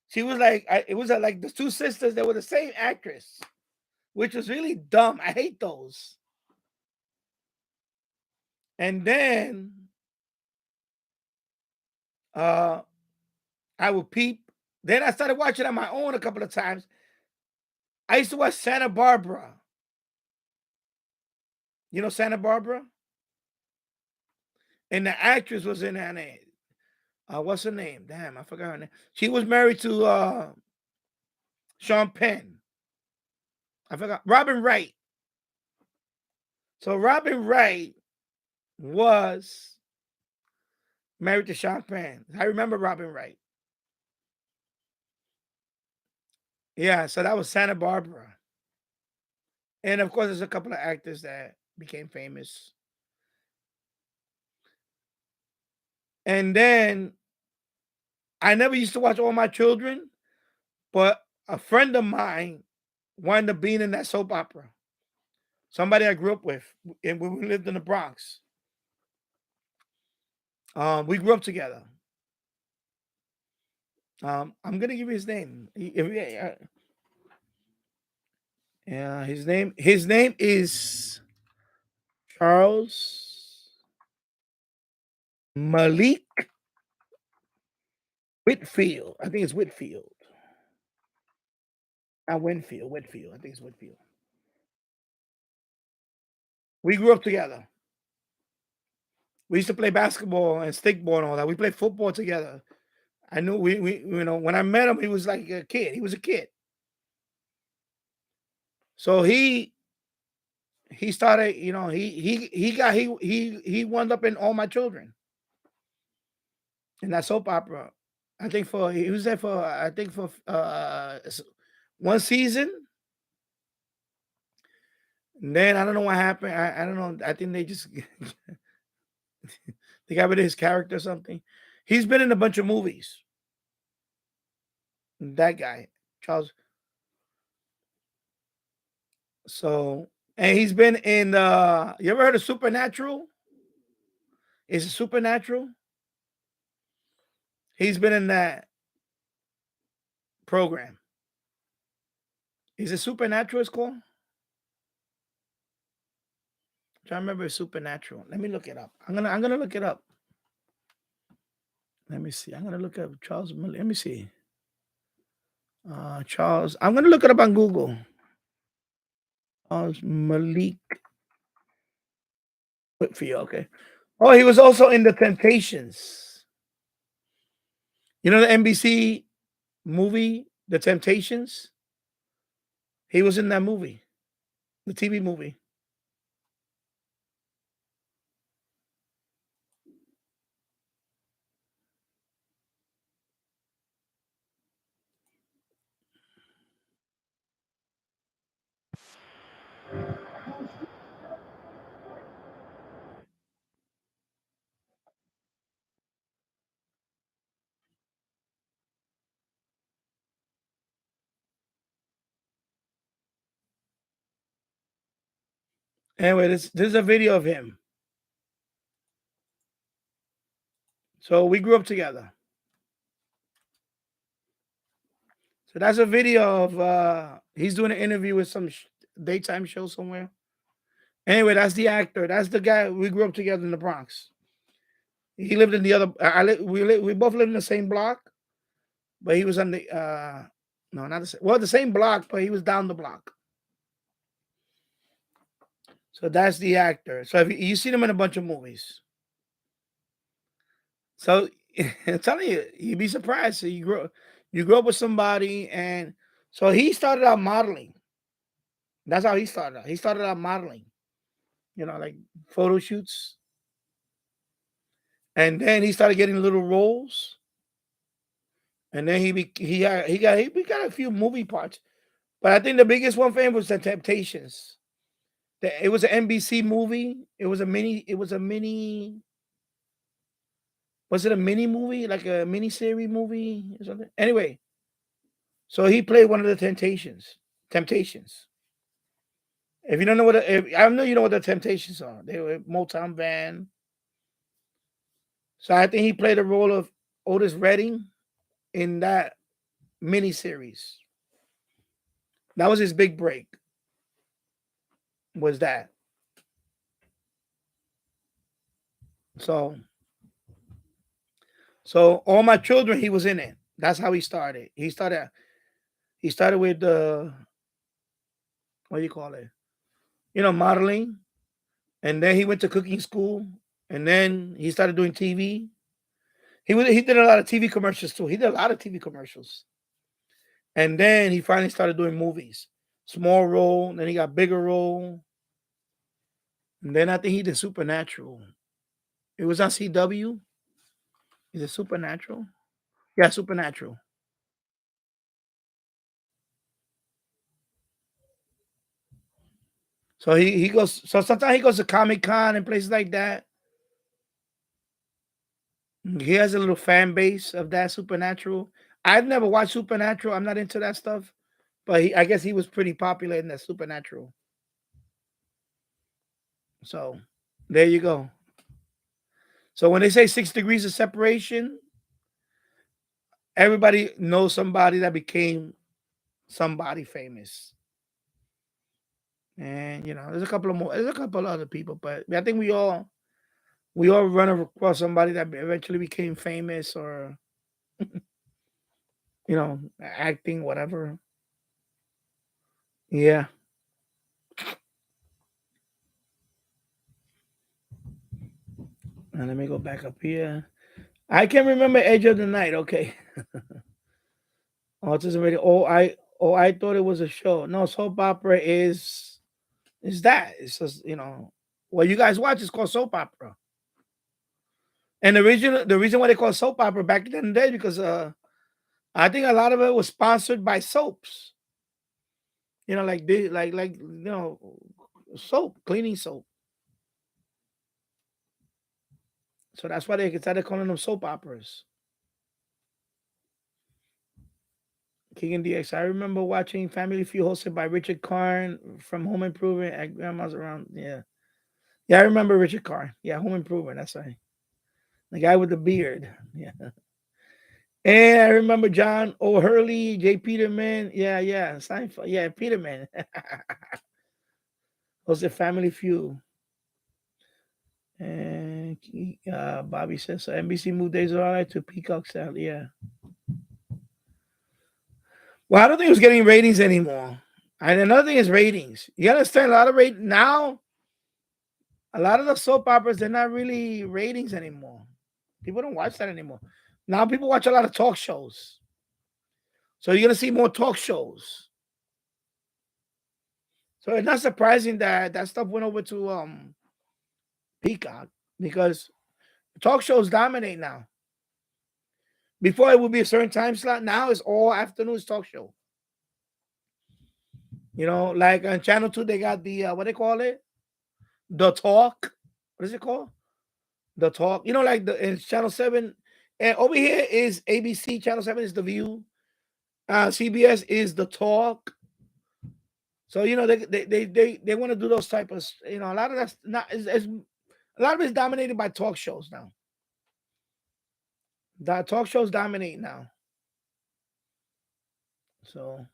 She was like it was like the two sisters. They were the same actress, which was really dumb. I hate those. And then uh I would peep. Then I started watching on my own a couple of times. I used to watch Santa Barbara. You know Santa Barbara? And the actress was in that name. What's her name? Damn, I forgot her name. She was married to Sean Penn. I forgot. Robin Wright. So Robin Wright was married to Sean Penn. I remember Robin Wright. Yeah, so that was Santa Barbara. And of course, there's a couple of actors that became famous. And then I never used to watch All My Children, but a friend of mine wound up being in that soap opera. Somebody I grew up with, and when we lived in the Bronx. We grew up together. I'm gonna give you his name. Yeah, his name is Charles Malik Whitfield. I think it's Whitfield. Not Winfield. Whitfield. I think it's Whitfield. We grew up together. We used to play basketball and stickball and all that. We played football together. I knew we when I met him, he was like a kid. He was a kid. So he started, he wound up in All My Children in that soap opera. I think he was there for one season. And then I don't know what happened. I don't know. I think they just they got rid of his character or something. He's been in a bunch of movies. That guy, Charles. So, and he's been in you ever heard of Supernatural? Is it Supernatural? He's been in that program. Is it Supernatural it's called? I'm trying to remember if it's Supernatural. Let me look it up. I'm gonna look it up. Let me see. I'm gonna look up Charles Miller. Let me see. Charles. I'm gonna look it up on Google. Charles Malik Whitfield. Okay. Oh, he was also in The Temptations. You know the NBC movie, The Temptations? He was in that movie, the TV movie. Anyway, this is a video of him. So we grew up together. So that's a video of he's doing an interview with some daytime show somewhere. Anyway, that's the actor. That's the guy. We grew up together in the Bronx. He lived in the other. We both lived in the same block, but he was on the no, not the same. Well, the same block, but he was down the block. So that's the actor. So if you seen him in a bunch of movies. So I'm telling you, you'd be surprised. So you grow up with somebody, and so he started out modeling. That's how he started out. He started out modeling, like photo shoots. And then he started getting little roles. And then we got a few movie parts. But I think the biggest one for him was The Temptations. It was an NBC movie. Was it a mini movie? Like a mini-series movie or something? Anyway, so he played one of the Temptations. If you don't know I know you know what the Temptations are. They were a Motown band. So I think he played the role of Otis Redding in that miniseries. That was his big break. Was that. So All My Children, he was in it. That's how he started. He started with what do you call it? Modeling. And then he went to cooking school. And then he started doing TV. He did a lot of TV commercials too. He did a lot of TV commercials. And then he finally started doing movies. Small role. Then he got bigger role. And then I think he did Supernatural. It was on CW. Is it Supernatural? Yeah, Supernatural. So he goes. So sometimes he goes to Comic-Con and places like that. He has a little fan base of that Supernatural. I've never watched Supernatural. I'm not into that stuff. But I guess he was pretty popular in that Supernatural. So there you go. So when they say 6 degrees of separation, everybody knows somebody that became somebody famous. And there's a couple of other people, but I think we all run across somebody that eventually became famous or acting, whatever. Yeah. And let me go back up here. I can remember Edge of the Night. Okay. Autism Radio. I thought it was a show. No, soap opera is that. It's just, what you guys watch is called soap opera. And the reason why they call it soap opera back in the day because I think a lot of it was sponsored by soaps. Soap, cleaning soap. So that's why they started calling them soap operas. King and DX. I remember watching Family Feud hosted by Richard Karn from Home Improvement at Grandma's around. Yeah. Yeah, I remember Richard Karn. Yeah, Home Improvement. That's right. The guy with the beard. Yeah. And I remember John O'Hurley, J. Peterman. Yeah. Seinfeld. Yeah, Peterman. Hosted Family Feud. And Bobby says so. NBC moved Days of Our Life to Peacock style. Yeah. Well, I don't think it was getting ratings anymore. And another thing is ratings. You understand a lot of now. A lot of the soap operas, they're not really ratings anymore. People don't watch that anymore. Now people watch a lot of talk shows. So you're gonna see more talk shows. So it's not surprising that stuff went over to Peacock because talk shows dominate now. Before it would be a certain time slot. Now it's all afternoons talk show. Like on Channel 2, they got the what they call it? The Talk. What is it called? The Talk. Like in Channel 7. And over here is ABC. Channel 7 is The View. CBS is The Talk. So they want to do those type of, a lot of that's not is a lot of it's dominated by talk shows now. The talk shows dominate now. So,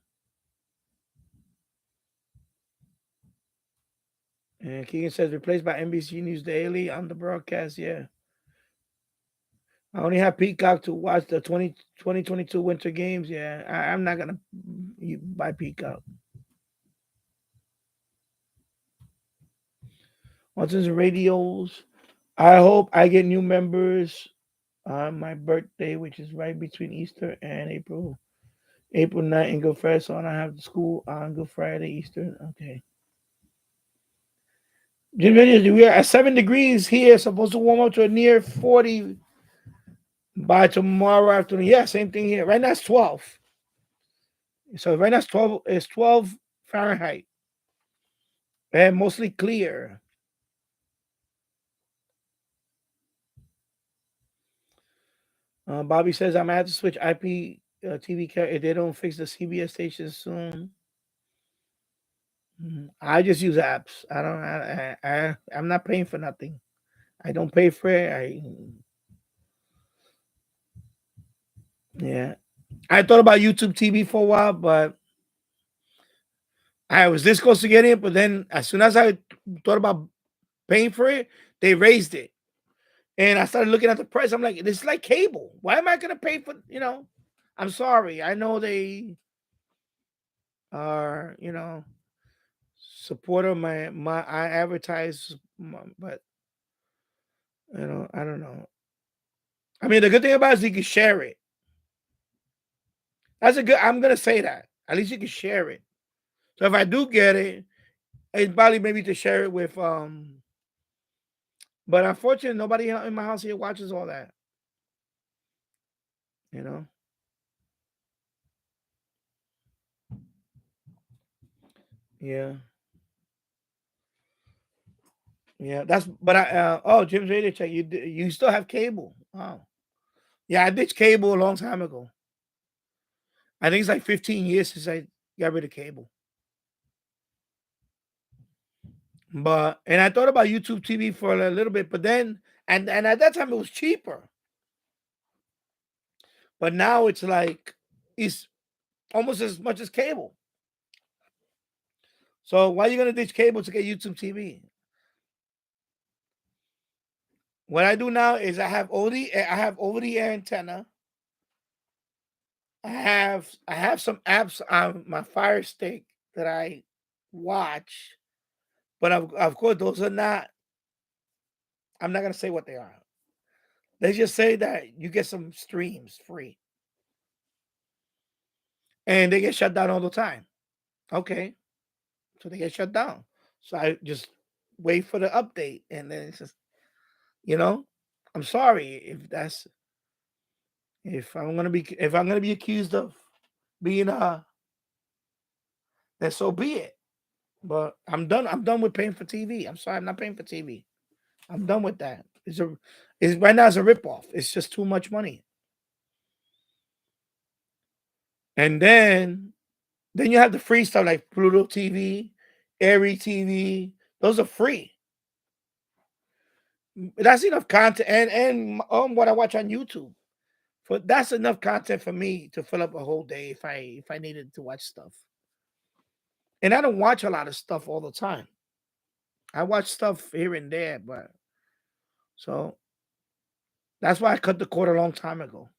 and Keegan says replaced by NBC News Daily on the broadcast. Yeah. I only have Peacock to watch the 2022 Winter Games. Yeah, I'm not going to buy Peacock. What's his radios? I hope I get new members on my birthday, which is right between Easter and April 9th and Good Friday. So I don't have school on Good Friday, Easter. Okay. We are at 7 degrees here, supposed to warm up to a near 40 by tomorrow afternoon. Yeah, same thing here. Right now it's 12. So right now it's 12 Fahrenheit. And mostly clear. Bobby says I'm gonna have to switch IP TV if they don't fix the CBS stations soon. I just use apps. I don't. I'm not paying for nothing. I don't pay for it. Yeah. I thought about YouTube TV for a while, but I was this close to getting it. But then, as soon as I thought about paying for it, they raised it, and I started looking at the price. I'm like, this is like cable. Why am I gonna pay for? I'm sorry. I know they are, supporter my I advertise, but I don't know. I mean, the good thing about it is you can share it. I'm gonna say that. At least you can share it. So if I do get it, it's probably maybe to share it with but unfortunately nobody in my house here watches all that. Yeah. Yeah, that's but Jim's Radio Check. You still have cable. Wow. Yeah, I ditched cable a long time ago. I think it's like 15 years since I got rid of cable. And I thought about YouTube TV for a little bit, but then and at that time it was cheaper. But now it's almost as much as cable. So why are you gonna ditch cable to get YouTube TV? What I do now is I have over the air antenna. I have some apps on my Fire Stick that I watch, but of course those are not. I'm not gonna say what they are. They just say that you get some streams free, and they get shut down all the time. Okay, so they get shut down. So I just wait for the update, and then it's just, I'm sorry if I'm gonna be accused of being then so be it. But I'm done. I'm done with paying for TV. I'm sorry, I'm not paying for TV. I'm done with that. Right now it's a ripoff. It's just too much money. And then you have the free stuff like Pluto TV, Airy TV. Those are free. That's enough content, and what I watch on YouTube. That's enough content for me to fill up a whole day if I needed to watch stuff. And I don't watch a lot of stuff all the time. I watch stuff here and there, but so that's why I cut the cord a long time ago.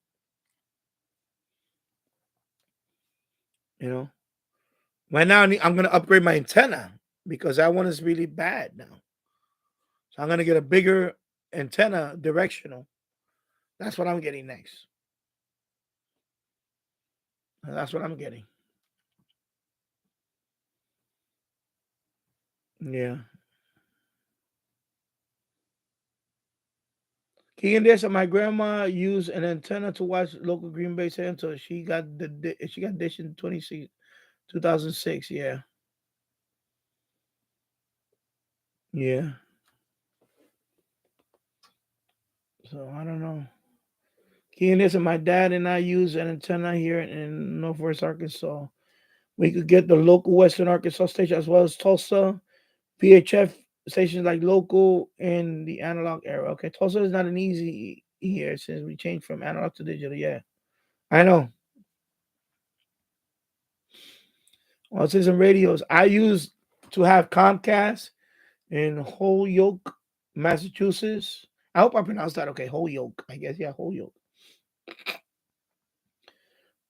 Right now I'm gonna upgrade my antenna because that one is really bad now. So I'm gonna get a bigger antenna, directional. That's what I'm getting next. That's what I'm getting. Yeah. Keegan there, so my grandma used an antenna to watch local Green Bay San Antonio. She got dish in 2006. Yeah. Yeah. So I don't know. Keegan there, so my dad and I use an antenna here in Northwest Arkansas. We could get the local Western Arkansas station as well as Tulsa, PHF stations like local in the analog era. Okay, Tulsa is not an easy here since we changed from analog to digital. Yeah, I know. Autism radios. I used to have Comcast in Holyoke, Massachusetts. I hope I pronounced that okay. Holyoke, I guess. Yeah, Holyoke.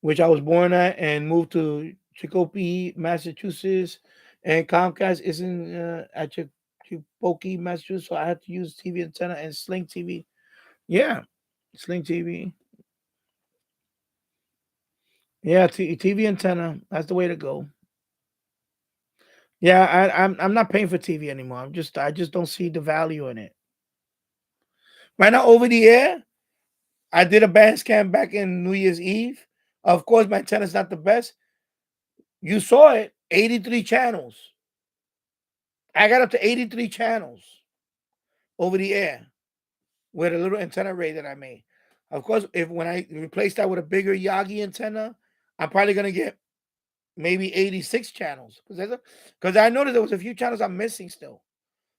Which I was born at and moved to Chicopee, Massachusetts. And Comcast is in at Chicopee, Massachusetts. So I had to use TV antenna and Sling TV. Yeah, Sling TV. Yeah, TV antenna. That's the way to go. Yeah, I'm not paying for TV anymore. I just don't see the value in it. Right now, over the air, I did a band scan back in New Year's Eve. Of course, my antenna's not the best. You saw it, 83 channels. I got up to 83 channels over the air with a little antenna array that I made. Of course, when I replace that with a bigger Yagi antenna, I'm probably gonna get maybe 86 channels because I noticed there was a few channels I'm missing still.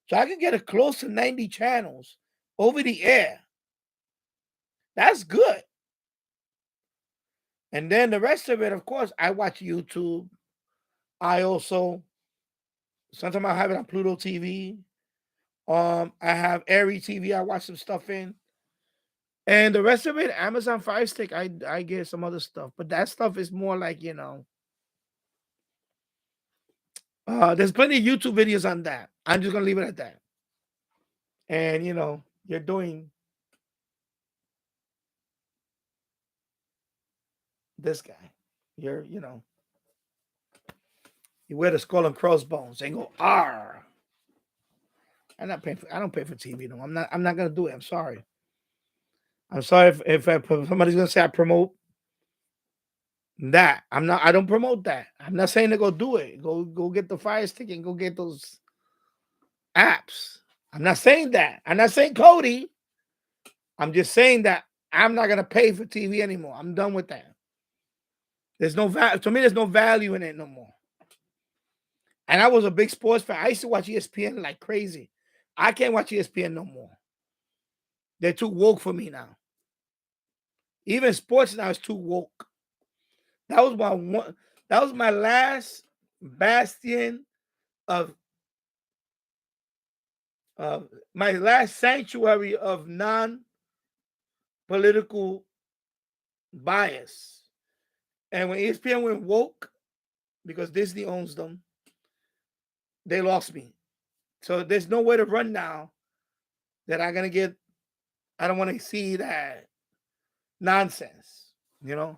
So I can get it close to 90 channels over the air. That's good. And then the rest of it, of course, I watch YouTube. I also sometimes I have it on Pluto TV. I have Airy TV. I watch some stuff in. And the rest of it, Amazon Fire Stick, I get some other stuff. But that stuff is more like, there's plenty of YouTube videos on that. I'm just gonna leave it at that. And you're doing this guy. You wear the skull and crossbones and go R. I don't pay for TV no. I'm not gonna do it. I'm sorry. I'm sorry if somebody's gonna say I promote that. I don't promote that. I'm not saying to go do it. Go get the Fire Stick and go get those apps. I'm not saying that. I'm not saying Cody. I'm just saying that I'm not gonna pay for TV anymore. I'm done with that. There's no value to me. There's no value in it no more. And I was a big sports fan. I used to watch ESPN like crazy. I can't watch ESPN no more. They're too woke for me now. Even sports now is too woke. That was my last bastion of my last sanctuary of non-political bias. And when ESPN went woke, because Disney owns them, they lost me. So there's no way to run now that I'm gonna get. I don't want to see that nonsense. I'm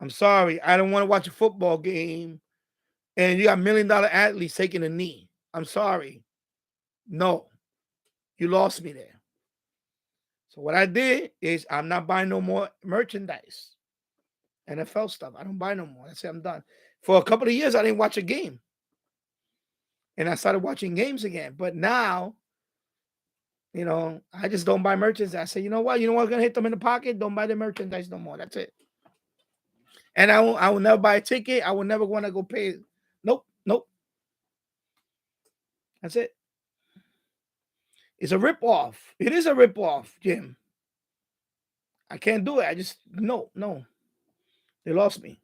sorry. I don't want to watch a football game and you got $1 million athletes taking a knee. I'm sorry. No, you lost me there. So what I did is I'm not buying no more merchandise, NFL stuff. I don't buy no more. I say I'm done. For a couple of years, I didn't watch a game. And I started watching games again. But now, I just don't buy merchandise. I say, you know what? I'm going to hit them in the pocket. Don't buy the merchandise no more. That's it. And I will never buy a ticket. I will never want to go pay. Nope. That's it. It's a ripoff. It is a ripoff, Jim. I can't do it. I just, no. They lost me.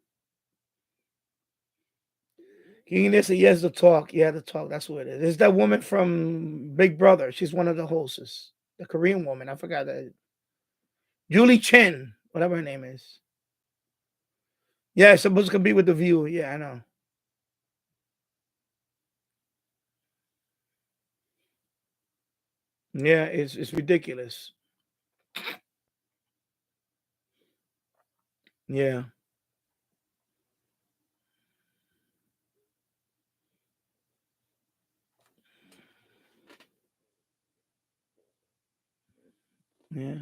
King this yes, the talk. Yeah, the talk. That's what it is. It's that woman from Big Brother. She's one of the hosts. The Korean woman. I forgot that. Julie Chen, whatever her name is. Yeah, it's supposed to be with The View. Yeah, I know. Yeah, it's ridiculous. Yeah. Yeah.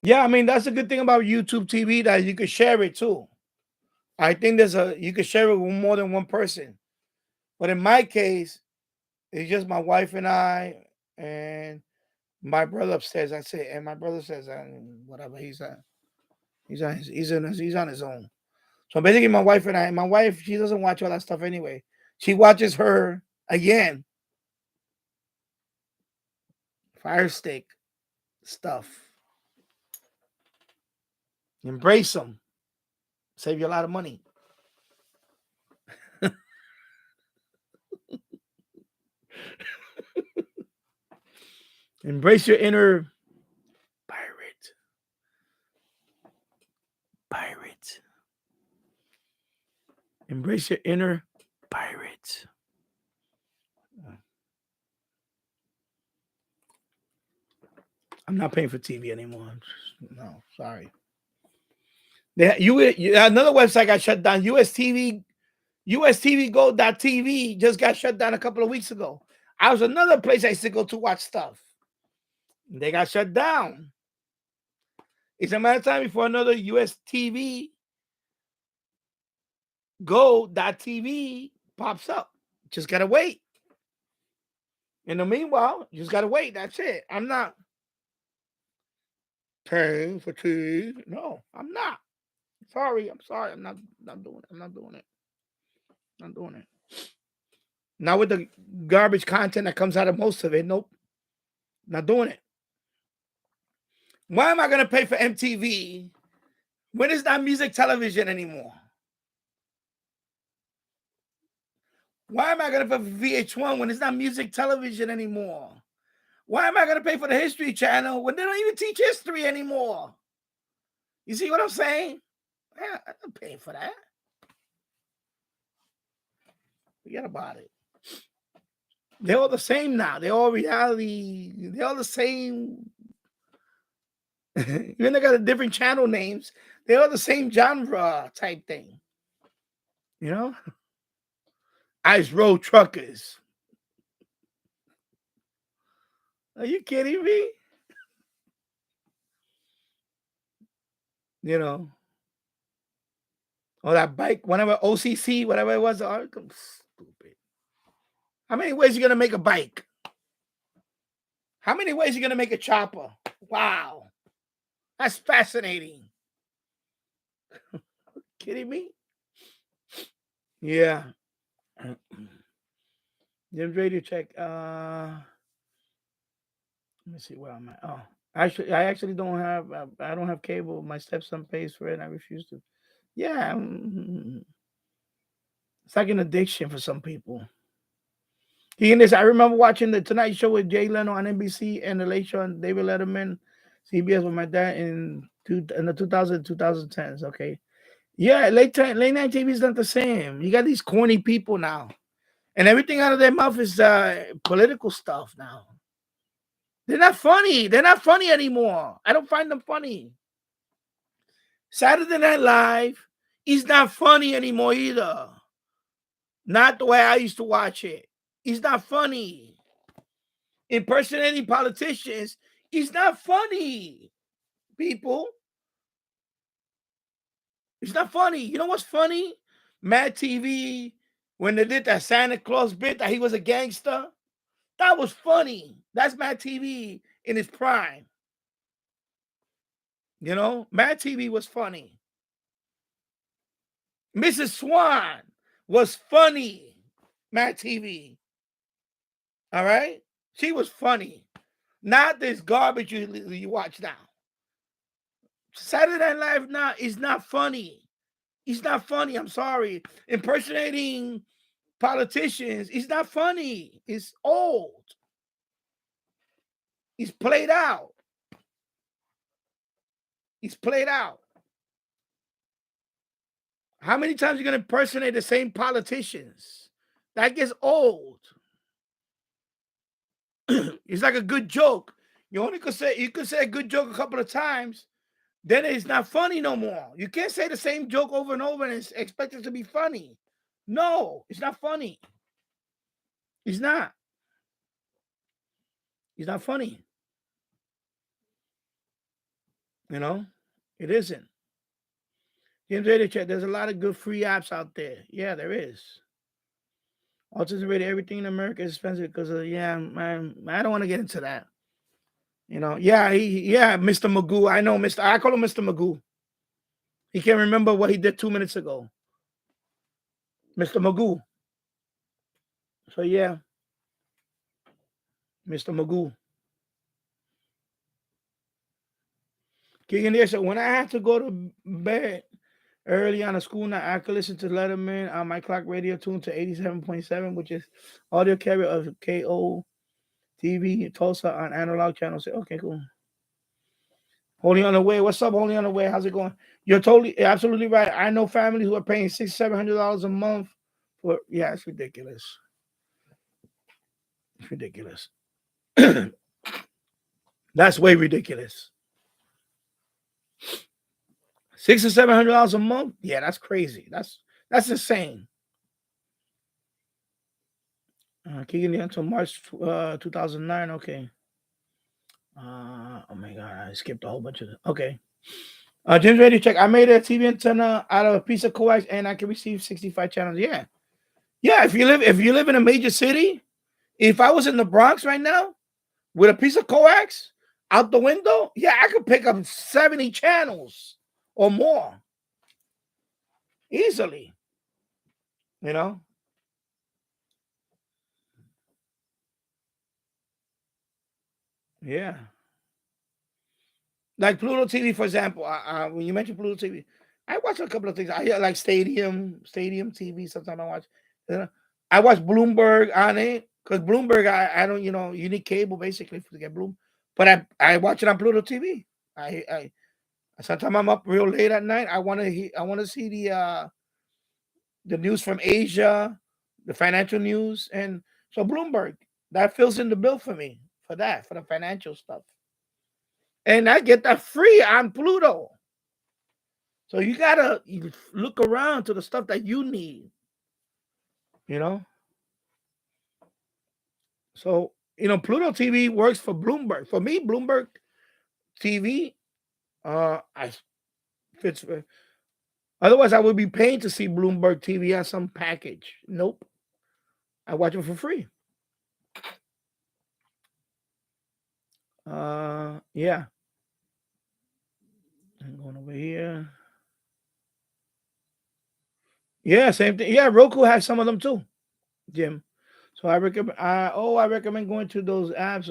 Yeah, I mean, that's a good thing about YouTube TV that you can share it too. I think you can share it with more than one person. But in my case, it's just my wife and I and my brother upstairs. That's it. And my brother says, whatever he's at. He's on his own. So basically, my wife, she doesn't watch all that stuff anyway. She watches her again. Fire Stick stuff. Embrace them. Save you a lot of money. Embrace your inner pirate. Embrace your inner pirate. I'm not paying for TV anymore. No, sorry. Another website got shut down. USTVGo.tv just got shut down a couple of weeks ago. I was another place I used to go to watch stuff. They got shut down. It's a matter of time before another USTVGo.tv pops up. Just gotta wait. In the meanwhile, you just gotta wait. That's it. I'm not paying for TV. No, I'm not. Sorry. I'm sorry. I'm not doing it. I'm not doing it. Not with the garbage content that comes out of most of it. Nope. Not doing it. Why am I going to pay for MTV when it's not music television anymore? Why am I going to pay for VH1 when it's not music television anymore? Why am I going to pay for the History Channel when they don't even teach history anymore? You see what I'm saying? I'm not paying for that. Forget about it. They're all the same now. They're all reality. They're all the same. Even they got different channel names. They're all the same genre type thing. You know? Ice Road Truckers. Are you kidding me? You know? Or that bike, whatever, OCC, whatever it was. Stupid. How many ways are you going to make a bike? How many ways are you going to make a chopper? Wow. That's fascinating. Kidding me? Yeah. Jim's radio check. Let me see where I'm at. Oh, actually, I actually don't have. I don't have cable. My stepson pays for it, and I refuse to. Yeah, it's like an addiction for some people. I remember watching the Tonight Show with Jay Leno on NBC and the Late Show on David Letterman, CBS with my dad in the 2010s. Okay, yeah, late night TV is not the same. You got these corny people now, and everything out of their mouth is political stuff now. They're not funny. They're not funny anymore. I don't find them funny. Saturday Night Live is not funny anymore either. Not the way I used to watch it. It's not funny. Impersonating politicians is not funny, people. It's not funny. You know what's funny? Mad TV, when they did that Santa Claus bit that he was a gangster, that was funny. That's Mad TV in his prime. You know, Mad TV was funny. Mrs. Swan was funny. Mad TV. All right? She was funny. Not this garbage you watch now. Saturday Night Live now is not funny. It's not funny. I'm sorry. Impersonating politicians is not funny. It's old. It's played out. It's played out. How many times are you going to impersonate the same politicians? That gets old. It's like a good joke. You could say a good joke a couple of times, then it's not funny no more. You can't say the same joke over and over and expect it to be funny. No, it's not funny. It's not. It's not funny. You know, it isn't. James Radio Chat, there's a lot of good free apps out there. Yeah, there is. Autism Radio, everything in America is expensive because of, man, I don't want to get into that. You know, Mr. Magoo. I know I call him Mr. Magoo. He can't remember what he did 2 minutes ago. Mr. Magoo. So yeah. Mr. Magoo. Keegan there. So when I have to go to bed early on a school night, I can listen to Letterman on my clock radio tuned to 87.7, which is audio carrier of KO TV Tulsa on analog channel. Say, okay, cool. Holy on the way. What's up, Holy on the way? How's it going? You're totally, absolutely right. I know families who are paying $600-700 a month for. Yeah, it's ridiculous. It's ridiculous. That's way ridiculous. $600 or $700 a month? Yeah, that's crazy. That's insane. Keegan until March 2009. Okay. Oh my God, I skipped a whole bunch of it. Okay. Jim's ready to check. I made a TV antenna out of a piece of coax, and I can receive 65 channels. Yeah. Yeah, if you live in a major city, if I was in the Bronx right now with a piece of coax out the window, yeah, I could pick up 70 channels or more easily. You know? Yeah. Like Pluto TV, for example. When you mentioned Pluto TV, I watch a couple of things. I hear like Stadium TV. Sometimes I watch. I watch Bloomberg on it because Bloomberg, I don't, you need cable basically to get Bloom. But I watch it on Pluto TV. I sometimes I'm up real late at night. I want to see the news from Asia, the financial news, and so Bloomberg that fills in the bill for me for the financial stuff. And I get that free on Pluto. So you gotta look around to the stuff that you need. So Pluto TV works for Bloomberg. For me, Bloomberg TV, I fits. Otherwise, I would be paying to see Bloomberg TV on some package. Nope, I watch it for free. Yeah. I'm going over here. Yeah, same thing. Yeah, Roku has some of them too, Jim. So I recommend going to those apps.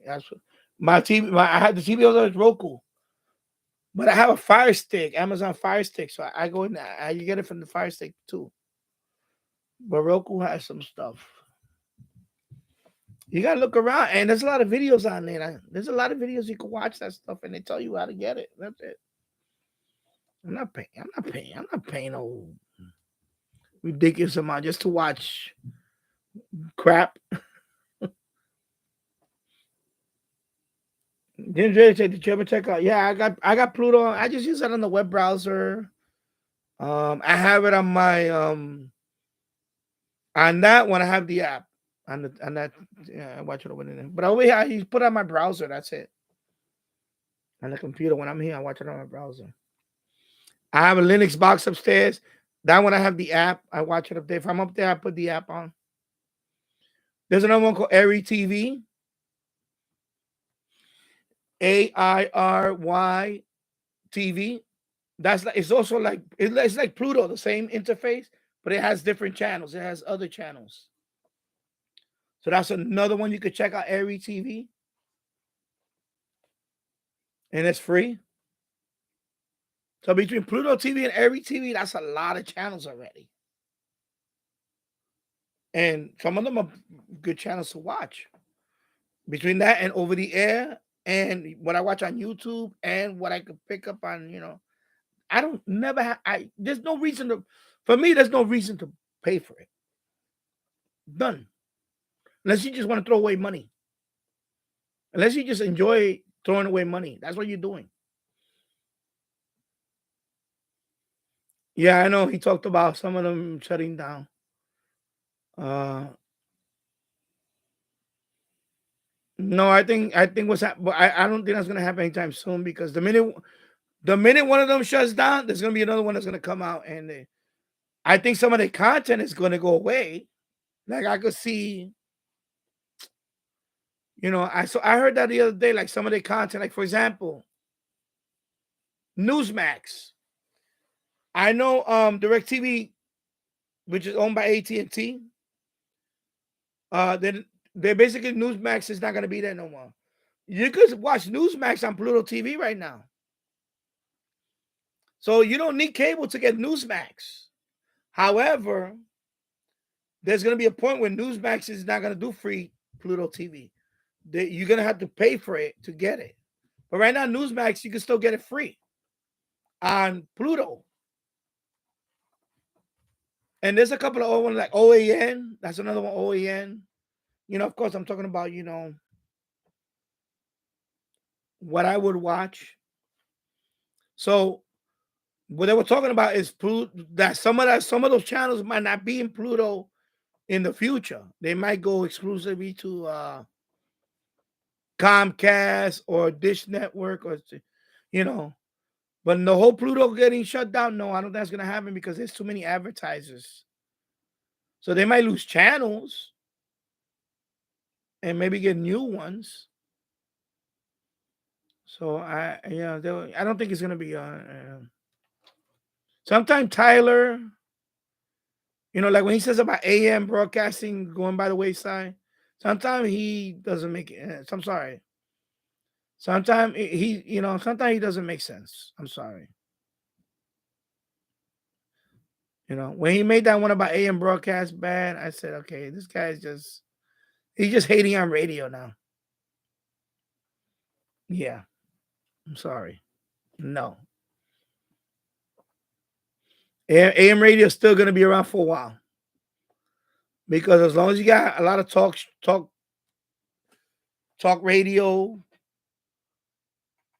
That's my TV. I had the TV on Roku, but I have a Fire Stick, Amazon Fire Stick. So I go in. You get it from the Fire Stick too. But Roku has some stuff. You gotta look around, and there's a lot of videos on there. There's a lot of videos you can watch that stuff, and they tell you how to get it. That's it. I'm not paying no ridiculous amount just to watch crap. Didn't really take the trip and check out. Yeah, I got Pluto. I just use it on the web browser. I have it on my on that one. I have the app on that. Yeah, I watch it over there. But over here, I put it on my browser. That's it. On the computer, when I'm here, I watch it on my browser. I have a Linux box upstairs. That one I have the app. I watch it up there. If I'm up there, I put the app on. There's another one called Airy TV. AIRY TV. It's also like it's like Pluto, the same interface, but it has different channels. It has other channels. So that's another one you could check out, Airy TV. And it's free. So between Pluto TV and Airy TV, that's a lot of channels already. And some of them are good channels to watch. Between that and over the air and what I watch on YouTube and what I could pick up on, I don't never have there's no reason to, for me, there's no reason to pay for it. None. Unless you just want to throw away money. Unless you just enjoy throwing away money. That's what you're doing. Yeah, I know he talked about some of them shutting down. No, I think what's happening, I don't think that's gonna happen anytime soon, because the minute one of them shuts down, there's gonna be another one that's gonna come out, and I think some of the content is gonna go away. Like I could see, I heard that the other day, like some of the content, like for example, Newsmax. I know DirecTV, which is owned by AT&T, they basically Newsmax is not going to be there no more. You could watch Newsmax on Pluto TV right now. So you don't need cable to get Newsmax. However, there's going to be a point where Newsmax is not going to do free Pluto TV. You're going to have to pay for it to get it. But right now, Newsmax, you can still get it free on Pluto. And there's a couple of other ones like OAN. That's another one, OAN. Of course, I'm talking about, what I would watch. So what they were talking about is that some of those channels might not be in Pluto in the future. They might go exclusively to Comcast or Dish Network or But the whole Pluto getting shut down, no, I don't think that's gonna happen because there's too many advertisers. So they might lose channels and maybe get new ones. So I don't think it's gonna be sometimes Tyler, like when he says about AM broadcasting going by the wayside, sometimes he doesn't make it. I'm sorry. Sometimes sometimes he doesn't make sense. I'm sorry. When he made that one about AM broadcast bad, I said, okay, this guy's he's just hating on radio now. Yeah. I'm sorry. No. AM radio is still going to be around for a while. Because as long as you got a lot of talk radio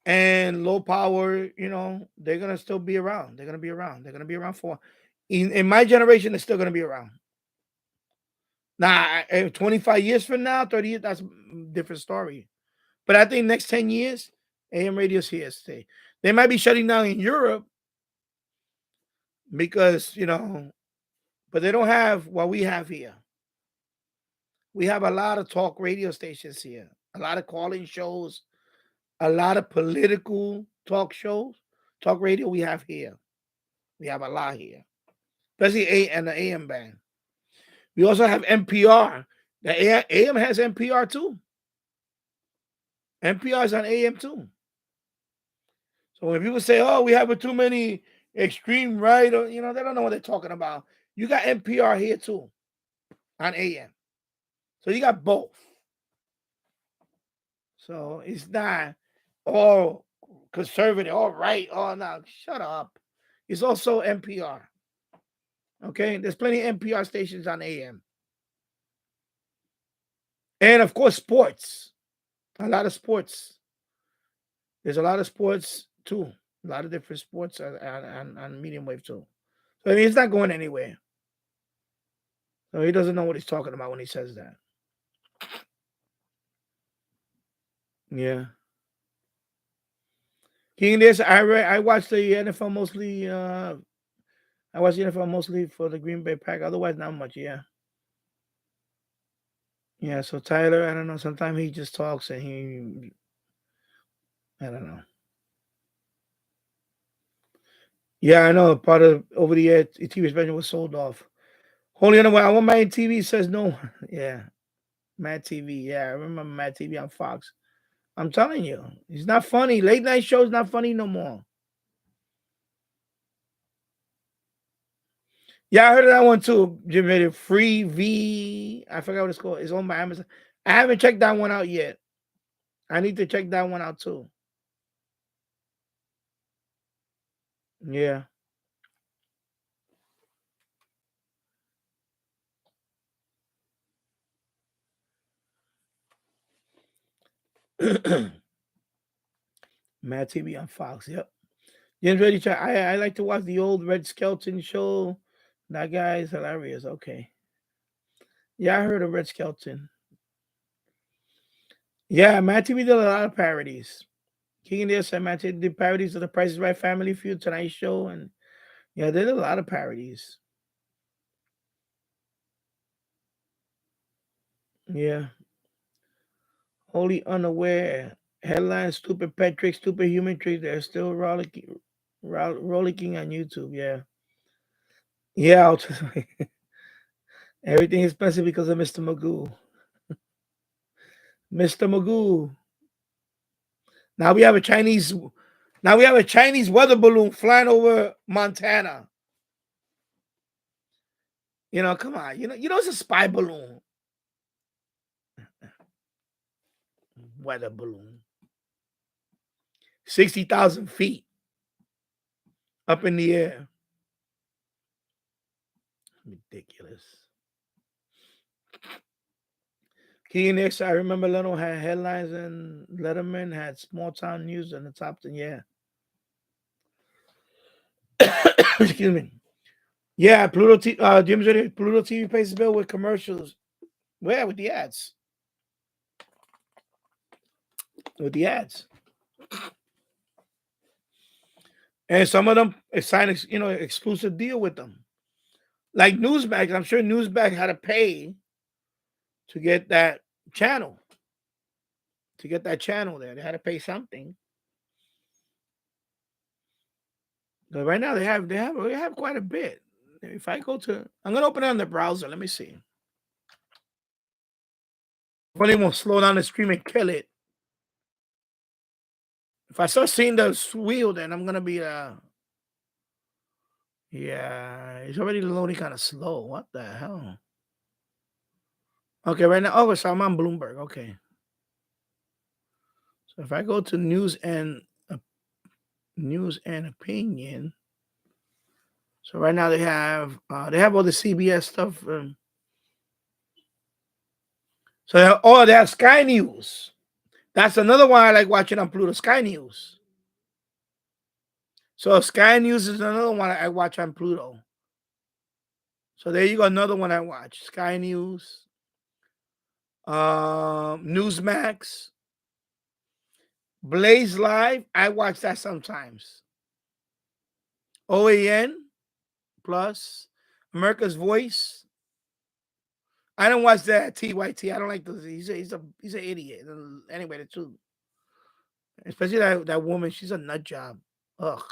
and low power, they're going to still be around. They're going to be around. They're going to be around for in my generation, they're still going to be around. Now, 25 years from now, 30 years, that's a different story. But I think next 10 years, AM radio's here to stay. They might be shutting down in Europe because, but they don't have what we have here. We have a lot of talk radio stations here, a lot of calling shows, a lot of political talk shows, talk radio we have here. We have a lot here, especially and the AM band. We also have NPR. The AM has NPR too. NPR is on AM too. So when people say, "Oh, we have too many extreme right," or they don't know what they're talking about. You got NPR here too, on AM. So you got both. So it's not all conservative, all right, all now. Shut up. It's also NPR. Okay, there's plenty of NPR stations on AM. And of course, sports. A lot of sports. There's a lot of sports too. A lot of different sports on medium wave too. So I mean, it's not going anywhere. So he doesn't know what he's talking about when he says that. Yeah. King, this I watched the NFL mostly. I watched the NFL mostly for the Green Bay Pack. Otherwise, not much. Yeah. Yeah. So Tyler, I don't know. Sometimes he just talks and I don't know. Yeah, I know. Part of over the air TV special was sold off. Holy Underwear, I want my TV says no. Yeah. Mad TV. Yeah, I remember Mad TV on Fox. I'm telling you, it's not funny. Late night shows not funny no more. Yeah, I heard of that one too. Jimmy, Free V. I forgot what it's called. It's on my Amazon. I haven't checked that one out yet. I need to check that one out too. Yeah. Mad TV on Fox. Yep. James Ready Chat. I like to watch the old Red Skelton show. That guy is hilarious. Okay. Yeah, I heard of Red Skelton. Yeah, Mad TV did a lot of parodies. King and said Mad TV did parodies of the Price is Right, Family Feud, Tonight Show, and yeah, they did a lot of parodies. Yeah. Wholly Unaware. Headlines, Stupid Pet Tricks, Stupid Human Tricks. They're still rollicking. Rollicking on YouTube. Yeah. Yeah. Everything is expensive because of Mr. Magoo. Mr. Magoo. Now we have a Chinese. Now we have a Chinese weather balloon flying over Montana. You know, come on. You know it's a spy balloon. Weather balloon. 60,000 feet up in the air. Ridiculous. Key Next, I remember Leno had headlines and Letterman had small town news in the top 10. Yeah. Excuse me. Yeah, Pluto Pluto TV pays the bill with commercials. Where with the ads? With the ads. And some of them signed, exclusive deal with them. Like Newsmax, I'm sure Newsmax had to pay to get that channel. To get that channel there, they had to pay something. But right now they have quite a bit. If I go to, I'm gonna open it on the browser. Let me see. Hopefully, it won't slow down the stream and kill it. If I start seeing the wheel, then I'm gonna be yeah, it's already loading kind of slow. What the hell? Okay, right now, oh, so I'm on Bloomberg. Okay. So if I go to news and opinion, so right now they have all the CBS stuff. So they have Sky News. That's another one I like watching on Pluto. Sky News. So Sky News is another one I watch on Pluto. So there you go, another one I watch. Sky News, Newsmax, Blaze Live. I watch that sometimes. OAN Plus, America's Voice. I don't watch that TYT. I don't like those. He's an idiot. Anyway, the truth. Especially that woman. She's a nut job. Ugh.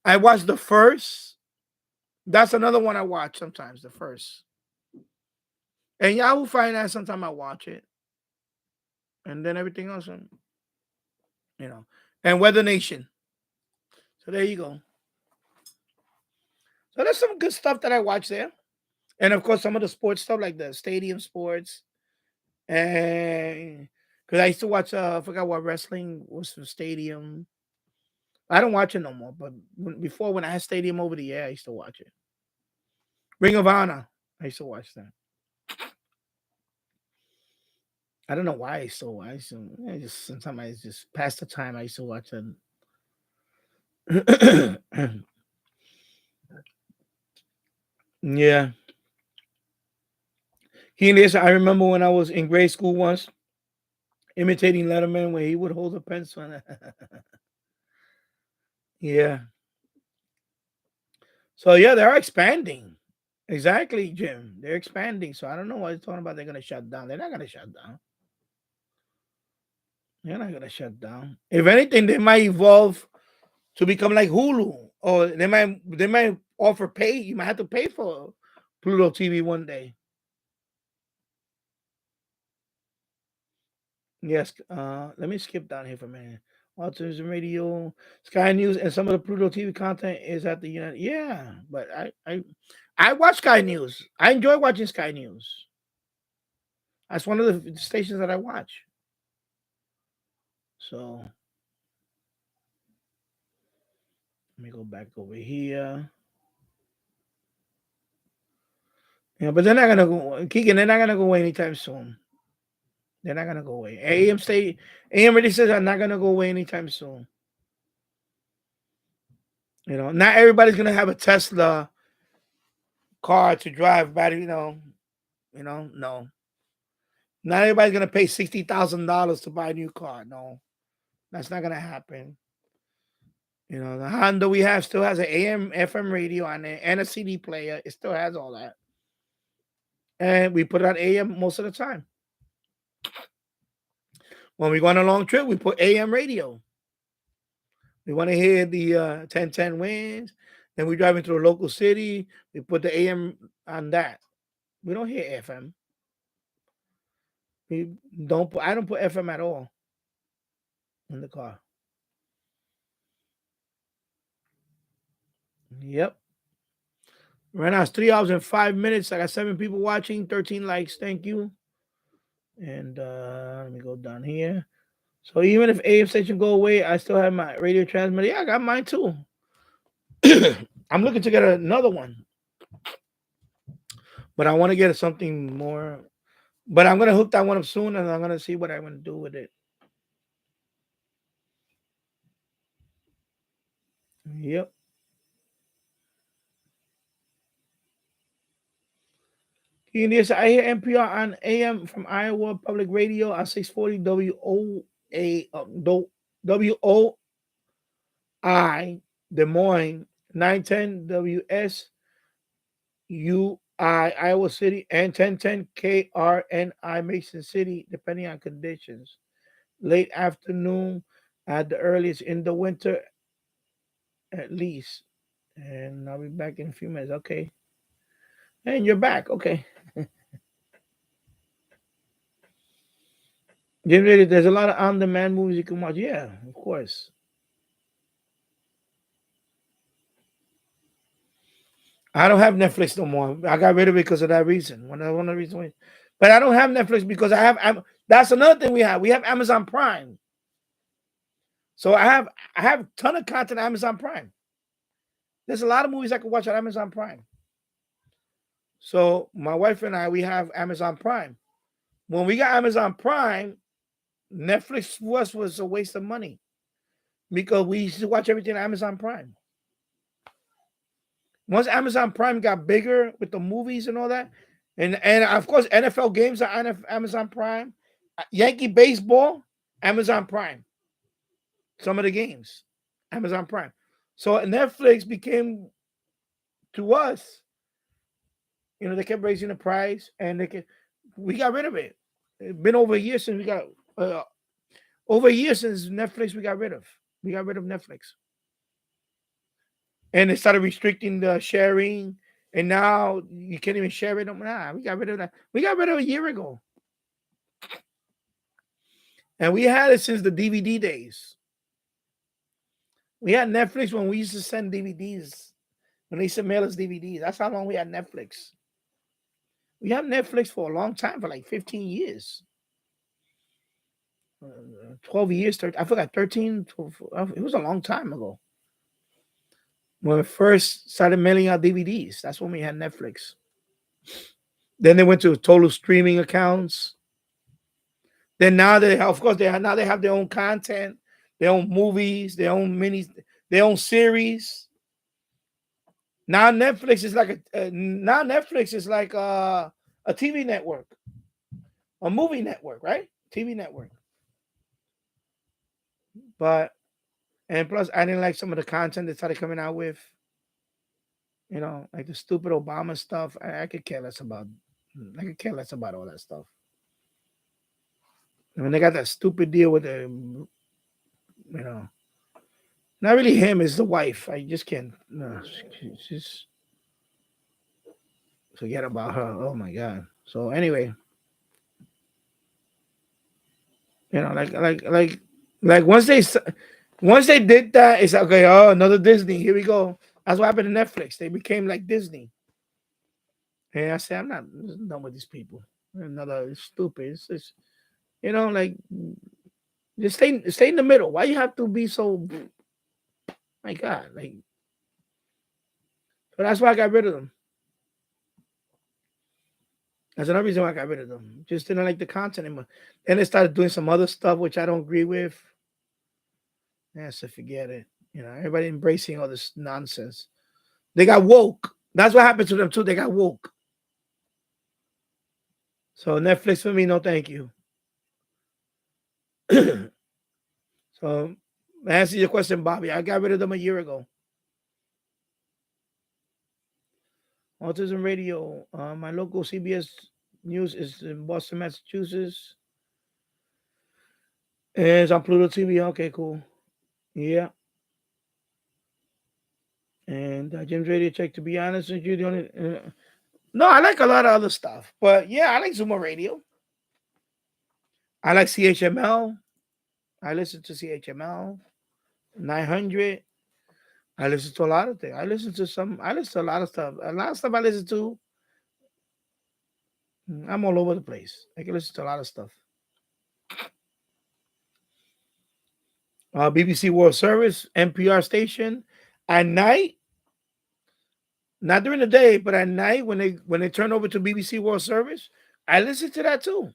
I watched The First. That's another one I watch sometimes. The First. And Yahoo Finance. Sometimes I watch it. And then everything else, and Weather Nation. So there you go. So there's some good stuff that I watch there. And of course, some of the sports stuff like the stadium sports. And because I used to watch, I forgot what wrestling was for stadium. I don't watch it no more. But before, when I had stadium over the air, I used to watch it. Ring of Honor. I used to watch that. I don't know why I still watch it. Sometimes I just past the time I used to watch it. Yeah. I remember when I was in grade school once, imitating Letterman when he would hold a pencil. Yeah. So yeah, they're expanding. Exactly, Jim. They're expanding. So I don't know what you're talking about. They're gonna shut down. They're not gonna shut down. They're not gonna shut down. If anything, they might evolve to become like Hulu, or they might offer pay. You might have to pay for Pluto TV one day. Yes. Let me skip down here for a minute. Autism Radio, Sky News, and some of the Pluto TV content is at the United. Yeah, but I watch Sky News. I enjoy watching Sky News. That's one of the stations that I watch. So let me go back over here. Yeah, but they're not gonna go. Keegan, they're not gonna go away anytime soon. They're not gonna go away. AM really says I'm not gonna go away anytime soon. Not everybody's gonna have a Tesla car to drive battery. No. Not everybody's gonna pay $60,000 to buy a new car. No, that's not gonna happen. The Honda we have still has an AM, FM radio on it and a CD player. It still has all that, and we put it on AM most of the time. When we go on a long trip, we put AM radio. We want to hear the 1010 winds. Then we drive into a local city. We put the AM on that. We don't hear FM. We don't put, I don't put FM at all in the car. Yep. Right now it's 3 hours and 5 minutes. I got 7 people watching, 13 likes. Thank you. And let me go down here. So even if AM station go away, I still have my radio transmitter. Yeah, I got mine too. I'm looking to get another one, but I want to get something more. But I'm gonna hook that one up soon, and I'm gonna see what I'm gonna do with it. Yep. I hear NPR on AM from Iowa Public Radio on 640 WOI Des Moines, 910 WSUI Iowa City, and 1010 KRNI Mason City, depending on conditions. Late afternoon at the earliest in the winter, at least. And I'll be back in a few minutes. Okay. And you're back. Okay. There's a lot of on-demand movies you can watch. Yeah, of course. I don't have Netflix no more. I got rid of it because of that reason. One of the reasons. But I don't have Netflix because I have. That's another thing we have. We have Amazon Prime. So I have a ton of content on Amazon Prime. There's a lot of movies I can watch on Amazon Prime. So my wife and I, we have Amazon Prime. When we got Amazon Prime, Netflix was a waste of money because we used to watch everything on Amazon Prime. Once Amazon Prime got bigger with the movies and all that, and of course NFL games are on Amazon Prime, Yankee baseball, Amazon Prime. Some of the games, Amazon Prime. So Netflix became, to us, they kept raising the price, and we got rid of it. It's been over a year since we got Netflix we got rid of. We got rid of Netflix. And they started restricting the sharing, and now you can't even share it. Nah, we got rid of that. We got rid of it a year ago. And we had it since the DVD days. We had Netflix when we used to send DVDs, when they used to mail us DVDs. That's how long we had Netflix. We had Netflix for a long time, for like 15 years. 12 years, 13, I forgot, 13, 12, it was a long time ago. When we first started mailing out DVDs, that's when we had Netflix. Then they went to total streaming accounts. Then now they have their own content, their own movies, their own minis, their own series. Now Netflix is like a TV network, a movie network, right? TV network. And plus, I didn't like some of the content they started coming out with. Like the stupid Obama stuff. I could care less about. I could care less about all that stuff. I mean, they got that stupid deal with the, not really him, it's the wife. I just can't. No, she's forget about her. Oh my God. So anyway, like once they did that, it's okay. Oh, another Disney. Here we go. That's what happened to Netflix. They became like Disney. And I said, I'm not done with these people. Another stupid. It's just, like, just stay in the middle. Why you have to be so? My God, like. So that's why I got rid of them. That's another reason why I got rid of them. Just didn't like the content anymore. Then they started doing some other stuff which I don't agree with. Yeah, so forget it. Everybody embracing all this nonsense. They got woke. That's what happened to them too. They got woke. So Netflix for me, no thank you. So answer your question, Bobby. I got rid of them a year ago. Autism Radio. My local CBS News is in Boston, Massachusetts. And it's on Pluto TV. Okay, cool. Yeah. And Jim's Radio Check, to be honest with you, the only no, I like a lot of other stuff. But yeah, I like Zoomer Radio. I like CHML. I listen to CHML 900. I listen to a lot of things. I listen to a lot of stuff. A lot of stuff I listen to. I'm all over the place. I can listen to a lot of stuff. BBC World Service, NPR station. At night, not during the day, but at night when they turn over to BBC World Service, I listen to that too.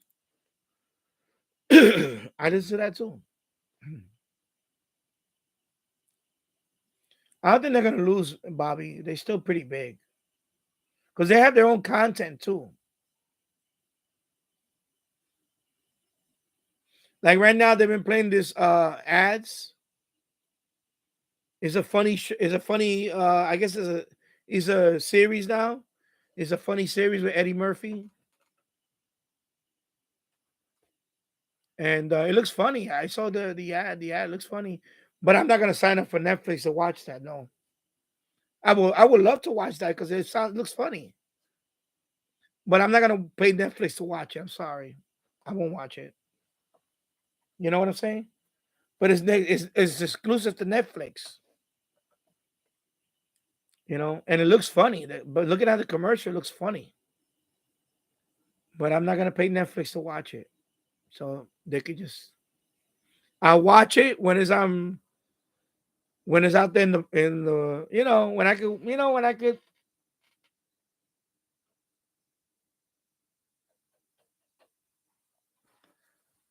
I listen to that too. I don't think they're gonna lose, Bobby. They're still pretty big because they have their own content too. Like right now, they've been playing this ads. It's a funny. It's a funny. I guess it's a series now. It's a funny series with Eddie Murphy, and it looks funny. I saw the ad. The ad looks funny, but I'm not gonna sign up for Netflix to watch that. No, I will. I would love to watch that because looks funny, but I'm not gonna pay Netflix to watch it. I'm sorry, I won't watch it. You know what I'm saying? But it's exclusive to Netflix. You know, and it looks funny. But looking at the commercial, it looks funny. But I'm not gonna pay Netflix to watch it, so they could just. I'll watch it when it's out there in the when I could.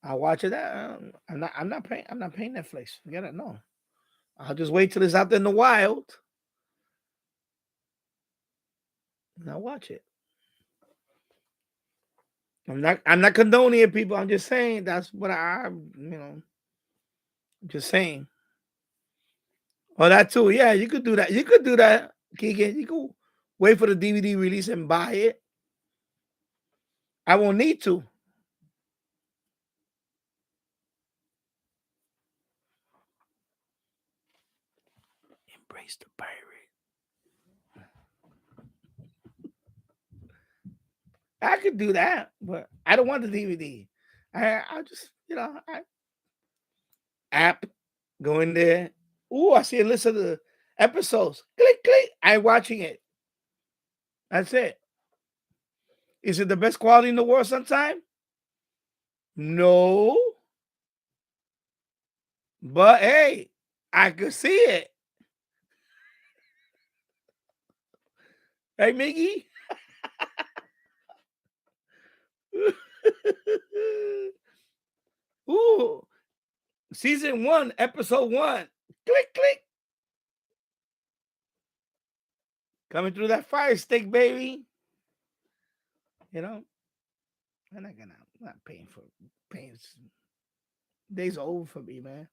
I'll watch it. I'm not paying Netflix. Forget it. No, I'll just wait till it's out there in the wild, and I'll watch it. I'm not condoning it, people. I'm just saying that's what just saying. Oh, that too. Yeah, you could do that. You could do that, Keegan. You could wait for the DVD release and buy it. I won't need to. Embrace the pirate. I could do that, but I don't want the DVD. I'll just, app, go in there. Ooh, I see a list of the episodes. Click, click. I'm watching it. That's it. Is it the best quality in the world sometime? No. But hey, I could see it. Hey, Miggy. Ooh. Season 1, episode 1. Click, click. Coming through that fire stick, baby. I'm not paying for paying. Days are over for me, man.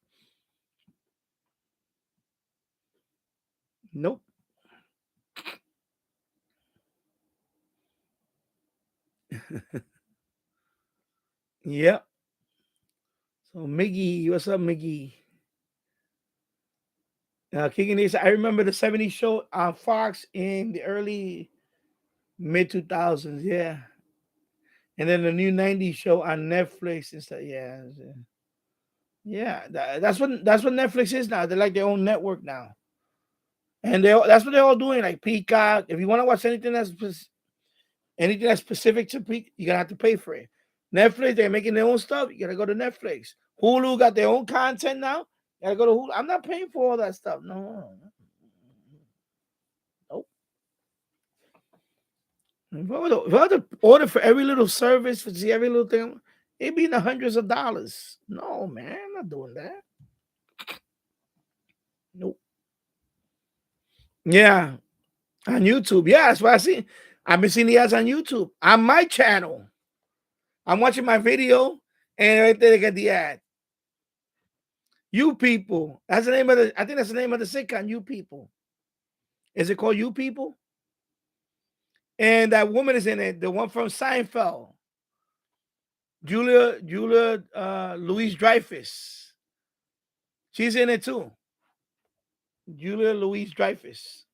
Nope. Yep. So Miggy, what's up, Miggy? King and I remember the 70s show on Fox in the early mid 2000s, yeah. And then the new 90s show on Netflix and stuff. Yeah. That's what Netflix is now. They're like their own network now. And that's what they're all doing, like Peacock. If you want to watch anything that's specific to Peacock, you're gonna have to pay for it. Netflix, they're making their own stuff. You gotta go to Netflix. Hulu got their own content now. You gotta go to Hulu. I'm not paying for all that stuff. No. Nope. If I had to order for every little service, for see every little thing, it'd be in the hundreds of dollars. No, man, I'm not doing that. Nope. Yeah. On YouTube. Yeah, that's what I see. I've been seeing the ads on YouTube. On my channel. I'm watching my video, and right there they get the ad. You People. That's the name of I think that's the name of the sitcom, You People. Is it called You People? And that woman is in it, the one from Seinfeld. Julia Louis-Dreyfus. She's in it too. Julia Louis-Dreyfus.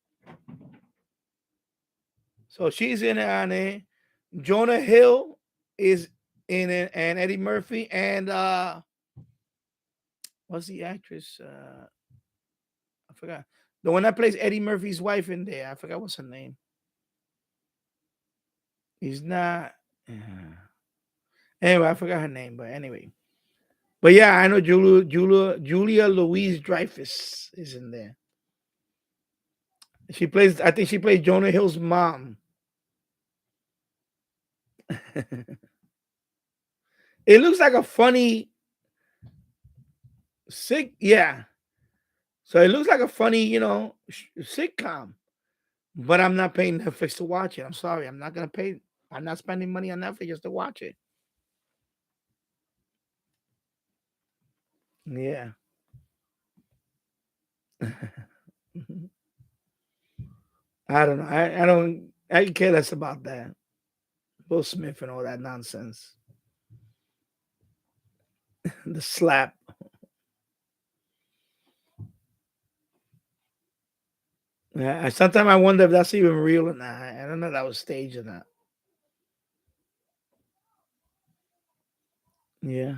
So she's in it on it. Jonah Hill is in it, and Eddie Murphy, and what's the actress? I forgot. The one that plays Eddie Murphy's wife in there. I forgot what's her name. He's not. Anyway, I forgot her name, but anyway. But yeah, I know Julia Louise Dreyfus is in there. She plays. I think she plays Jonah Hill's mom. It looks like a funny yeah. So it looks like a funny, sitcom. But I'm not paying Netflix to watch it. I'm sorry. I'm not gonna pay. I'm not spending money on Netflix just to watch it. Yeah. I don't know. I don't. I care less about that. Will Smith and all that nonsense. The slap. Yeah. Sometimes I wonder if that's even real or not. I don't know if that was staged or not. Yeah.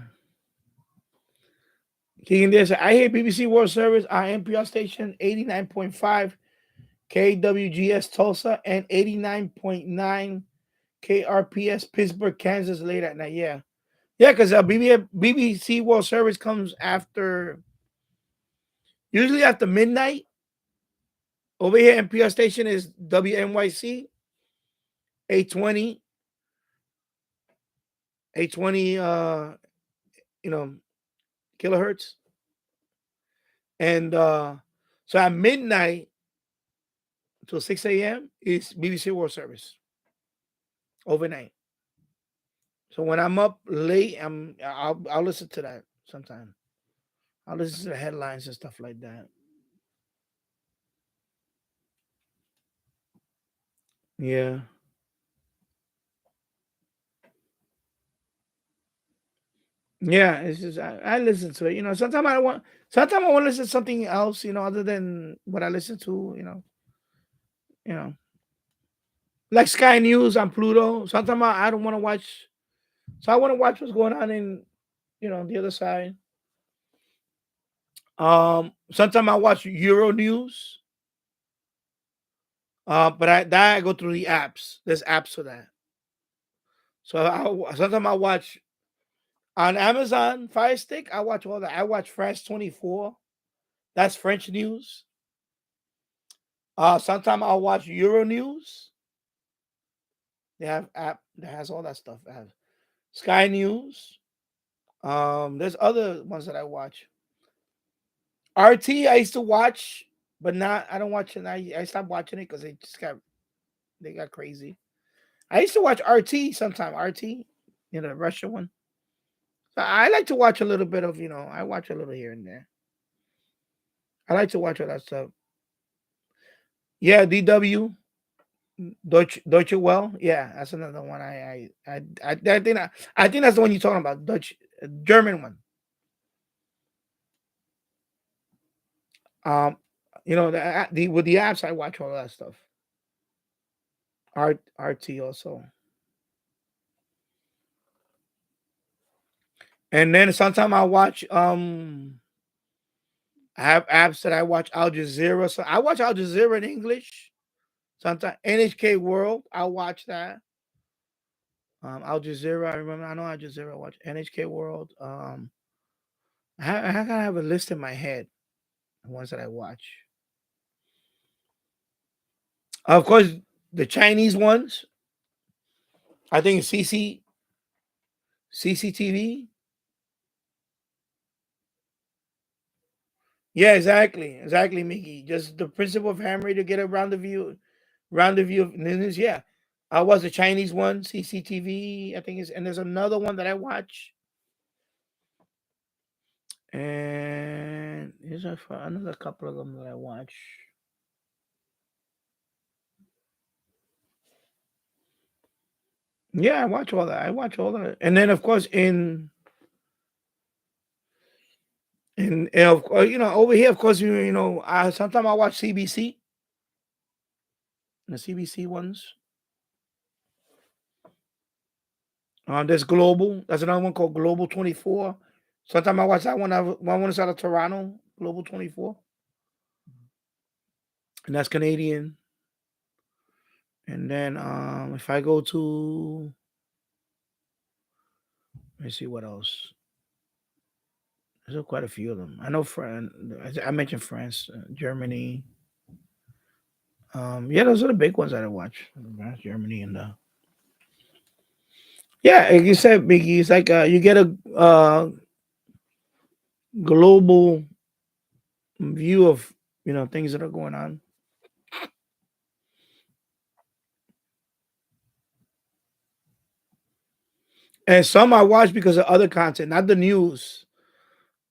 Keegan there said, I hear BBC World Service on NPR station 89.5 KWGS Tulsa and 89.9 KRPS Pittsburgh, Kansas late at night. Yeah. Yeah, because BBC World Service comes usually after midnight. Over here, NPR station is WNYC 820 kilohertz. And so at midnight till 6 a.m. is BBC World Service overnight. So when I'm up late, I'll listen to that sometime. I'll listen to the headlines and stuff like that. Yeah. Yeah, it's just I listen to it. Sometimes I want to listen to something else, other than what I listen to, you know. Like Sky News on Pluto. Sometimes I don't want to watch, so I want to watch what's going on in, the other side. Sometimes I watch Euro News. But I go through the apps. There's apps for that. So sometimes I watch on Amazon Fire Stick. I watch all that. I watch France 24. That's French news. Sometimes I'll watch Euro News. They have app that has all that stuff. They have Sky News. There's other ones that I watch. RT I used to watch, but I don't watch it. I stopped watching it because they got crazy. I used to watch RT sometime. RT, the Russian one. So I like to watch a little bit of, I watch a little here and there. I like to watch all that stuff. Yeah, DW, Deutsche Well. Yeah, that's another one. I think that's the one you're talking about. German one. With the apps, I watch all that stuff. RT also. And then sometimes I watch I have apps that I watch Al Jazeera. So I watch Al Jazeera in English. Sometimes NHK World, I'll watch that. Al Jazeera, I know Al Jazeera. I watch NHK World. I gotta have a list in my head, the ones that I watch. Of course, the Chinese ones. I think CCTV. Yeah, exactly, Mickey. Just the principle of hammering to get around the view of news. Yeah, I watch the Chinese one, CCTV. I think and there's another one that I watch, and there's another couple of them that I watch. Yeah, I watch all that. And then of course and of course, over here, of course, sometimes I watch CBC. the CBC ones. There's Global. That's another one called Global 24. Sometimes I watch that one. One is out of Toronto, Global 24. And that's Canadian. And then if I go to, let me see what else. There's quite a few of them. I know France. I mentioned France, Germany. Yeah, those are the big ones that I watch. France, Germany, and yeah, like you said, Biggie, it's like you get a global view of things that are going on. And some I watch because of other content, not the news,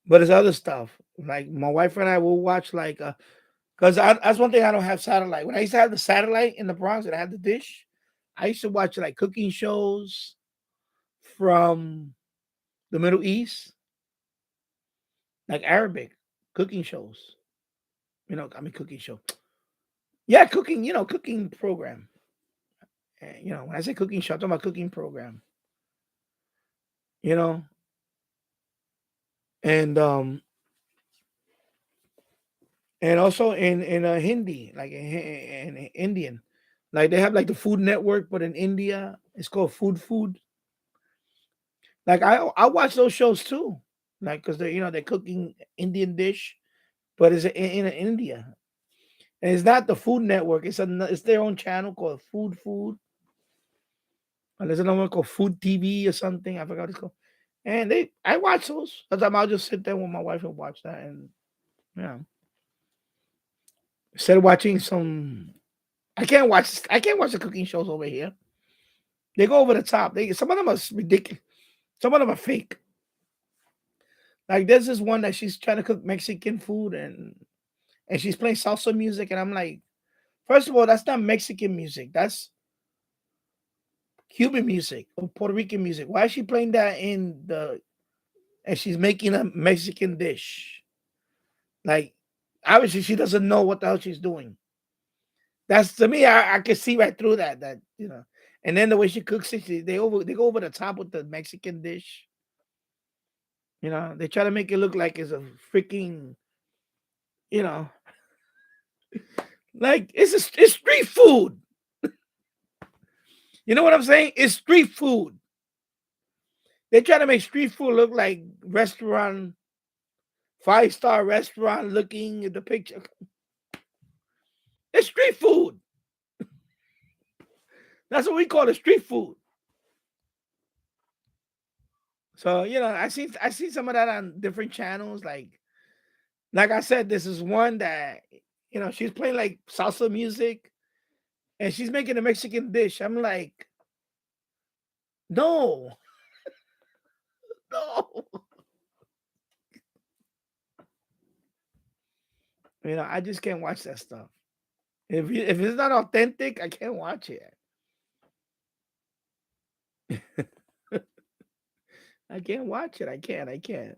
but it's other stuff. Like my wife and I will watch because that's one thing I don't have satellite. When I used to have the satellite in the Bronx and I had the dish, I used to watch like cooking shows from the Middle East, like Arabic cooking shows. Cooking show. Yeah, cooking. Cooking program. When I say cooking show, I'm talking about cooking program. And and also in Hindi, like in Indian, like they have like the Food Network, but in India it's called Food. Like I watch those shows too, like because they're cooking Indian dish, but it's in India, and it's not the Food Network. It's their own channel called Food. And there's another one called Food TV or something. I forgot what it's called. And I watch those. Sometimes I'll just sit there with my wife and watch that, and instead of watching some, I can't watch the cooking shows over here. They go over the top. Some of them are ridiculous. Some of them are fake. Like there's this one that she's trying to cook Mexican food and she's playing salsa music, and I'm like, first of all, that's not Mexican music. That's Cuban music or Puerto Rican music. Why is she playing that and she's making a Mexican dish? Like, obviously she doesn't know what the hell she's doing. That's, to me, I can see right through that. And then the way she cooks it, they go over the top with the Mexican dish. They try to make it look like it's a freaking, like it's street food. You know what I'm saying? It's street food. They try to make street food look like restaurant, 5-star restaurant looking at the picture. It's street food. That's what we call it, street food. So I see some of that on different channels. Like I said, this is one that she's playing like salsa music, and she's making a Mexican dish. I'm like, no, no. I just can't watch that stuff. If it's not authentic, I can't watch it. I can't watch it. I can't.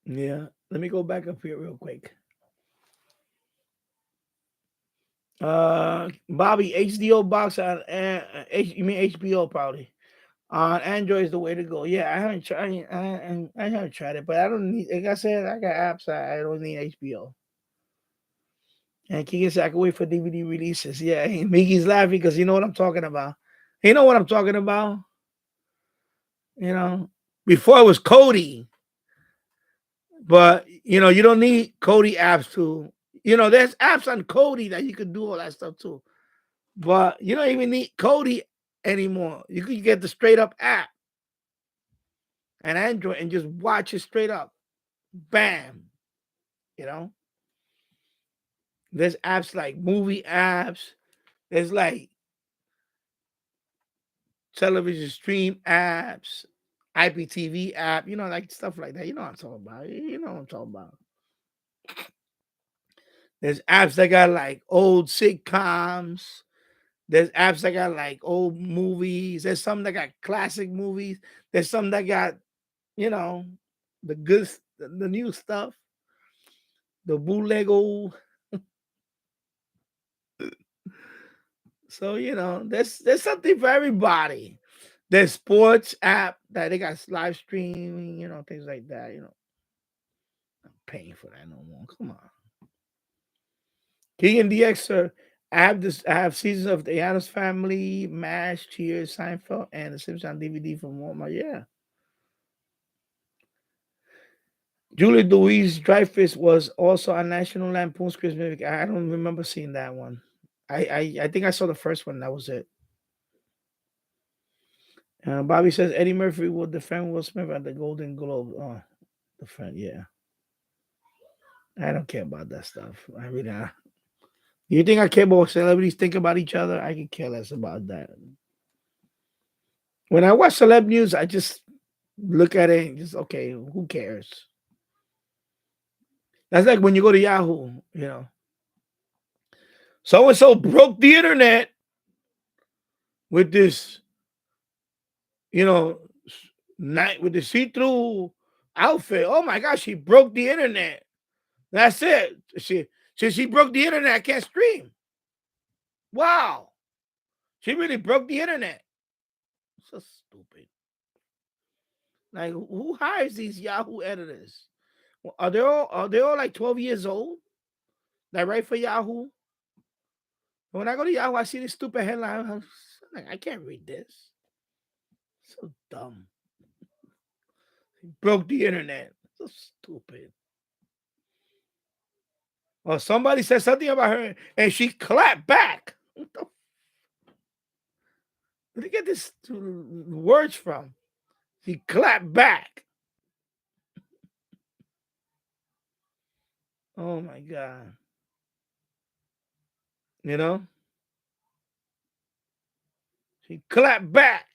Yeah. Let me go back up here real quick. Bobby, HDO box on you mean HBO probably. On Android is the way to go. Yeah, I haven't tried. I haven't tried it, but I don't need. Like I said, I got apps. I don't need HBO. And Keegan said I can wait for DVD releases. Yeah, Mickey's laughing because you know what I'm talking about. You know what I'm talking about. Before it was Cody, but you don't need Cody apps to. There's apps on Cody that you can do all that stuff too. But you don't even need Cody anymore. You can get the straight up app and Android and just watch it straight up. Bam. There's apps like movie apps. There's like television stream apps, IPTV app, like stuff like that. You know what I'm talking about. You know what I'm talking about. There's apps that got like old sitcoms. There's apps that got like old movies. There's some that got classic movies. There's some that got, the good, the new stuff, the bootleg old. So there's something for everybody. There's sports app that they got live streaming, things like that. I'm paying for that no more. Come on. King and DX, I have seasons of The Addams Family, MASH, Cheers, Seinfeld, and The Simpsons DVD from Walmart. Yeah. Julie Louise Dreyfus was also on National Lampoon's Christmas. I don't remember seeing that one. I think I saw the first one. That was it. Bobby says Eddie Murphy will defend Will Smith at the Golden Globe. Oh, defend, yeah. I don't care about that stuff. I really don't. You think I care about what celebrities think about each other? I can care less about that. When I watch celeb news, I just look at it and just, okay, who cares? That's like when you go to Yahoo, So-and-so broke the internet with this, night with the see-through outfit. Oh my gosh, she broke the internet. That's it. She broke the internet, I can't stream. Wow. She really broke the internet. So stupid. Like, who hires these Yahoo editors? Are they all like 12 years old? That write for Yahoo? When I go to Yahoo, I see this stupid headline. I'm like, I can't read this. So dumb. He broke the internet. So stupid. Or somebody said something about her and she clapped back. Where did you get this words from? She clapped back. Oh my God. She clapped back.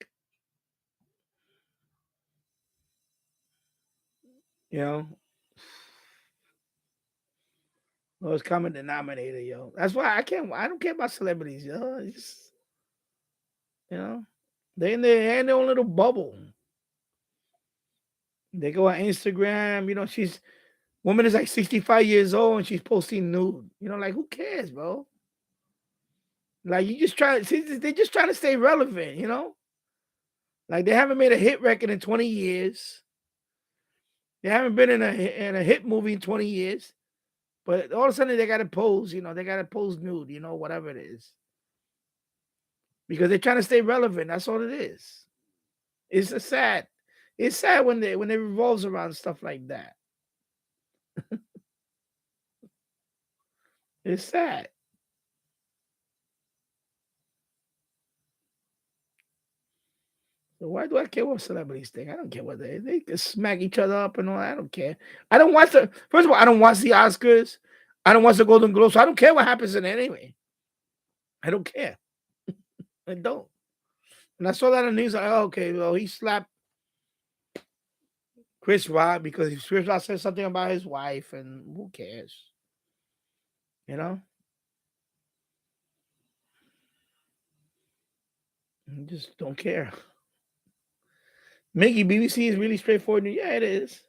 Lowest common denominator, yo. That's why I don't care about celebrities, yo. It's just, they're in their own little bubble. They go on Instagram, woman is like 65 years old and she's posting nude. Like, who cares, bro? Like, they're just trying to stay relevant, Like, they haven't made a hit record in 20 years. They haven't been in a hit movie in 20 years. But all of a sudden they got to pose, they got to pose nude, whatever it is. Because they're trying to stay relevant. That's all it is. It's sad. It's sad when it revolves around stuff like that. It's sad. So why do I care what celebrities think? I don't care what they can smack each other up and all. I don't care. I don't watch first of all, I don't watch the Oscars. I don't watch the Golden Globes. So I don't care what happens in it anyway. I don't care. I don't. And I saw that on the news. Like, oh, okay, well, he slapped Chris Rock because Chris Rock said something about his wife, and who cares? I just don't care. Mickey, BBC is really straightforward. Yeah, it is.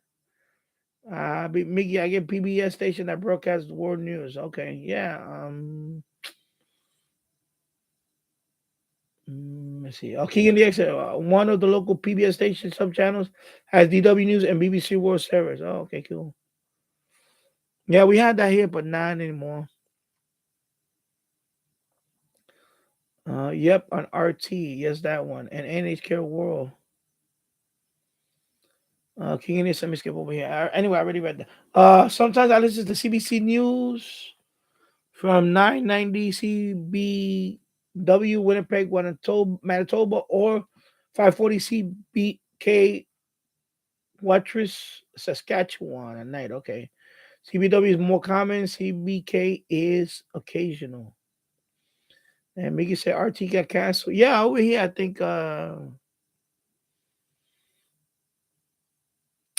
Mickey, I get PBS station that broadcasts world news. Okay, yeah. Let's see. King and DX, one of the local PBS station sub-channels has DW News and BBC World Service. Oh, okay, cool. Yeah, we had that here, but not anymore. Yep, on RT. Yes, that one. And NHK World. King and DX, let me skip over here. Anyway, I already read that. Sometimes I listen to CBC News from 990 CBW, Winnipeg, Manitoba, or 540 CBK, Watrous, Saskatchewan at night. Okay. CBW is more common. CBK is occasional. And Mickey said RT got canceled. Yeah, over here, I think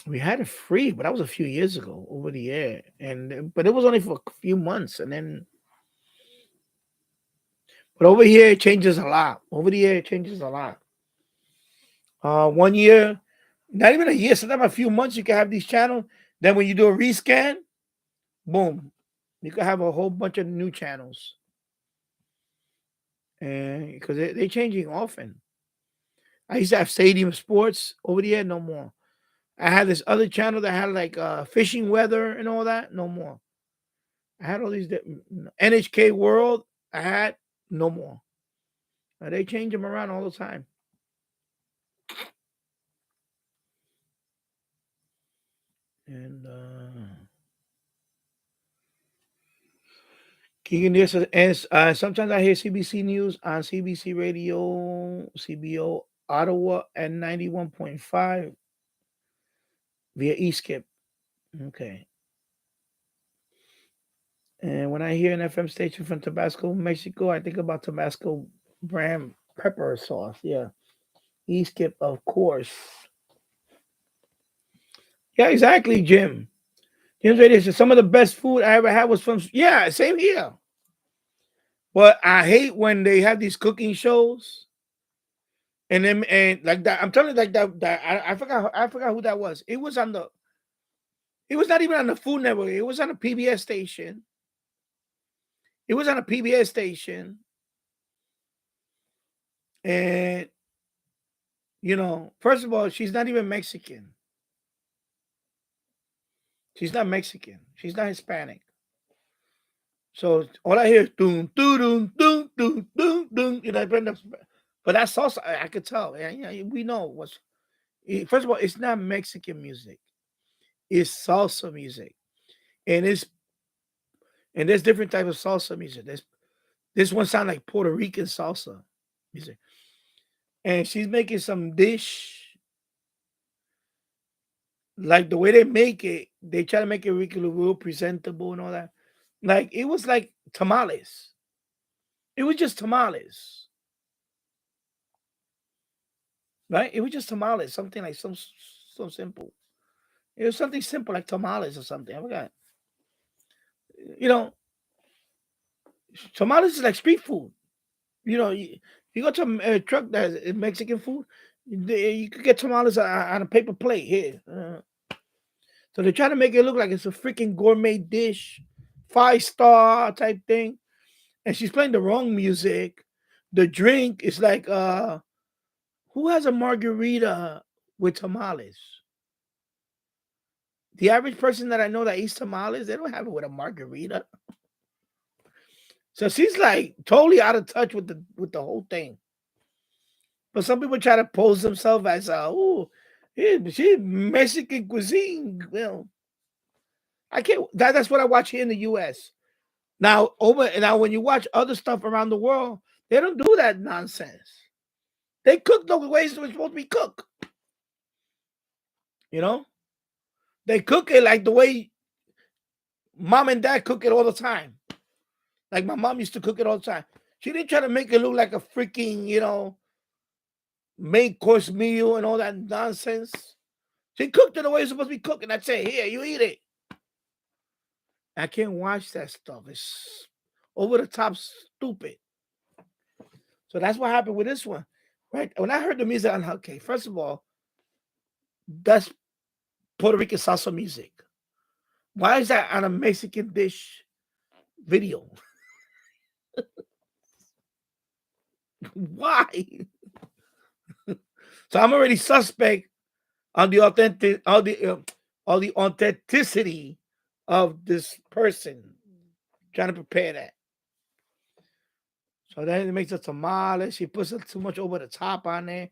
we had it free, but that was a few years ago over the air. But it was only for a few months. But over here, it changes a lot. Over the air, it changes a lot. 1 year, not even a year, sometimes a few months, you can have these channels. Then when you do a rescan, boom, you can have a whole bunch of new channels. and because they're changing often. I used to have Stadium Sports over the air, no more. I had this other channel that had like fishing weather and all that, no more. I had all these NHK World. I had no more. They change them around all the time. And Keegan, this and sometimes I hear CBC News on CBC Radio, CBO Ottawa at 91.5 via eSkip. Okay. And when I hear an FM station from Tabasco, Mexico, I think about Tabasco brand pepper sauce. Yeah. eSkip, of course. Yeah, exactly, Jim. Jim's Radio says some of the best food I ever had was from. Yeah, same here. But I hate when they have these cooking shows, and then and like that. I'm telling you, like that I forgot who that was. It was on the. It was not even on the Food Network. It was on a PBS station. It was on a PBS station, and first of all, she's not even Mexican. She's not Mexican. She's not Hispanic. So all I hear is doom, doom, doom, doom, doom, doom. But that's also I could tell. Yeah, we know what's. First of all, it's not Mexican music. It's salsa music, and there's different types of salsa music. This one sound like Puerto Rican salsa music, and she's making some dish. Like the way they make it, they try to make it real presentable and all that. Like it was like tamales. It was just tamales, right? It was just tamales, something like so simple. It was something simple like tamales or something. I forgot. You know, tamales is like street food. You go to a truck that is Mexican food, you could get tamales on a paper plate here. So they're trying to make it look like it's a freaking gourmet dish, 5-star type thing. And she's playing the wrong music. The drink is like, who has a margarita with tamales? The average person that I know that eats tamales, they don't have it with a margarita. So she's like totally out of touch with the whole thing. But some people try to pose themselves as she's Mexican cuisine. Well, I can't. That's what I watch here in the U.S. Now when you watch other stuff around the world, they don't do that nonsense. They cook the ways it's supposed to be cooked. They cook it like the way mom and dad cook it all the time. Like my mom used to cook it all the time. She didn't try to make it look like a freaking, main course meal and all that nonsense. She cooked it the way it's supposed to be cooked, and I'd say, here, you eat it. I can't watch that stuff. It's over the top stupid. So that's what happened with this one. Right? When I heard the music, I'm like, okay, first of all, that's Puerto Rican salsa music. Why is that on a Mexican dish video? Why? So I'm already suspect on the authenticity of this person trying to prepare that. So then it makes a tamale. She puts it too much over the top on there.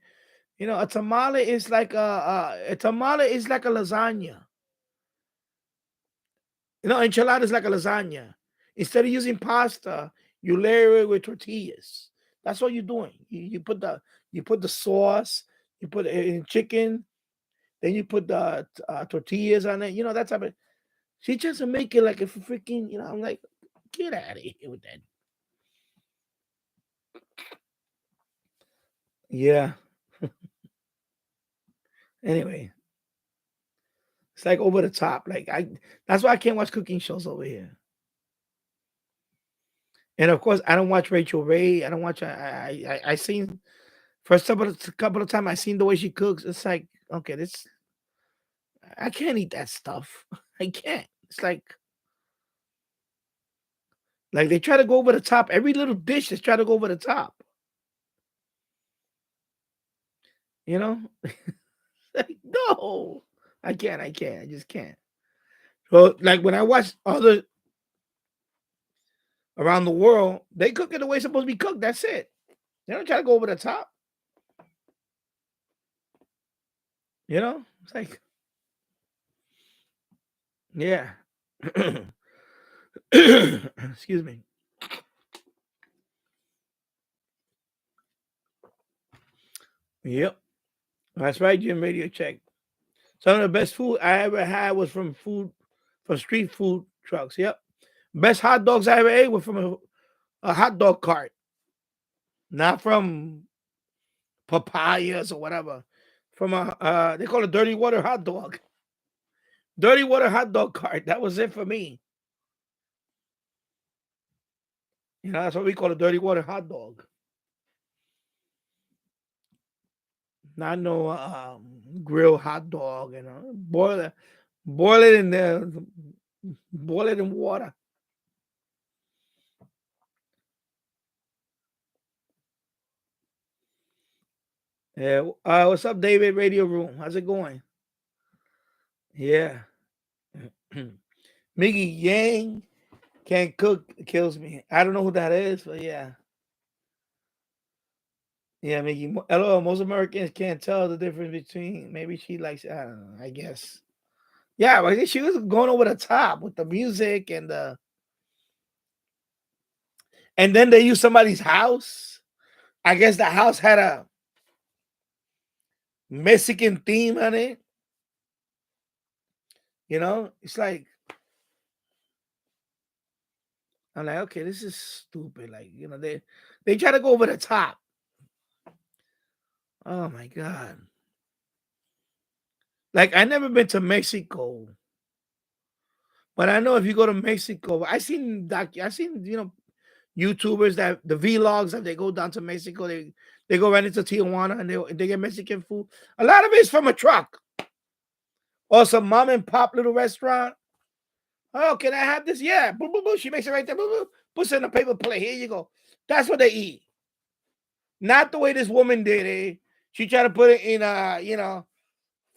A tamale is like a lasagna. Enchilada is like a lasagna. Instead of using pasta, you layer it with tortillas. That's what you're doing. You put the sauce, you put it in chicken, then you put the tortillas on it. That type of. She just make it like a freaking. I'm like, get out of here with that. Yeah. Anyway, it's like over the top. Like that's why I can't watch cooking shows over here. And of course, I don't watch Rachel Ray. I don't watch. I seen first couple of times I seen the way she cooks. It's like, okay, I can't eat that stuff. I can't. It's like Like they try to go over the top. Every little dish is trying to go over the top. You know? Like, no, I can't. I just can't. So, like when I watch other around the world, they cook it the way it's supposed to be cooked. That's it. They don't try to go over the top. You know? It's like, yeah. Excuse me. Yep. That's right, Jim Radio Check. Some of the best food I ever had was from street food trucks. Yep. Best hot dogs I ever ate were from a hot dog cart. Not from papayas or whatever. From they call it dirty water hot dog. Dirty water hot dog cart. That was it for me. You know, that's what we call a dirty water hot dog. Not no grilled hot dog, you know. Boil it in there, boil it in water. Yeah. What's up, David? Radio Room. How's it going? Yeah. Miggy Yang can't cook, kills me. I don't know who that is, but yeah. Yeah, Miggy. LOL, most Americans can't tell the difference between, maybe she likes, I don't know, I guess. Yeah, but she was going over the top with the music and then they used somebody's house. I guess the house had a Mexican theme on it. You know, it's like, I'm like, okay, this is stupid. Like, you know, they try to go over the top. Oh my God. Like, I never been to Mexico. But I know if you go to Mexico, I seen you know, YouTubers that the vlogs that they go down to Mexico, they go right into Tijuana and they get Mexican food. A lot of it's from a truck or some mom and pop little restaurant. Oh, can I have this? Yeah. Boom, boom, boom. She makes it right there. Boom, boom. Puts it in a paper plate. Here you go. That's what they eat. Not the way this woman did it. She tried to put it in a, you know,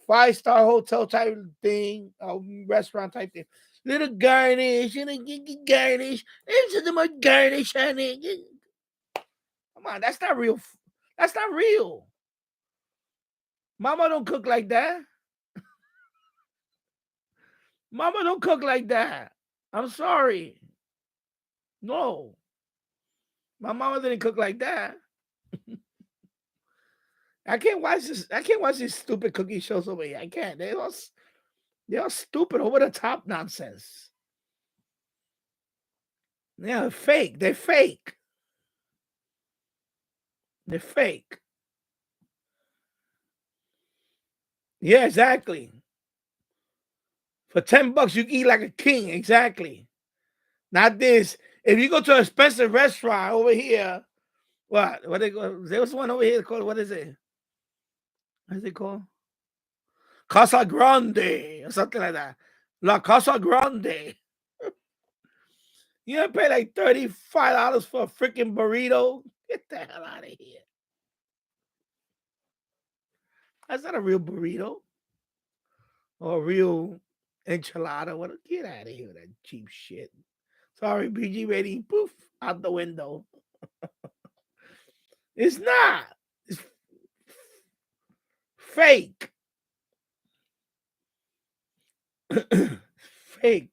5-star hotel type thing, restaurant type thing. Little garnish, you know, garnish. There's so much garnish on it. Come on, that's not real. That's not real. Mama don't cook like that. Mama don't cook like that. I'm sorry. No. My mama didn't cook like that. I can't watch this. I can't watch these stupid cooking shows over here. I can't. They're all stupid, over the top nonsense. Yeah, fake. They're fake. They're fake. Yeah, exactly. For $10, you eat like a king. Exactly. Not this. If you go to an expensive restaurant over here, what they go? There was one over here called, what is it? What is it called? Casa Grande or something like that. La Casa Grande. You don't pay like $35 for a freaking burrito? Get the hell out of here. That's not a real burrito or a real enchilada. What? Get out of here with that cheap shit. Sorry, BG rating. Poof, out the window. It's not. It's fake. Fake.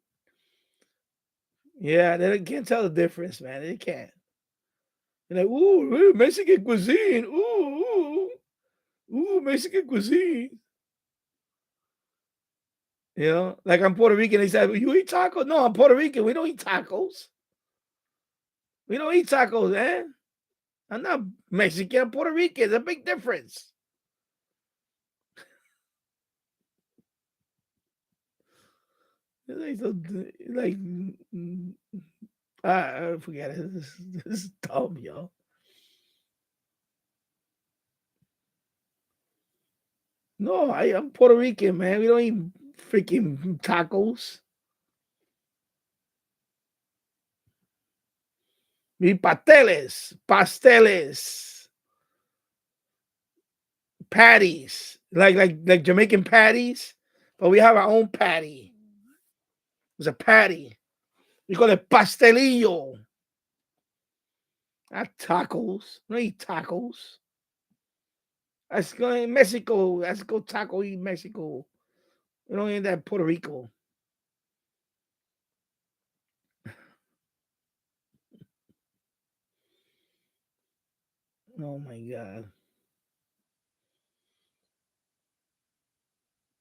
Yeah, they can't tell the difference, man. They can't. They're like, ooh, Mexican cuisine. Ooh, Mexican cuisine. You know, like I'm Puerto Rican. They said, you eat tacos? No, I'm Puerto Rican. We don't eat tacos. We don't eat tacos, man. I'm not Mexican. I'm Puerto Rican. There's a big difference. Like, I forget it. This is dumb, yo. No, I'm Puerto Rican, man. We don't eat freaking tacos. pasteles, patties, like Jamaican patties, but we have our own patty. It's a patty. We call it pastelillo. Not tacos. No eat tacos. Let's go in Mexico. Let's go taco eat Mexico. We don't eat that Puerto Rico. Oh my God.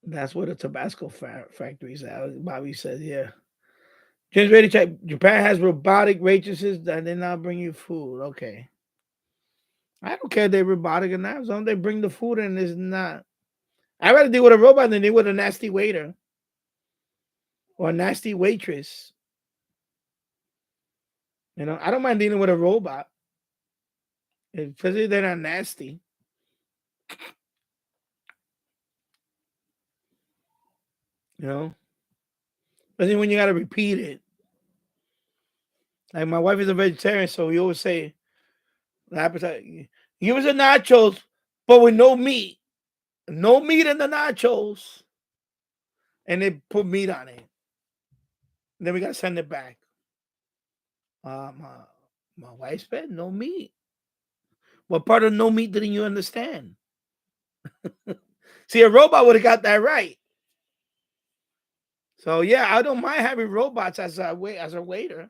That's where the Tabasco factories are. Bobby says, yeah. Just ready to check. Japan has robotic waitresses that they now bring you food. Okay. I don't care if they're robotic or not. As long as they bring the food and it's not. I'd rather deal with a robot than deal with a nasty waiter or a nasty waitress. You know, I don't mind dealing with a robot, especially if they're not nasty. You know, especially when you got to repeat it. Like my wife is a vegetarian, so we always say, the appetite, give us the nachos, but with no meat. No meat in the nachos. And they put meat on it. Then we got to send it back. My wife said no meat. What part of no meat didn't you understand? See, a robot would have got that right. So yeah, I don't mind having robots as a waiter.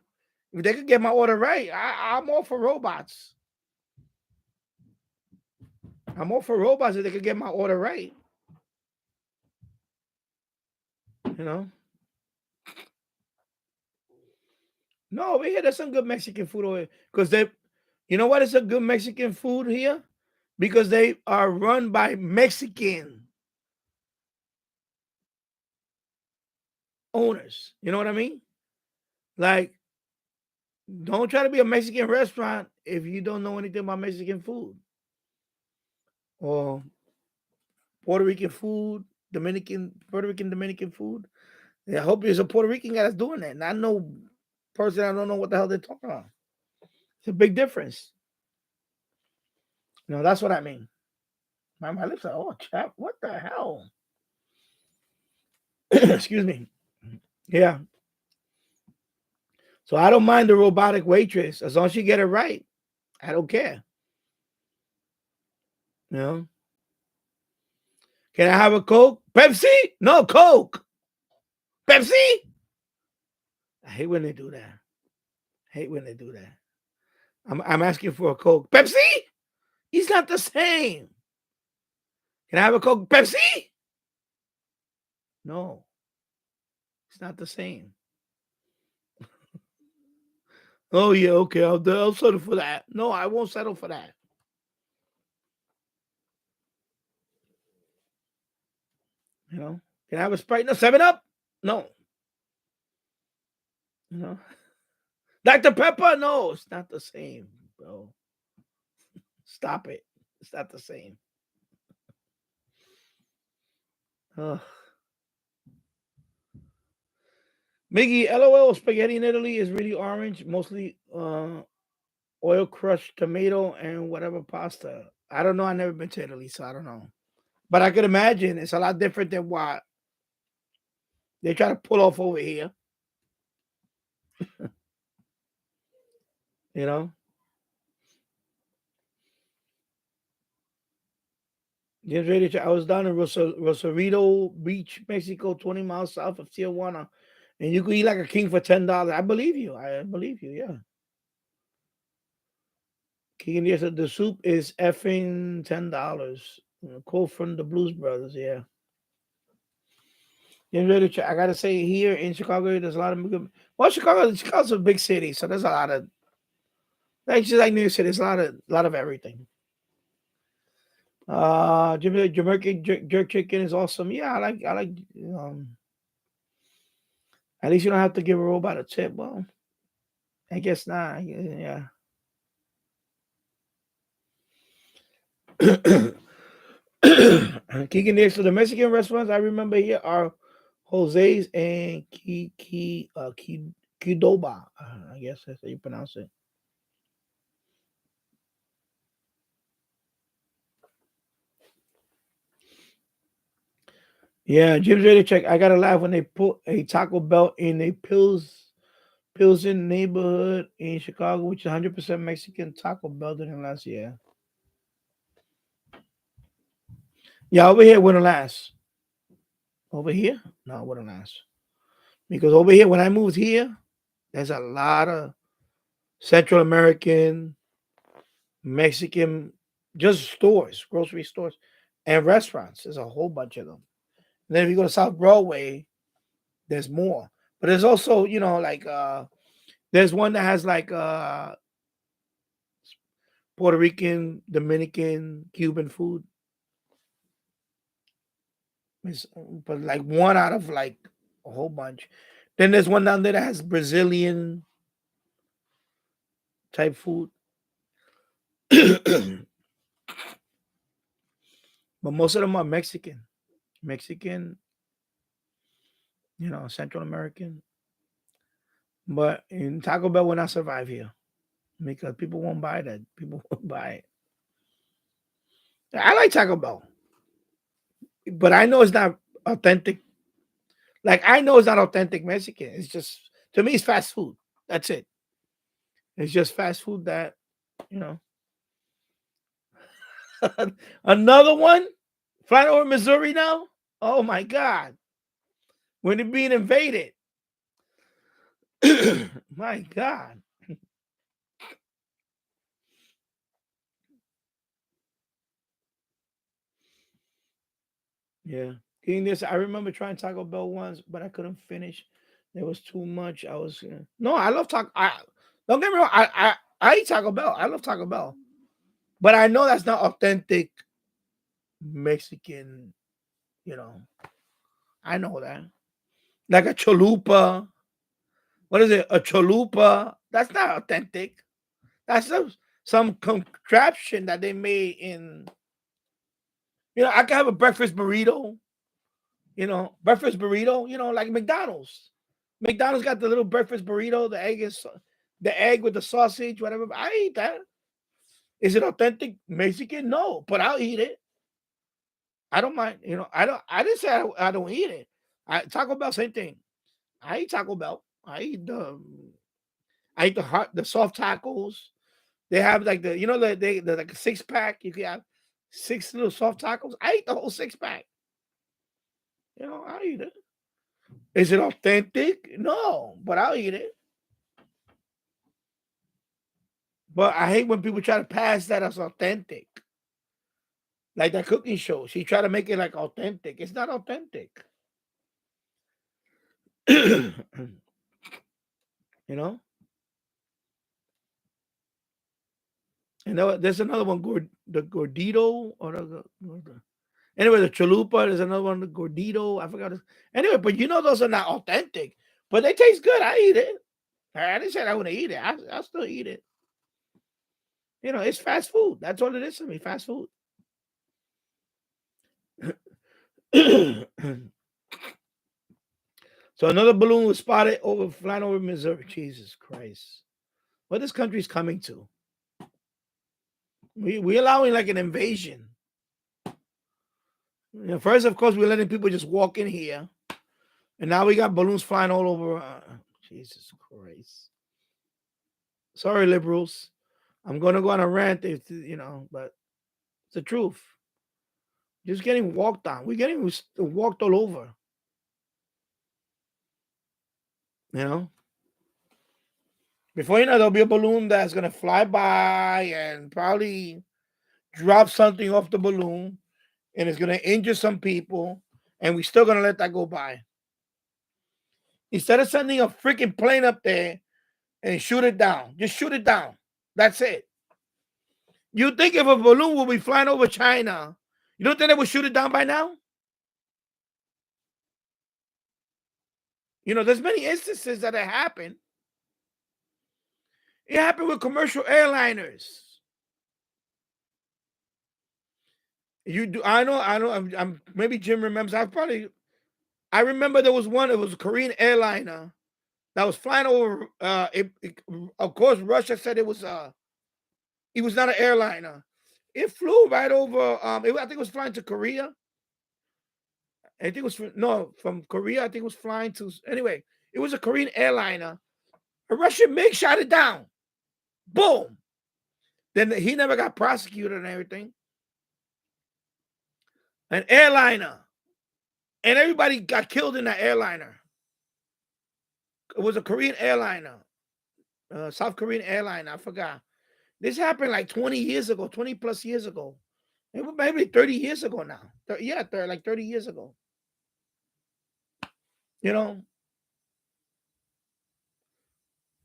If they could get my order right, I'm all for robots. I'm all for robots if they could get my order right. You know? No, over here there's some good Mexican food over here. Because you know what is a good Mexican food here? Because they are run by Mexican owners. You know what I mean? Like, don't try to be a Mexican restaurant if you don't know anything about Mexican food. Or Puerto Rican food, Puerto Rican Dominican food. I hope there's a Puerto Rican guy that's doing that. Not no person I don't know what the hell they're talking about. It's a big difference. You know, that's what I mean. My lips are all chapped. What the hell? Excuse me. Yeah. So I don't mind the robotic waitress as long as she get it right. I don't care. You know? Can I have a Coke? Pepsi? No, Coke. Pepsi? I hate when they do that. I'm asking for a Coke. Pepsi? It's not the same. Can I have a Coke? Pepsi? No. It's not the same. Oh, yeah, okay. I'll settle for that. No, I won't settle for that. You know? Can I have a Sprite? No, 7-Up? No. You know? Dr. Pepper? No, it's not the same, bro. Stop it. It's not the same. Ugh. Miggy, LOL, spaghetti in Italy is really orange, mostly oil crushed tomato and whatever pasta. I don't know. I've never been to Italy, so I don't know. But I could imagine it's a lot different than what they try to pull off over here. You know? Just ready to, I was down in Rosarito Beach, Mexico, 20 miles south of Tijuana. And you could eat like a king for $10. I believe you. Yeah. King, yes, the soup is effing $10. Quote from the Blues Brothers, yeah. I gotta say, here in Chicago, there's a lot of good. Well, Chicago's a big city, so there's a lot of. Like just like New York City, there's a lot of everything. Jamaican jerk chicken is awesome. Yeah, I like. At least you don't have to give a robot a tip. Well, I guess not. Yeah. Kicking next to the Mexican restaurants I remember here are Jose's and Kidoba. I guess that's how you pronounce it. Yeah, Jim's ready to check. I gotta laugh when they put a Taco Bell in a Pilsen neighborhood in Chicago, which is 100% Mexican. Taco Bell didn't last year. Yeah, over here wouldn't last. Over here? No, it wouldn't last. Because over here, when I moved here, there's a lot of Central American, Mexican, just stores, grocery stores, and restaurants. There's a whole bunch of them. And then if you go to South Broadway, there's more. But there's also, like there's one that has like Puerto Rican, Dominican, Cuban food. But like one out of like a whole bunch. Then there's one down there that has Brazilian type food. But most of them are Mexican, Central American. But in Taco Bell will not survive here because people won't buy that. People won't buy it. I like Taco Bell, but I know it's not authentic. Like I know it's not authentic Mexican. It's just to me, it's fast food. That's it. It's just fast food that you know. Another one flying over Missouri now. Oh my God, when it being invaded. My God. Yeah. Getting this, I remember trying Taco Bell once, but I couldn't finish. There was too much. I was no, I love Taco. Don't get me wrong. I eat Taco Bell. I love Taco Bell, but I know that's not authentic Mexican. I know that. Like a chalupa. What is it? A chalupa. That's not authentic. That's some contraption that they made in. I can have a breakfast burrito. Breakfast burrito, like McDonald's. McDonald's got the little breakfast burrito. The egg with the sausage, whatever. I eat that. Is it authentic Mexican? No, but I'll eat it. I don't mind. I didn't say I don't eat it. Taco Bell, same thing. I eat Taco Bell. I eat the soft tacos. They have like the like a 6-pack. You can have 6 little soft tacos. I eat the whole 6-pack. I eat it. Is it authentic? No, but I'll eat it. But I hate when people try to pass that as authentic. Like that cooking show. She tried to make it like authentic. It's not authentic. And there's another one, the gordito or anyway, the chalupa. There's another one, the gordito. I forgot. Anyway, but those are not authentic, but they taste good. I eat it. I didn't say I wouldn't eat it. I'll still eat it. It's fast food. That's all it is to me. Fast food. So another balloon was spotted flying over Missouri. Jesus Christ. What this country is coming to? We're allowing like an invasion. First, of course, we're letting people just walk in here. And now we got balloons flying all over. Jesus Christ. Sorry, liberals. I'm going to go on a rant, but it's the truth. Just getting walked on. We're getting walked all over. Before there'll be a balloon that's going to fly by and probably drop something off the balloon, and it's going to injure some people, and we're still going to let that go by. Instead of sending a freaking plane up there and shoot it down, just shoot it down. That's it. You think if a balloon will be flying over China, you don't think they would shoot it down by now? There's many instances that have happened. It happened with commercial airliners. I know. I'm maybe Jim remembers. I remember there was one. It was a Korean airliner that was flying over. Of course, Russia said it was not an airliner. It flew right over. I think it was flying to Korea. I think it was from Korea. I think it was flying to, anyway, it was a Korean airliner. A Russian MiG shot it down. Boom. Then he never got prosecuted and everything. An airliner. And everybody got killed in that airliner. It was a Korean airliner. South Korean airliner. I forgot. This happened like 20 years ago, 20 plus years ago. Maybe 30 years ago now. Yeah, like 30 years ago. You know?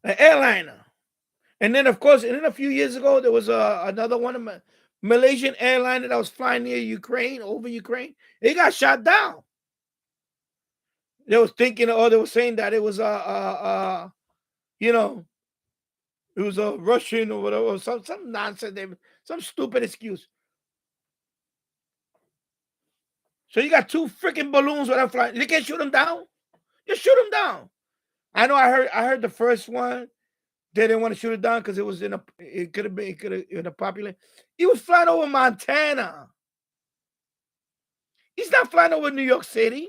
An airliner. And then, of course, and then a few years ago, there was another one of Malaysian airliner that was flying near Ukraine, over Ukraine. It got shot down. They was thinking, or they were saying that it was you know, it was a Russian or whatever, some nonsense, some stupid excuse. So you got two freaking balloons without flying. You can't shoot them down. Just shoot them down. I know. I heard the first one. They didn't want to shoot it down because it was it could have been in a popular. He was flying over Montana. He's not flying over New York City.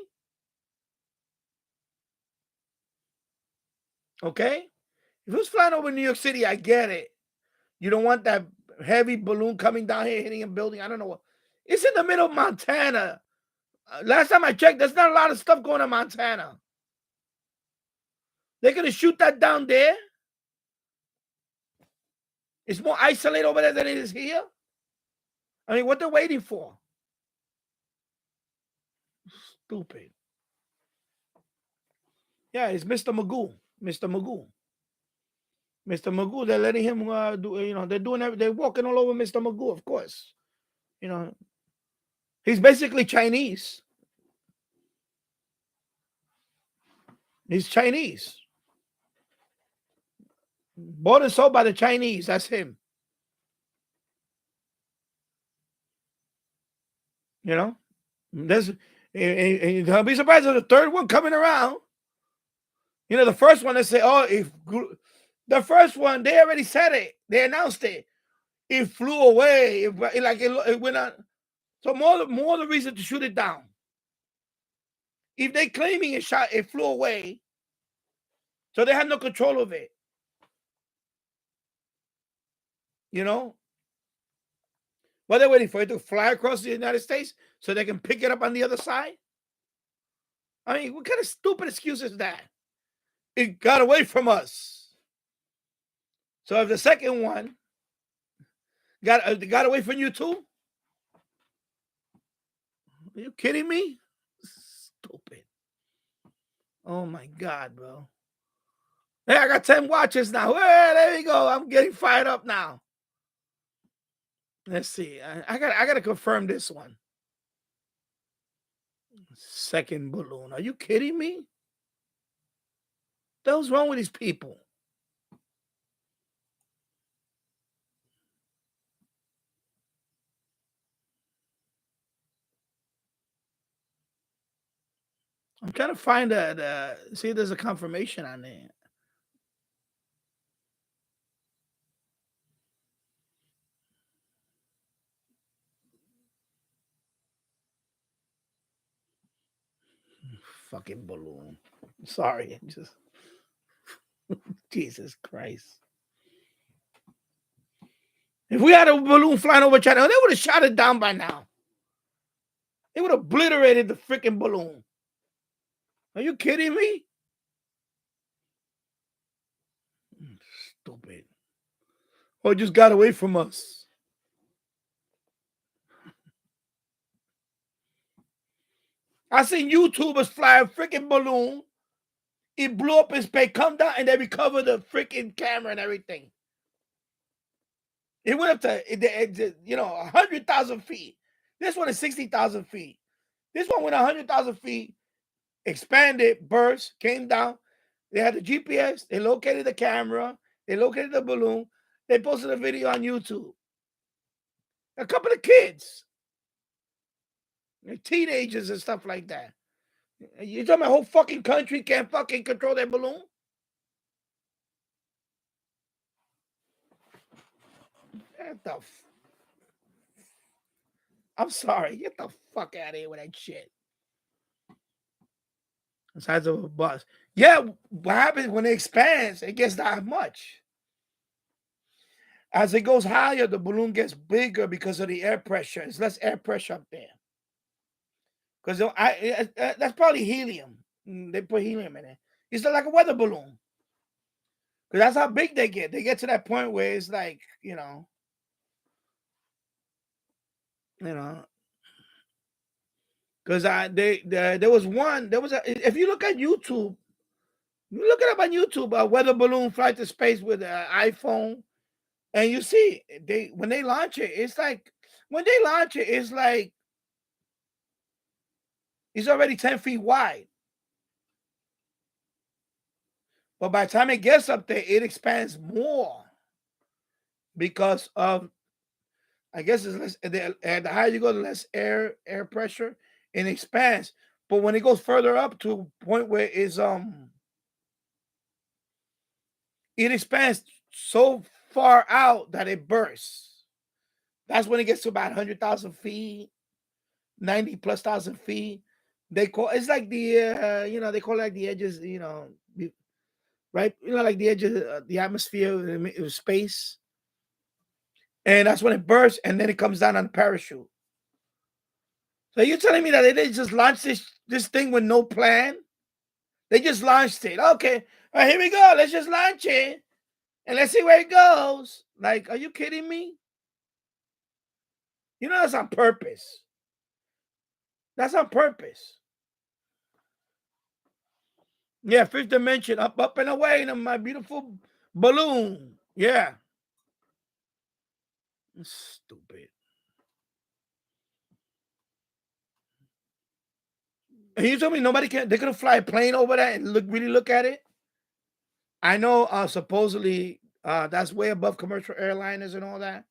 Okay? If he was flying over New York City, I get it. You don't want that heavy balloon coming down here, hitting a building. I don't know what. It's in the middle of Montana. Last time I checked, there's not a lot of stuff going on in Montana. They're going to shoot that down there? It's more isolated over there than it is here? I mean, what they're waiting for? Stupid. Yeah, it's Mr. Magoo. Mr. Magoo. Mr. Magoo, they're letting him do, you know, they're walking all over Mr. Magoo, of course. You know, he's basically Chinese. He's Chinese. Bought and sold by the Chinese. That's him. You know, don't be surprised if the third one coming around. You know, the first one, they say, oh, the first one, they already said it. They announced it. It flew away. It went on. So more the reason to shoot it down. If they claiming it flew away, so they have no control of it. You know? What they're waiting for it to fly across the United States so they can pick it up on the other side? I mean, what kind of stupid excuse is that? It got away from us. So if the second one got away from you too? Are you kidding me? Stupid. Oh my God, bro. Hey, I got 10 watches now. Hey, there you go. I'm getting fired up now. Let's see. I gotta confirm this one. Second balloon. Are you kidding me? What the hell's wrong with these people? I'm trying to find see if there's a confirmation on there. Fucking balloon. Sorry. Just Jesus Christ. If we had a balloon flying over China, they would have shot it down by now. They would have obliterated the freaking balloon. Are you kidding me? Stupid. Or it just got away from us. I seen YouTubers fly a freaking balloon. It blew up in space, come down, and they recovered the freaking camera and everything. It went up to, 100,000 feet. This one is 60,000 feet. This one went 100,000 feet, expanded, burst, came down. They had the GPS. They located the camera. They located the balloon. They posted a video on YouTube. A couple of kids, teenagers and stuff like that. You tell my whole fucking country can't fucking control their balloon? I'm sorry. Get the fuck out of here with that shit. The size of a bus. Yeah, what happens when it expands, it gets that much. As it goes higher, the balloon gets bigger because of the air pressure. It's less air pressure up there. Because that's probably helium. They put helium in it. It's like a weather balloon. Because that's how big they get. They get to that point where it's like, because there was if you look at YouTube, you look it up on YouTube, a weather balloon flight to space with an iPhone, and you see when they launch it, it's like it's already 10 feet wide. But by the time it gets up there, it expands more because of, I guess it's less, the higher you go, the less air pressure, and it expands. But when it goes further up to a point where it expands so far out that it bursts. That's when it gets to about 100,000 feet, 90 plus thousand feet. It's like the they call it like the edges, right? Like the edge of the atmosphere, space. And that's when it bursts, and then it comes down on a parachute. So you're telling me that they didn't just launch this thing with no plan? They just launched it. Okay, all right, here we go. Let's just launch it, and let's see where it goes. Like, are you kidding me? That's on purpose. That's on purpose. Yeah, fifth dimension, up and away in my beautiful balloon. Yeah. Stupid. And you told me they could fly a plane over that and really look at it? I know supposedly that's way above commercial airliners and all that,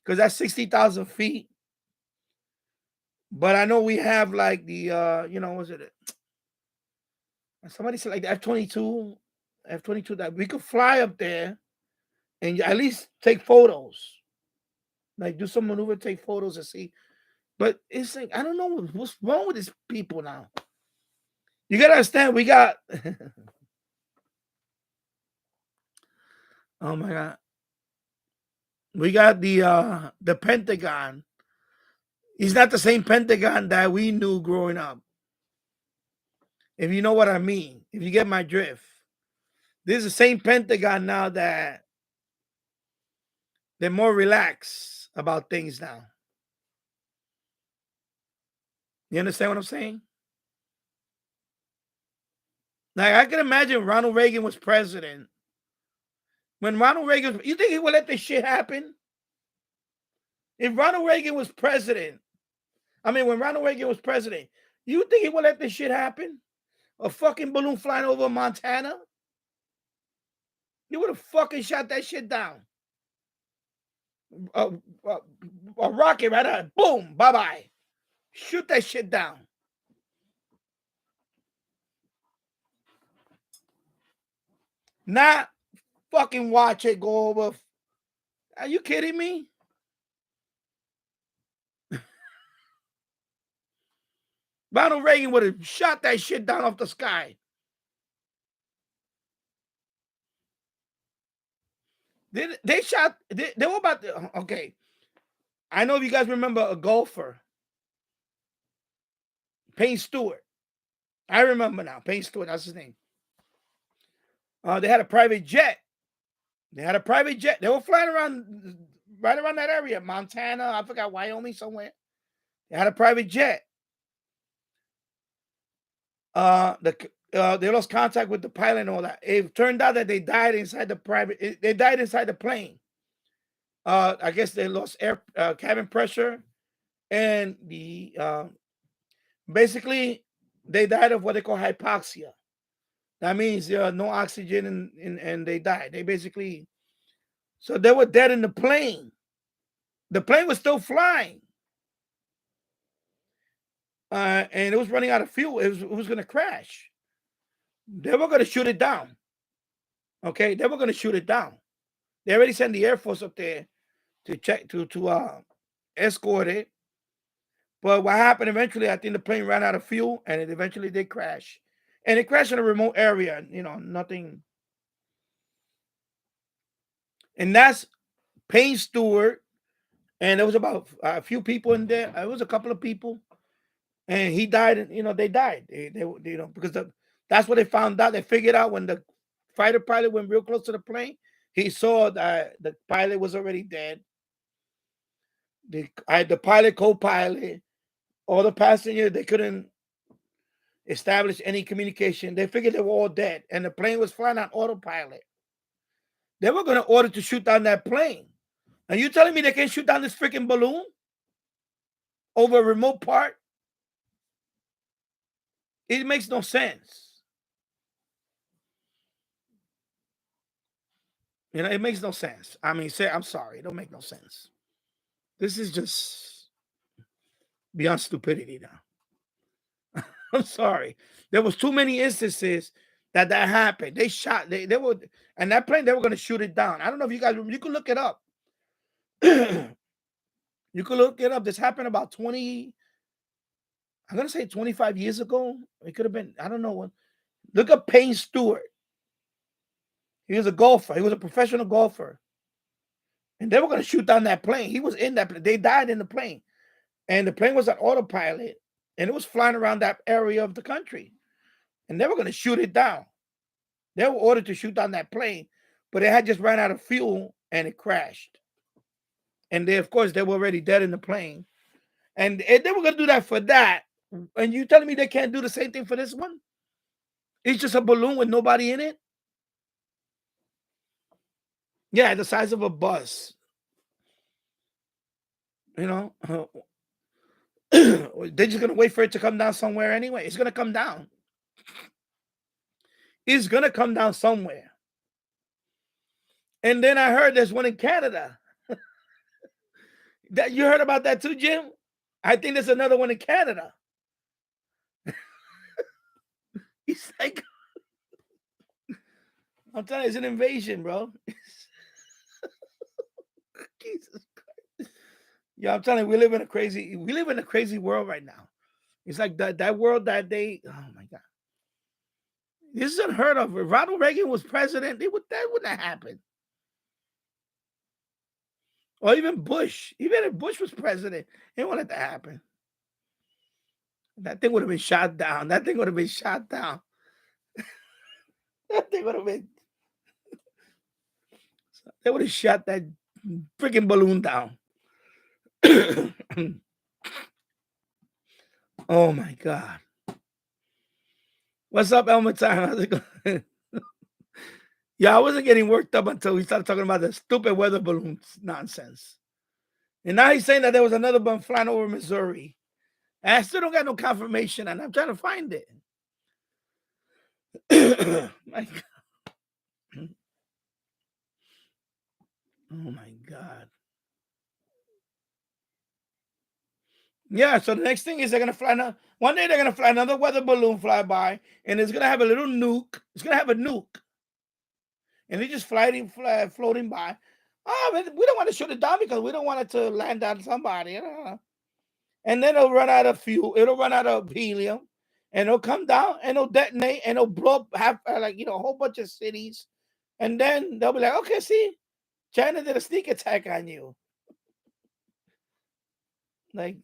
because that's 60,000 feet. But I know we have like the was it? Somebody said like the F-22 that we could fly up there and at least take photos, like do some maneuver, take photos and see. But it's like, I don't know what's wrong with these people now. You gotta understand, we got oh my God. We got the Pentagon. He's not the same Pentagon that we knew growing up. If you know what I mean, if you get my drift. This is the same Pentagon now that they're more relaxed about things now. You understand what I'm saying? Like, I can imagine Ronald Reagan was president. When Ronald Reagan, you think he would let this shit happen? If Ronald Reagan was president, when Ronald Reagan was president, you think he would let this shit happen? A fucking balloon flying over Montana? You would have fucking shot that shit down. A rocket right out, boom, bye-bye. Shoot that shit down. Not fucking watch it go over. Are you kidding me? Ronald Reagan would have shot that shit down off the sky. They were about to, okay. I know if you guys remember a golfer, Payne Stewart. I remember now, Payne Stewart, that's his name. They had a private jet. They were flying around, right around that area, Montana, I forgot, Wyoming, somewhere. They had a private jet. They lost contact with the pilot and all that. It turned out that they died inside the plane. I guess they lost air cabin pressure, and basically they died of what they call hypoxia. That means there are no oxygen and they died. So they were dead in the plane. The plane was still flying. And it was running out of fuel. It was going to crash. They were going to shoot it down. Okay, they were going to shoot it down. They already sent the Air Force up there to check to escort it. But what happened eventually? I think the plane ran out of fuel, and it eventually did crash. And it crashed in a remote area, you know, nothing. And that's Payne Stewart. And there was about a few people in there. It was a couple of people. And he died, and, you know, they died. They you know, because that's what they found out. They figured out when the fighter pilot went real close to the plane, he saw that the pilot was already dead. The pilot, co-pilot, all the passengers, they couldn't establish any communication. They figured they were all dead, and the plane was flying on autopilot. They were going to order to shoot down that plane. And you telling me they can't shoot down this freaking balloon over a remote part? It makes no sense. You know, it makes no sense. I mean, I'm sorry. It don't make no sense. This is just beyond stupidity now. I'm sorry. There was too many instances that happened. They shot. They were, and that plane, they were going to shoot it down. I don't know if you guys remember. You can look it up. You can look it up. This happened about 20, I'm going to say 25 years ago. It could have been, I don't know when. Look up Payne Stewart. He was a golfer. He was a professional golfer. And they were going to shoot down that plane. He was in that plane. They died in the plane. And the plane was on autopilot. And it was flying around that area of the country. And they were going to shoot it down. They were ordered to shoot down that plane. But it had just ran out of fuel and it crashed. And they, of course, they were already dead in the plane. And they were going to do that for that. And you telling me they can't do the same thing for this one? It's just a balloon with nobody in it? Yeah, the size of a bus. You know? They're just going to wait for it to come down somewhere anyway. It's going to come down. It's going to come down somewhere. And then I heard there's one in Canada. That you heard about that too, Jim? I think there's another one in Canada. He's like, I'm telling you, it's an invasion, bro. Jesus Christ. Yeah, I'm telling you, we live in a crazy world right now. It's like that world that they, oh my God. This is unheard of. If Ronald Reagan was president, that wouldn't have happened. Or even Bush. Even if Bush was president, it wouldn't let that happen. That thing would have been shot down. That thing would have been shot down. That thing would have been. They would have shot that freaking balloon down. Oh my God. What's up, Elmer Time? How's it going? Yeah, I wasn't getting worked up until we started talking about the stupid weather balloons nonsense. And now he's saying that there was another one flying over Missouri. And I still don't got no confirmation, and I'm trying to find it. My God. Oh my God. Yeah, so the next thing is they're gonna fly one day they're gonna fly another weather balloon fly by, and it's gonna have a little nuke. It's gonna have a nuke. And they just floating by. Oh, man, we don't want to shoot it down because we don't want it to land on somebody. And then it'll run out of fuel. It'll run out of helium. And it'll come down and it'll detonate and it'll blow up a whole bunch of cities. And then they'll be like, okay, see, China did a sneak attack on you. Like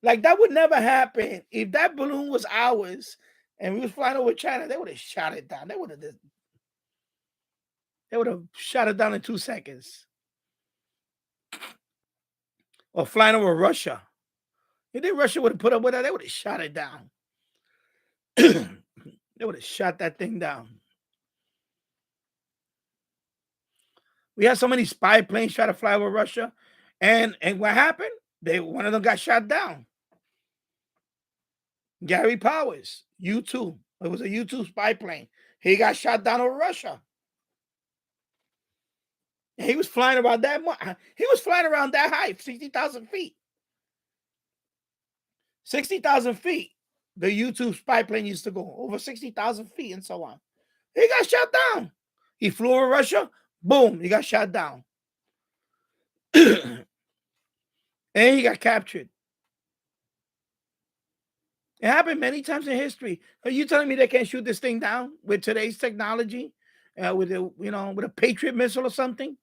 that would never happen. If that balloon was ours and we was flying over China, they would have shot it down. They would have shot it down in 2 seconds. Or flying over Russia. If then Russia would have put up with that, they would have shot it down. They would have shot that thing down. We had so many spy planes try to fly over Russia. And what happened? One of them got shot down. Gary Powers, U-2. It was a U-2 spy plane. He got shot down over Russia. And he was flying around that much. He was flying around that height, 60,000 feet. 60,000 feet. The U-2 spy plane used to go over 60,000 feet and so on. He got shot down. He flew over Russia. Boom. He got shot down. And he got captured. It happened many times in history. Are you telling me they can't shoot this thing down with today's technology, with with a Patriot missile or something?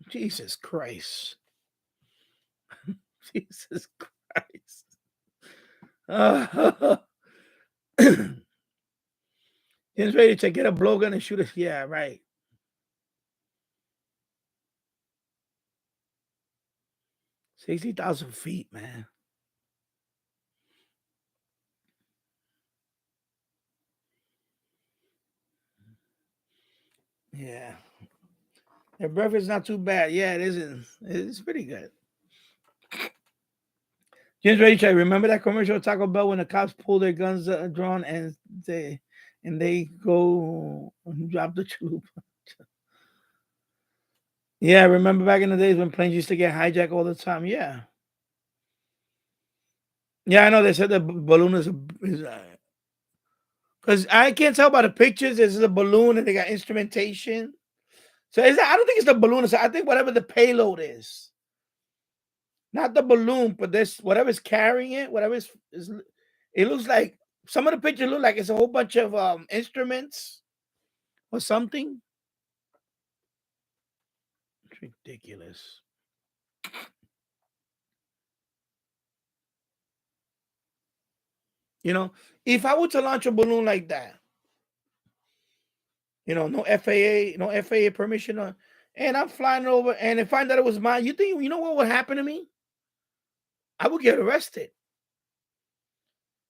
Jesus Christ! Jesus Christ! He's ready to get a blowgun and shoot it. Yeah, right. 60,000 feet, man. Yeah. Their breath is not too bad. Yeah, it isn't. It's pretty good. James Rachel, remember that commercial of Taco Bell when the cops pull their guns drawn and they go and drop the troop? Yeah, remember back in the days when planes used to get hijacked all the time? Yeah. Yeah, I know they said the balloon is because I can't tell by the pictures. This is a balloon and they got instrumentation. So I don't think it's the balloon. I think whatever the payload is. Not the balloon, but this whatever's carrying it, whatever is it looks like some of the pictures look like it's a whole bunch of instruments or something. It's ridiculous. If I were to launch a balloon like that, no FAA permission, and I'm flying over, and I find that it was mine, you know what would happen to me? I would get arrested.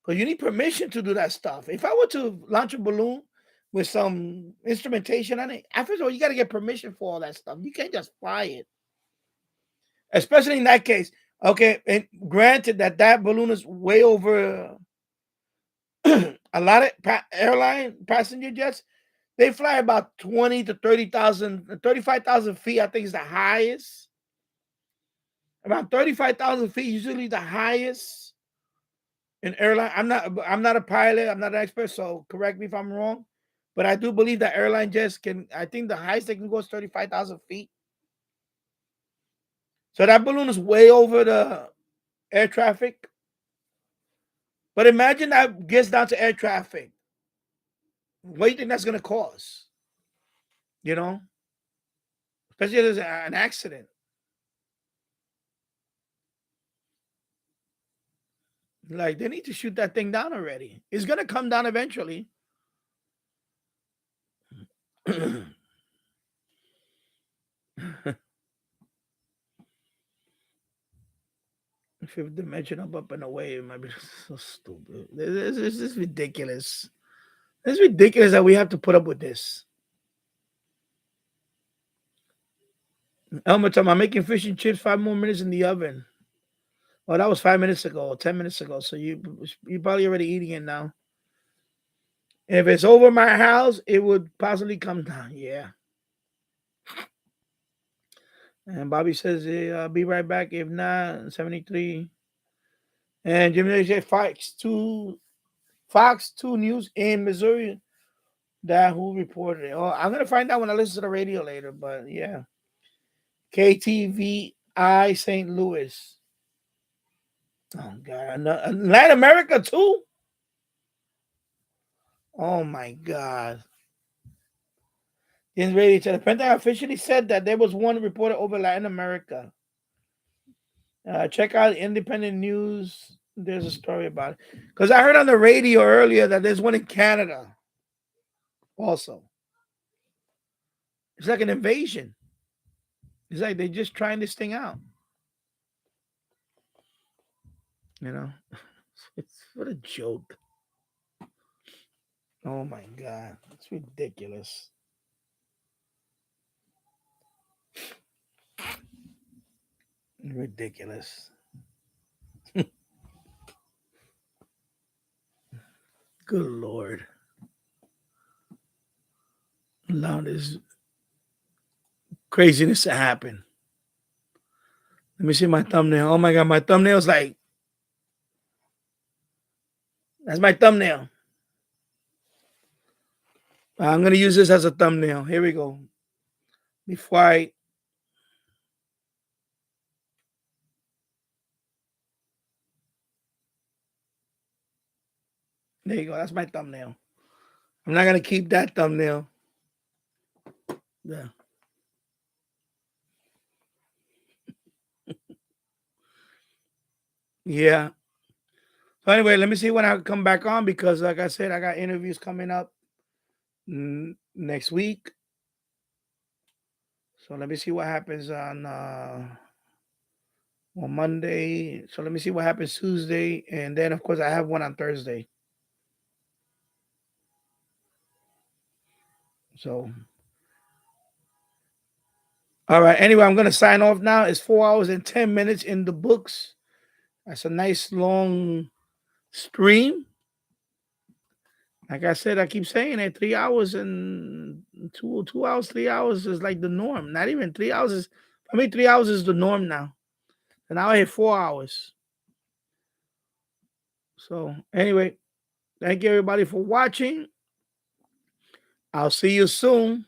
Because you need permission to do that stuff. If I were to launch a balloon with some instrumentation on it, first of all, you got to get permission for all that stuff. You can't just fly it. Especially in that case. Okay, and granted that balloon is way over a lot of airline passenger jets. They fly about 20 to 30,000, 35,000 feet, I think is the highest. About 35,000 feet, usually the highest. An airline, I'm not a pilot, I'm not an expert, so correct me if I'm wrong, but I do believe that airline jets I think the highest they can go is 35,000 feet. So that balloon is way over the air traffic. But imagine that gets down to air traffic. What do you think that's going to cause? Especially if there's an accident. Like, they need to shoot that thing down already. It's going to come down eventually. Fifth dimension up and away. It might be so stupid. This is ridiculous. It's ridiculous that we have to put up with this. Elmer, I'm making fish and chips 5 more minutes in the oven. Oh, that was 5 minutes ago, 10 minutes ago. So you're probably already eating it now. If it's over my house, it would possibly come down. Yeah. And Bobby says, I'll be right back. If not, 73. And Jimmy said Fox 2 News in Missouri. That who reported it. Oh, I'm going to find out when I listen to the radio later. But yeah. KTVI St. Louis. Oh, God. Latin America, too? Oh, my God. In radio, the Pentagon officially said that there was one reported over Latin America. Check out Independent News. There's a story about it. Because I heard on the radio earlier that there's one in Canada also. It's like an invasion. It's like they're just trying this thing out. It's what a joke. Oh my God. It's ridiculous. Ridiculous. Good Lord. Allow this craziness to happen. Let me see my thumbnail. Oh my God, my thumbnail's like, that's my thumbnail. I'm going to use this as a thumbnail. Here we go. Before I There you go. That's my thumbnail. I'm not gonna keep that thumbnail. Yeah. Yeah. So anyway, let me see when I come back on because, like I said, I got interviews coming up next week. So let me see what happens on Monday. So let me see what happens Tuesday, and then of course I have one on Thursday. So, all right. Anyway, I'm gonna sign off now. It's 4 hours and 10 minutes in the books. That's a nice long stream. Like I said, I keep saying it. 3 hours and 2 hours, 3 hours is like the norm. Not even 3 hours is for me. 3 hours is the norm now. And now I hit 4 hours. So anyway, thank you everybody for watching. I'll see you soon.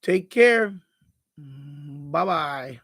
Take care. Bye-bye.